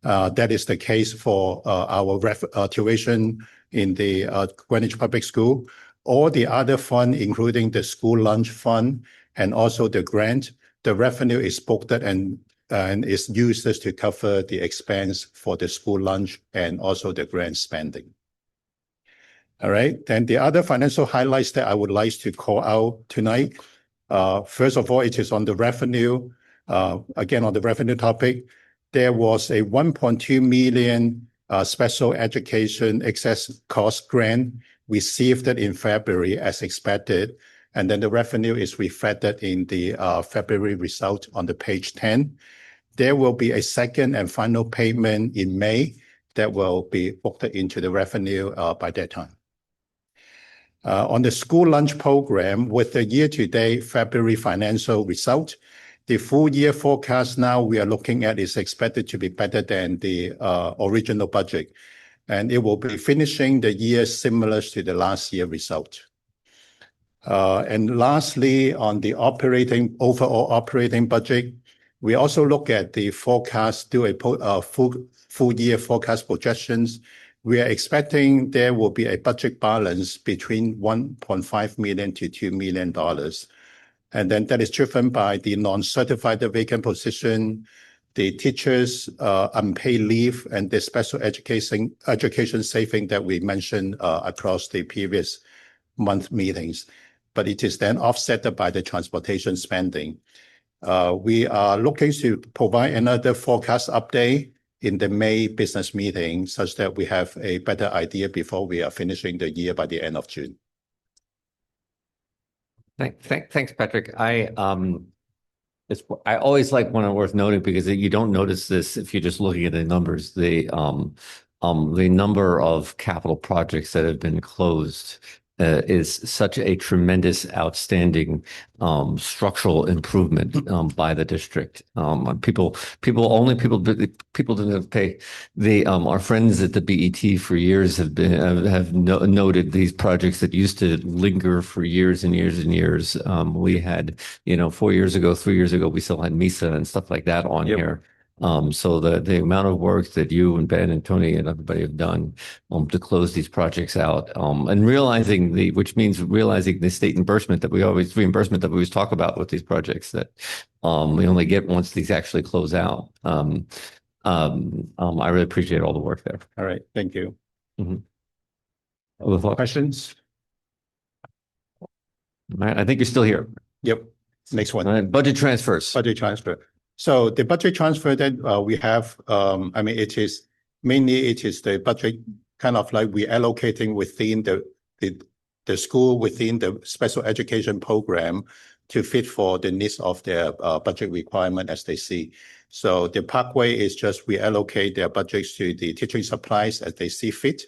That is the case for our tuition in the Greenwich Public School. All the other fund, including the school lunch fund and also the grant, the revenue is booked and is used to cover the expense for the school lunch and also the grant spending. All right, then the other financial highlights that I would like to call out tonight. First of all, it is on the revenue. Again, on the revenue topic, there was a $1.2 million special education excess cost grant received in February as expected. And then the revenue is reflected in the February result on the page 10. There will be a second and final payment in May that will be booked into the revenue by that time. On the school lunch program, with the year-to-date February financial result, the full year forecast now we are looking at is expected to be better than the original budget. And it will be finishing the year similar to the last year result. And lastly, on the overall operating budget, we also look at the forecast, do a full year forecast projections. We are expecting there will be a budget balance between $1.5 million to $2 million. And then that is driven by the non-certified vacant position, the teachers' unpaid leave, and the special education saving that we mentioned across the previous month meetings. But it is then offset by the transportation spending. We are looking to provide another forecast update in the May business meeting such that we have a better idea before we are finishing the year by the end of June. Thanks, Patrick. I always like one worth noting because you don't notice this if you're just looking at the numbers. The number of capital projects that have been closed is such a tremendous, outstanding structural improvement by the district. People didn't pay. Our friends at the BET for years have noted these projects that used to linger for years and years and years. We had 4 years ago, 3 years ago, we still had MISA and stuff like that on here. So the amount of work that you and Ben and Tony and everybody have done to close these projects out and realizing which means realizing the state reimbursement that we always talk about with these projects that we only get once these actually close out. I really appreciate all the work there. All right, thank you. Questions? All right, I think you're still here. Yep. Next one. All right, budget transfers. Budget transfer. So the budget transfer that we have, I mean, it is the budget kind of like we allocating within the school within the special education program to fit for the needs of their budget requirement as they see. So the Parkway is just we allocate their budgets to the teaching supplies as they see fit.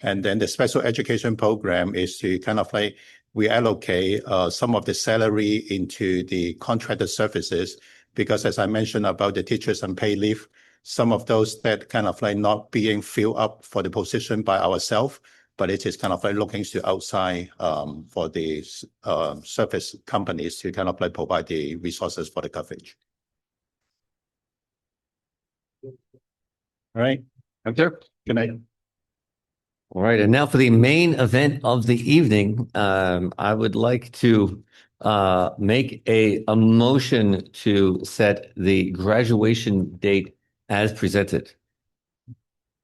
And then the special education program is to kind of like we allocate some of the salary into the contracted services, because as I mentioned about the teachers and paid leave, some of those that kind of like not being filled up for the position by ourselves, but it is kind of like looking to outside for the service companies to kind of like provide the resources for the coverage. All right. Okay. Good night. All right, and now for the main event of the evening, I would like to make a motion to set the graduation date as presented.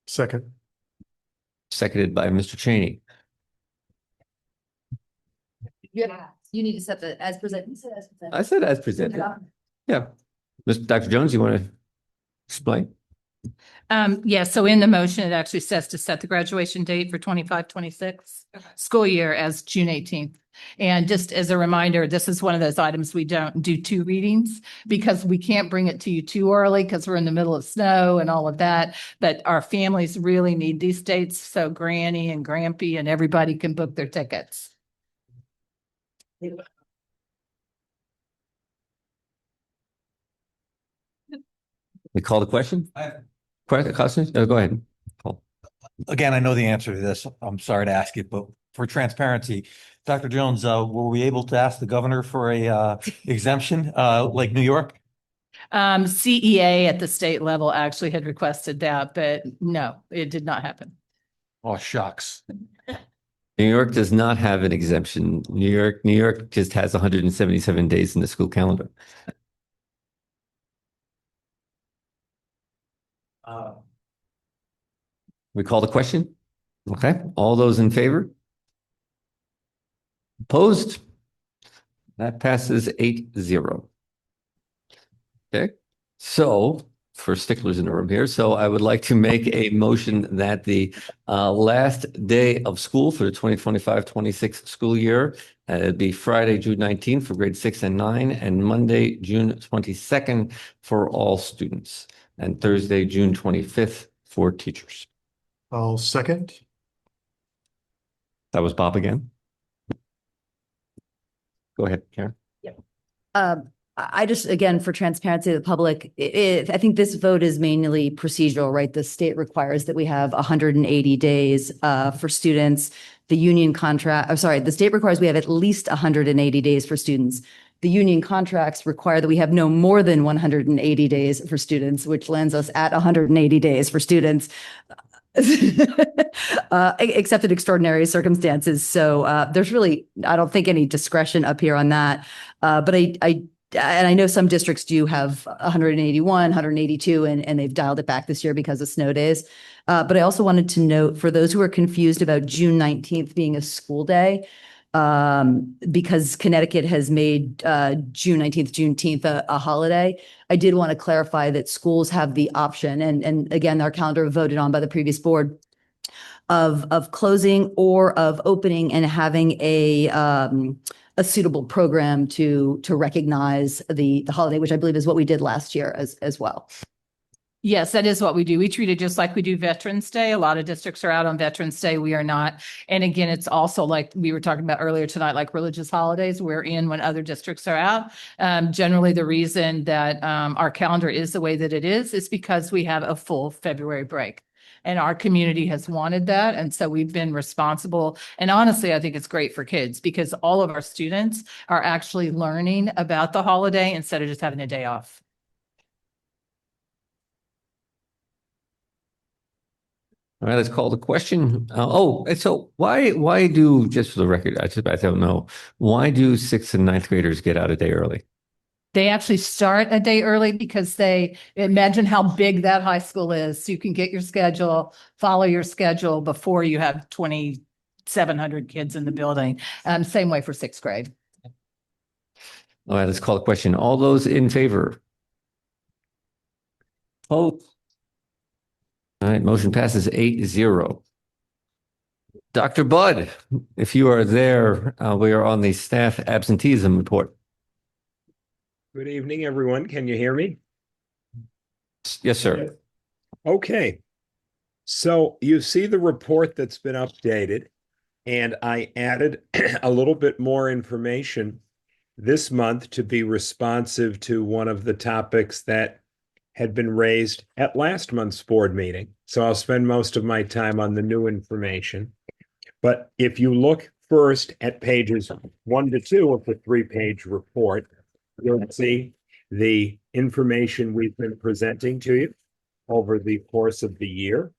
Second. Seconded by Mr. Cheney. Yeah, you need to set the as presented. I said as presented. Yeah. Dr. Jones, you want to explain? Yeah, so in the motion, it actually says to set the graduation date for 25-26 school year as June 18th. And just as a reminder, this is one of those items we don't do 2 readings because we can't bring it to you too early because we're in the middle of snow and all of that. But our families really need these dates so Granny and Grampy and everybody can book their tickets. We call the question? Questions? Go ahead. Paul. Again, I know the answer to this. I'm sorry to ask it, but for transparency, Dr. Jones, were we able to ask the governor for a exemption like New York? CEA at the state level actually had requested that, but no, it did not happen. Oh, shucks. New York does not have an exemption. New York just has 177 days in the school calendar. We call the question? Okay. All those in favor? Opposed? That passes 8-0. Okay. So for sticklers in the room here, so I would like to make a motion that the last day of school for the 2025-26 school year it'd be Friday, June 19th for grade 6 and 9, and Monday, June 22nd for all students, and Thursday, June 25th for teachers. I'll second. That was Bob again. Go ahead, Karen. I just, again, for transparency of the public, I think this vote is mainly procedural, right? The state requires that we have 180 days for students. The state requires we have at least 180 days for students. The union contracts require that we have no more than 180 days for students, which lands us at 180 days for students. Except in extraordinary circumstances. So there's really, I don't think, any discretion up here on that. But I know some districts do have 181, 182, and they've dialed it back this year because of snow days. But I also wanted to note, for those who are confused about June 19th being a school day, because Connecticut has made June 19th, Juneteenth a holiday, I did want to clarify that schools have the option, and again, our calendar voted on by the previous board, of closing or of opening and having a suitable program to recognize the holiday, which I believe is what we did last year as well. Yes, that is what we do. We treat it just like we do Veterans Day. A lot of districts are out on Veterans Day. We are not. And again, it's also like we were talking about earlier tonight, like religious holidays, we're in when other districts are out. Generally, the reason that our calendar is the way that it is because we have a full February break. And our community has wanted that. And so we've been responsible. And honestly, I think it's great for kids because all of our students are actually learning about the holiday instead of just having a day off. All right, let's call the question. So why do, just for the record, I don't know, why do 6th and 9th graders get out a day early? They actually start a day early because they imagine how big that high school is. So you can get your schedule, follow your schedule before you have 20 700 kids in the building. Same way for sixth grade. All right, let's call the question. All those in favor? Oh. All right, motion passes 8-0. Dr. Budd, if you are there, we are on the staff absenteeism report. Good evening, everyone. Can you hear me? Yes, sir. Okay. So you see the report that's been updated, and I added a little bit more information this month to be responsive to one of the topics that had been raised at last month's board meeting. So I'll spend most of my time on the new information. But if you look first at pages 1 to 2 of the 3-page report, you'll see the information we've been presenting to you over the course of the year.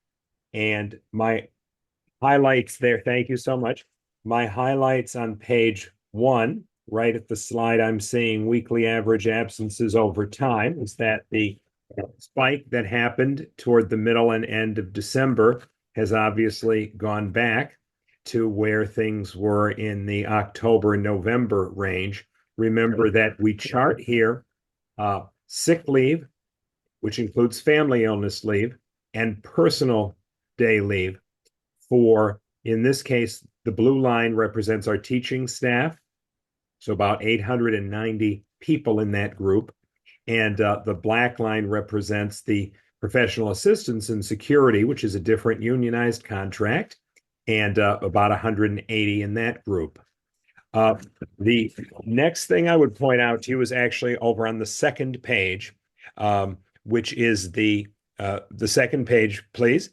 And my highlights there, thank you so much. My highlights on page 1, right at the slide I'm seeing weekly average absences over time, is that the spike that happened toward the middle and end of December has obviously gone back to where things were in the October, November range. Remember that we chart here sick leave, which includes family illness leave, and personal day leave for, in this case, the blue line represents our teaching staff, so about 890 people in that group, and the black line represents the professional assistants in security, which is a different unionized contract, and about 180 in that group. The next thing I would point out to you is actually over on the second page, which is the second page, please,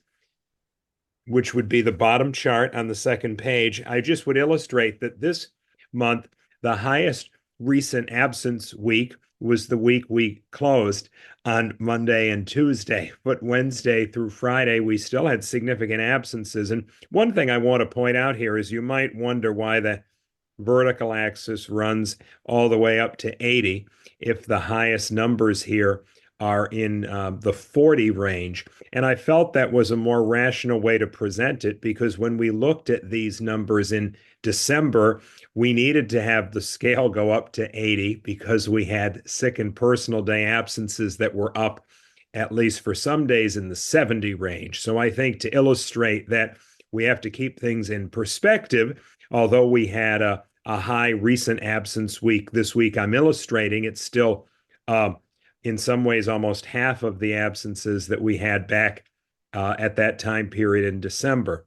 which would be the bottom chart on the second page. I just would illustrate that this month, the highest recent absence week was the week we closed on Monday and Tuesday, but Wednesday through Friday, we still had significant absences. And one thing I want to point out here is you might wonder why the vertical axis runs all the way up to 80 if the highest numbers here are in the 40 range. And I felt that was a more rational way to present it, because when we looked at these numbers in December, we needed to have the scale go up to 80 because we had sick and personal day absences that were up, at least for some days, in the 70 range. So I think to illustrate that we have to keep things in perspective, although we had a high recent absence week this week I'm illustrating, it's still in some ways almost half of the absences that we had back at that time period in December.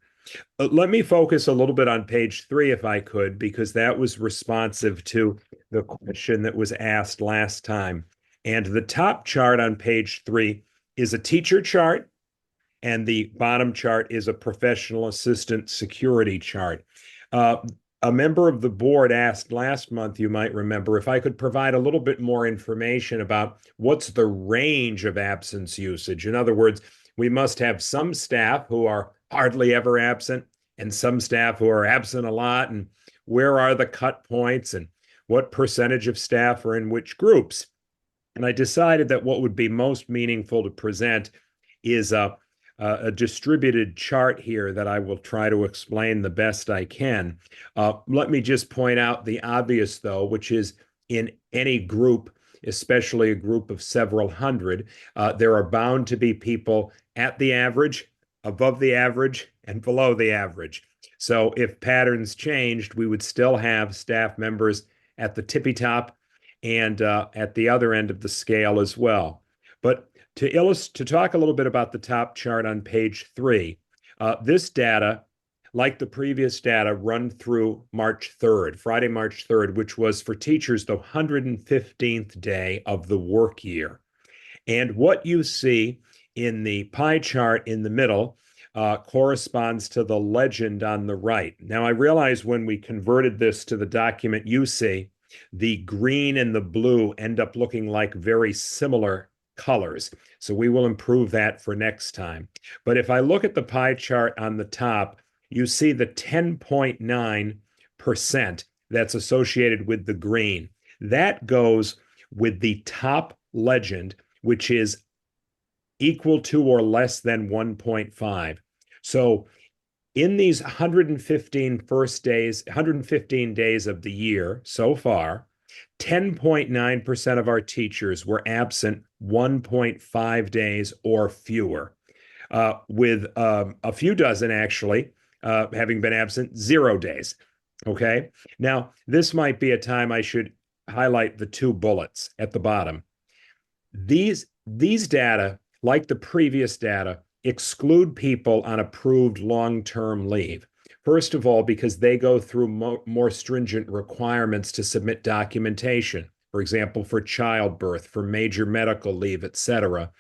Let me focus a little bit on page 3, if I could, because that was responsive to the question that was asked last time. And the top chart on page 3 is a teacher chart, and the bottom chart is a professional assistant security chart. A member of the board asked last month, you might remember, if I could provide a little bit more information about what's the range of absence usage. In other words, we must have some staff who are hardly ever absent and some staff who are absent a lot, and where are the cut points and what percentage of staff are in which groups. And I decided that what would be most meaningful to present is a distributed chart here that I will try to explain the best I can. Let me just point out the obvious, though, which is in any group, especially a group of several hundred, there are bound to be people at the average, above the average, and below the average. So if patterns changed, we would still have staff members at the tippy top and at the other end of the scale as well. But to talk a little bit about the top chart on page 3, this data, like the previous data, run through March 3rd, Friday, March 3rd, which was for teachers the 115th day of the work year. And what you see in the pie chart in the middle corresponds to the legend on the right. Now, I realize when we converted this to the document you see, the green and the blue end up looking like very similar colors. So we will improve that for next time. But if I look at the pie chart on the top, you see the 10.9% that's associated with the green. That goes with the top legend, which is equal to or less than 1.5. So in these 115 days of the year so far, 10.9% of our teachers were absent 1.5 days or fewer, with a few dozen actually having been absent 0 days. Okay. Now, this might be a time I should highlight the 2 bullets at the bottom. These data, like the previous data, exclude people on approved long-term leave. First of all, because they go through more stringent requirements to submit documentation, for example, for childbirth, for major medical leave, etc.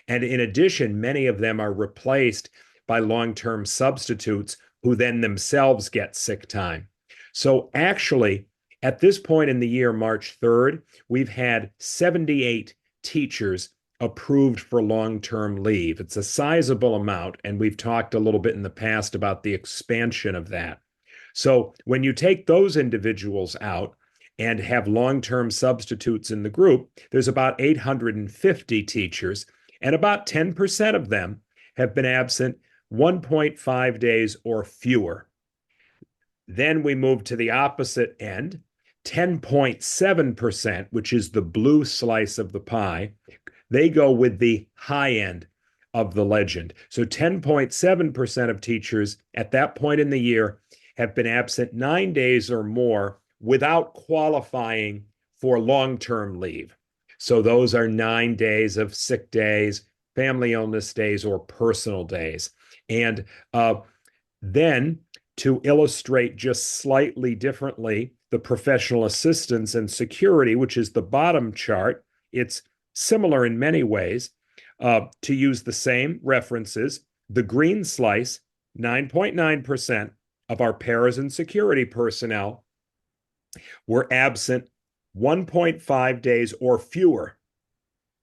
And in addition, many of them are replaced by long-term substitutes who then themselves get sick time. So actually, at this point in the year, March 3rd, we've had 78 teachers approved for long-term leave. It's a sizable amount, and we've talked a little bit in the past about the expansion of that. So when you take those individuals out and have long-term substitutes in the group, there's about 850 teachers, and about 10% of them have been absent 1.5 days or fewer. Then we move to the opposite end. 10.7%, which is the blue slice of the pie, they go with the high end of the legend. So 10.7% of teachers at that point in the year have been absent 9 days or more without qualifying for long-term leave. So those are 9 days of sick days, family illness days, or personal days. And then to illustrate just slightly differently, the professional assistance and security, which is the bottom chart, it's similar in many ways. To use the same references, the green slice, 9.9% of our paras and security personnel were absent 1.5 days or fewer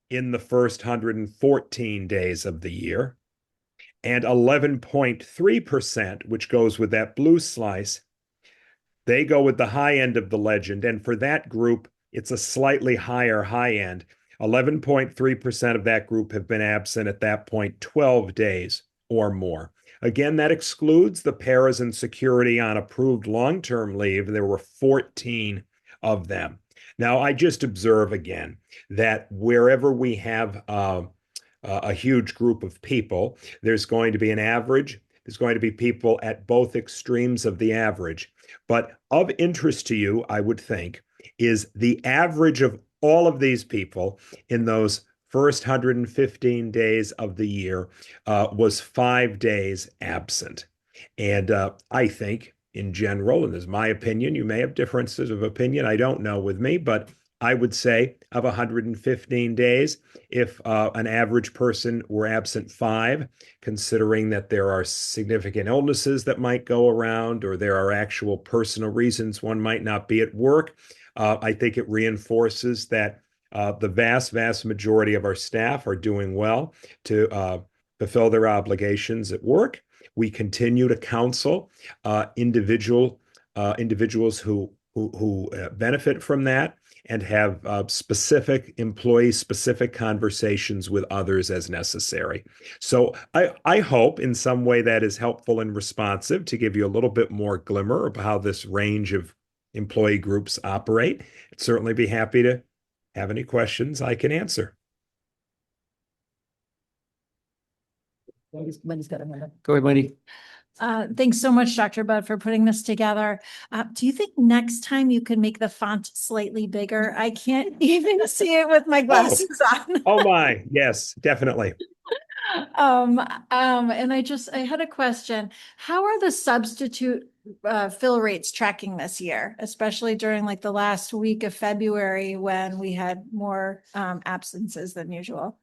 in the first 114 days of the year. And 11.3%, which goes with that blue slice, they go with the high end of the legend. And for that group, it's a slightly higher high end. 11.3% of that group have been absent at that point 12 days or more. Again, that excludes the paras and security on approved long-term leave. There were 14 of them. Now, I just observe again that wherever we have a huge group of people, there's going to be an average. There's going to be people at both extremes of the average. But of interest to you, I would think, is the average of all of these people in those first 115 days of the year was 5 days absent. And I think in general, and this is my opinion, you may have differences of opinion, I don't know with me, but I would say of 115 days, if an average person were absent 5, considering that there are significant illnesses that might go around or there are actual personal reasons one might not be at work, I think it reinforces that the vast majority of our staff are doing well to fulfill their obligations at work. We continue to counsel individuals who benefit from that and have employee-specific conversations with others as necessary. So I hope in some way that is helpful and responsive to give you a little bit more glimmer of how this range of employee groups operate. I'd certainly be happy to have any questions I can answer. Wendy's got a minute. Go ahead, Wendy. Thanks so much, Dr. Budd, for putting this together. Do you think next time you could make the font slightly bigger? I can't even see it with my glasses on. Oh my, yes, definitely. And I had a question. How are the substitute fill rates tracking this year, especially during like the last week of February when we had more absences than usual?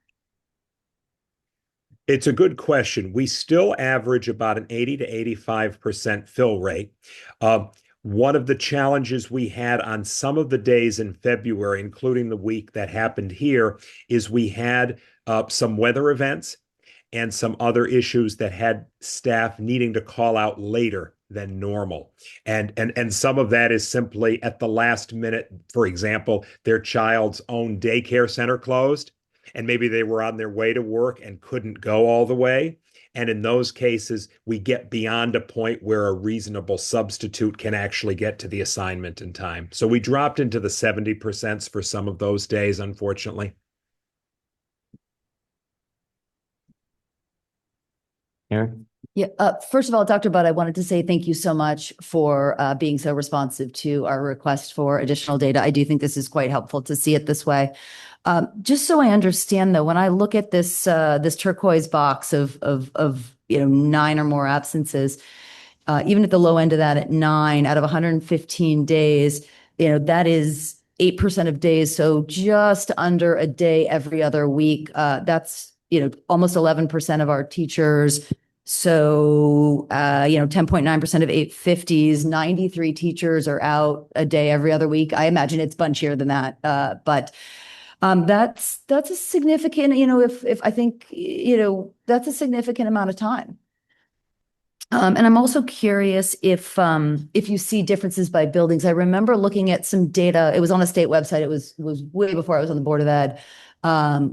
It's a good question. We still average about an 80 to 85% fill rate. One of the challenges we had on some of the days in February, including the week that happened here, is we had some weather events and some other issues that had staff needing to call out later than normal. And some of that is simply at the last minute. For example, their child's own daycare center closed, and maybe they were on their way to work and couldn't go all the way. And in those cases, we get beyond a point where a reasonable substitute can actually get to the assignment in time. So we dropped into the 70% for some of those days, unfortunately. Aaron? Yeah, first of all, Dr. Budd, I wanted to say thank you so much for being so responsive to our request for additional data. I do think this is quite helpful to see it this way. Just so I understand, though, when I look at this this turquoise box of 9 or more absences, even at the low end of that, at 9 out of 115 days, that is 8% of days, so just under a day every other week. That's almost 11% of our teachers. So, 10.9% of 850s, 93 teachers are out a day every other week. I imagine it's bunchier than that. But that's a significant, if I think, that's a significant amount of time. And I'm also curious if you see differences by buildings. I remember looking at some data. It was on a state website. It was way before I was on the Board of Ed,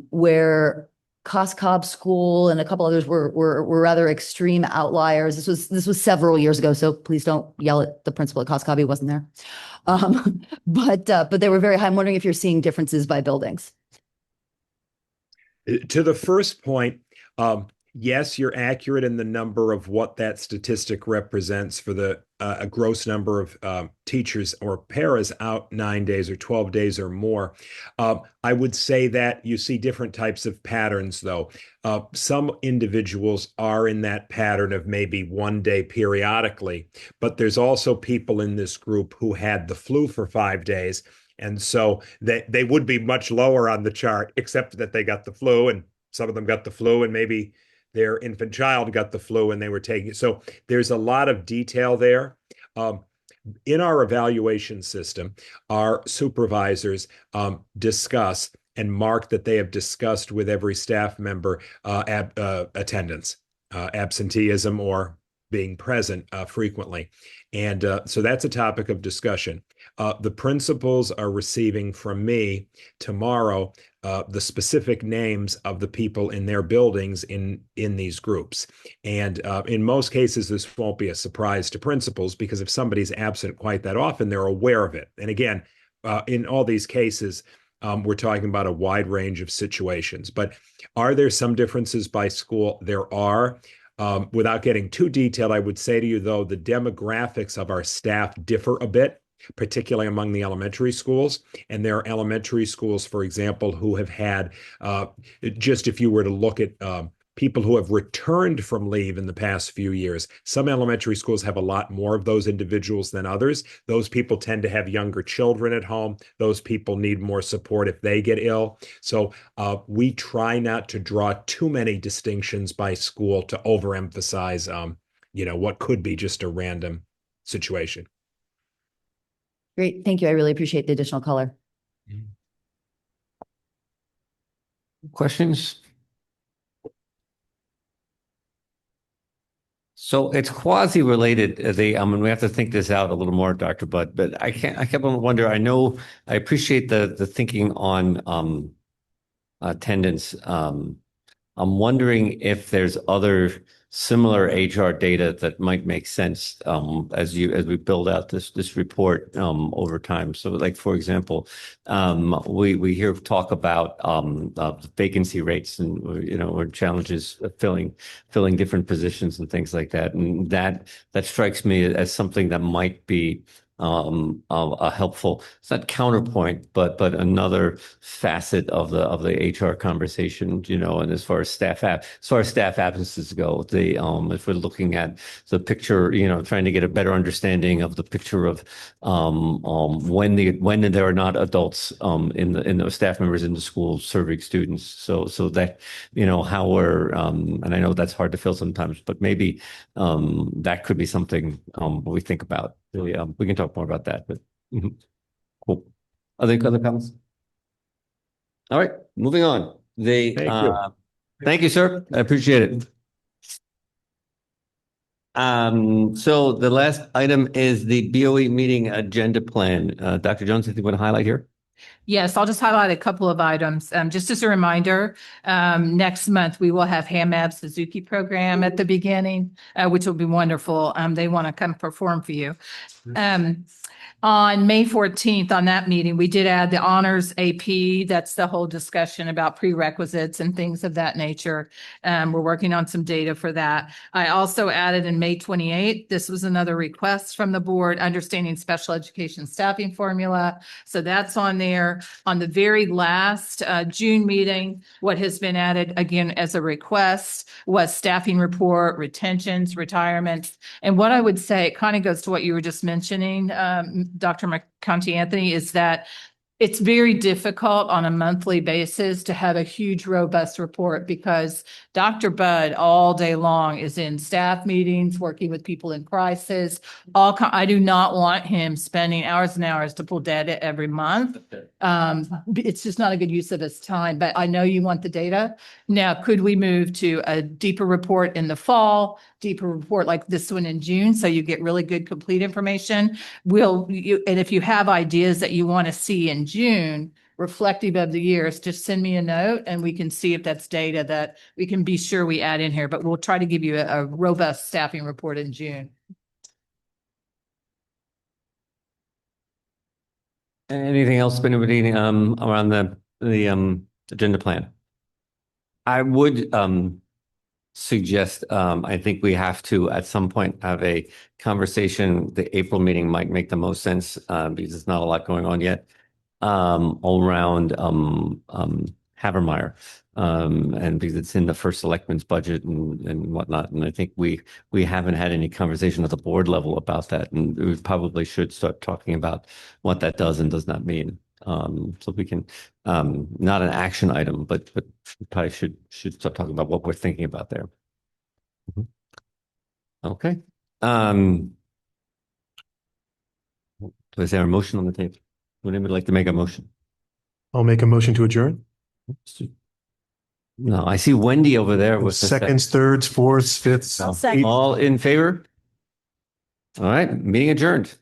where Cos Cob School and a couple others were rather extreme outliers. This was several years ago, so please don't yell at the principal at Cos Cob. He wasn't there. But they were very high. I'm wondering if you're seeing differences by buildings. To the first point, yes, you're accurate in the number of what that statistic represents for the a gross number of teachers or paras out 9 days or 12 days or more. I would say that you see different types of patterns, though. Some individuals are in that pattern of maybe 1 day periodically, but there's also people in this group who had the flu for 5 days. And so they would be much lower on the chart, except that they got the flu, and some of them got the flu, and maybe their infant child got the flu and they were taking it. So there's a lot of detail there. In our evaluation system, our supervisors discuss and mark that they have discussed with every staff member attendance, absenteeism, or being present frequently. And so that's a topic of discussion. The principals are receiving from me tomorrow the specific names of the people in their buildings in these groups. And in most cases, this won't be a surprise to principals, because if somebody's absent quite that often, they're aware of it. And again, in all these cases, we're talking about a wide range of situations. But are there some differences by school? There are. Without getting too detailed, I would say to you, though, the demographics of our staff differ a bit, particularly among the elementary schools. And there are elementary schools, for example, who have had, just if you were to look at people who have returned from leave in the past few years, some elementary schools have a lot more of those individuals than others. Those people tend to have younger children at home. Those people need more support if they get ill. So we try not to draw too many distinctions by school to overemphasize, what could be just a random situation. Great. Thank you. I really appreciate the additional color. Questions? So it's quasi-related. We have to think this out a little more, Dr. Budd, but I kept on wondering, I appreciate the thinking on attendance. I'm wondering if there's other similar HR data that might make sense as we build out this report over time. So, like, for example, we hear talk about vacancy rates and or challenges of filling different positions and things like that, and that strikes me as something that might be a helpful, it's not counterpoint, but another facet of the HR conversation, and as far as staff absences go, if we're looking at the picture, trying to get a better understanding of the picture of when there are not adults in the staff members in the school serving students, so that how we're and I know that's hard to fill sometimes, but maybe that could be something we think about. We can talk more about that, but cool. Other comments? All right, moving on. Thank you, sir. I appreciate it. So the last item is the BOE meeting agenda plan. Dr. Jones, anything you want to highlight here? Yes, I'll just highlight a couple of items. Just as a reminder, next month we will have Hamab Suzuki program at the beginning, which will be wonderful. They want to come perform for you. On May 14th, on that meeting, we did add the honors AP. That's the whole discussion about prerequisites and things of that nature. We're working on some data for that. I also added in May 28th, this was another request from the board, understanding special education staffing formula. So that's on there. On the very last June meeting, what has been added again as a request was staffing report, retentions, retirements. And what I would say, it kind of goes to what you were just mentioning, Dr. McCounty-Anthony, is that it's very difficult on a monthly basis to have a huge, robust report because Dr. Budd all day long is in staff meetings, working with people in crisis. I do not want him spending hours and hours to pull data every month. It's just not a good use of his time, but I know you want the data. Now, could we move to a deeper report in the fall, deeper report like this one in June, so you get really good, complete information? And if you have ideas that you want to see in June, reflective of the years, just send me a note and we can see if that's data that we can be sure we add in here, but we'll try to give you a robust staffing report in June. Anything else, anybody, around the agenda plan? I would suggest, I think we have to at some point have a conversation. The April meeting might make the most sense because there's not a lot going on yet all around Havermeyer, and because it's in the first selectman's budget and whatnot. And I think we haven't had any conversation at the board level about that, and we probably should start talking about what that does and does not mean. So we can, not an action item, but we probably should start talking about what we're thinking about there. Okay. Is there a motion on the table? Would anybody like to make a motion? I'll make a motion to adjourn. No, I see Wendy over there with the Seconds, thirds, fourths, fifths. All in favor? All right, meeting adjourned.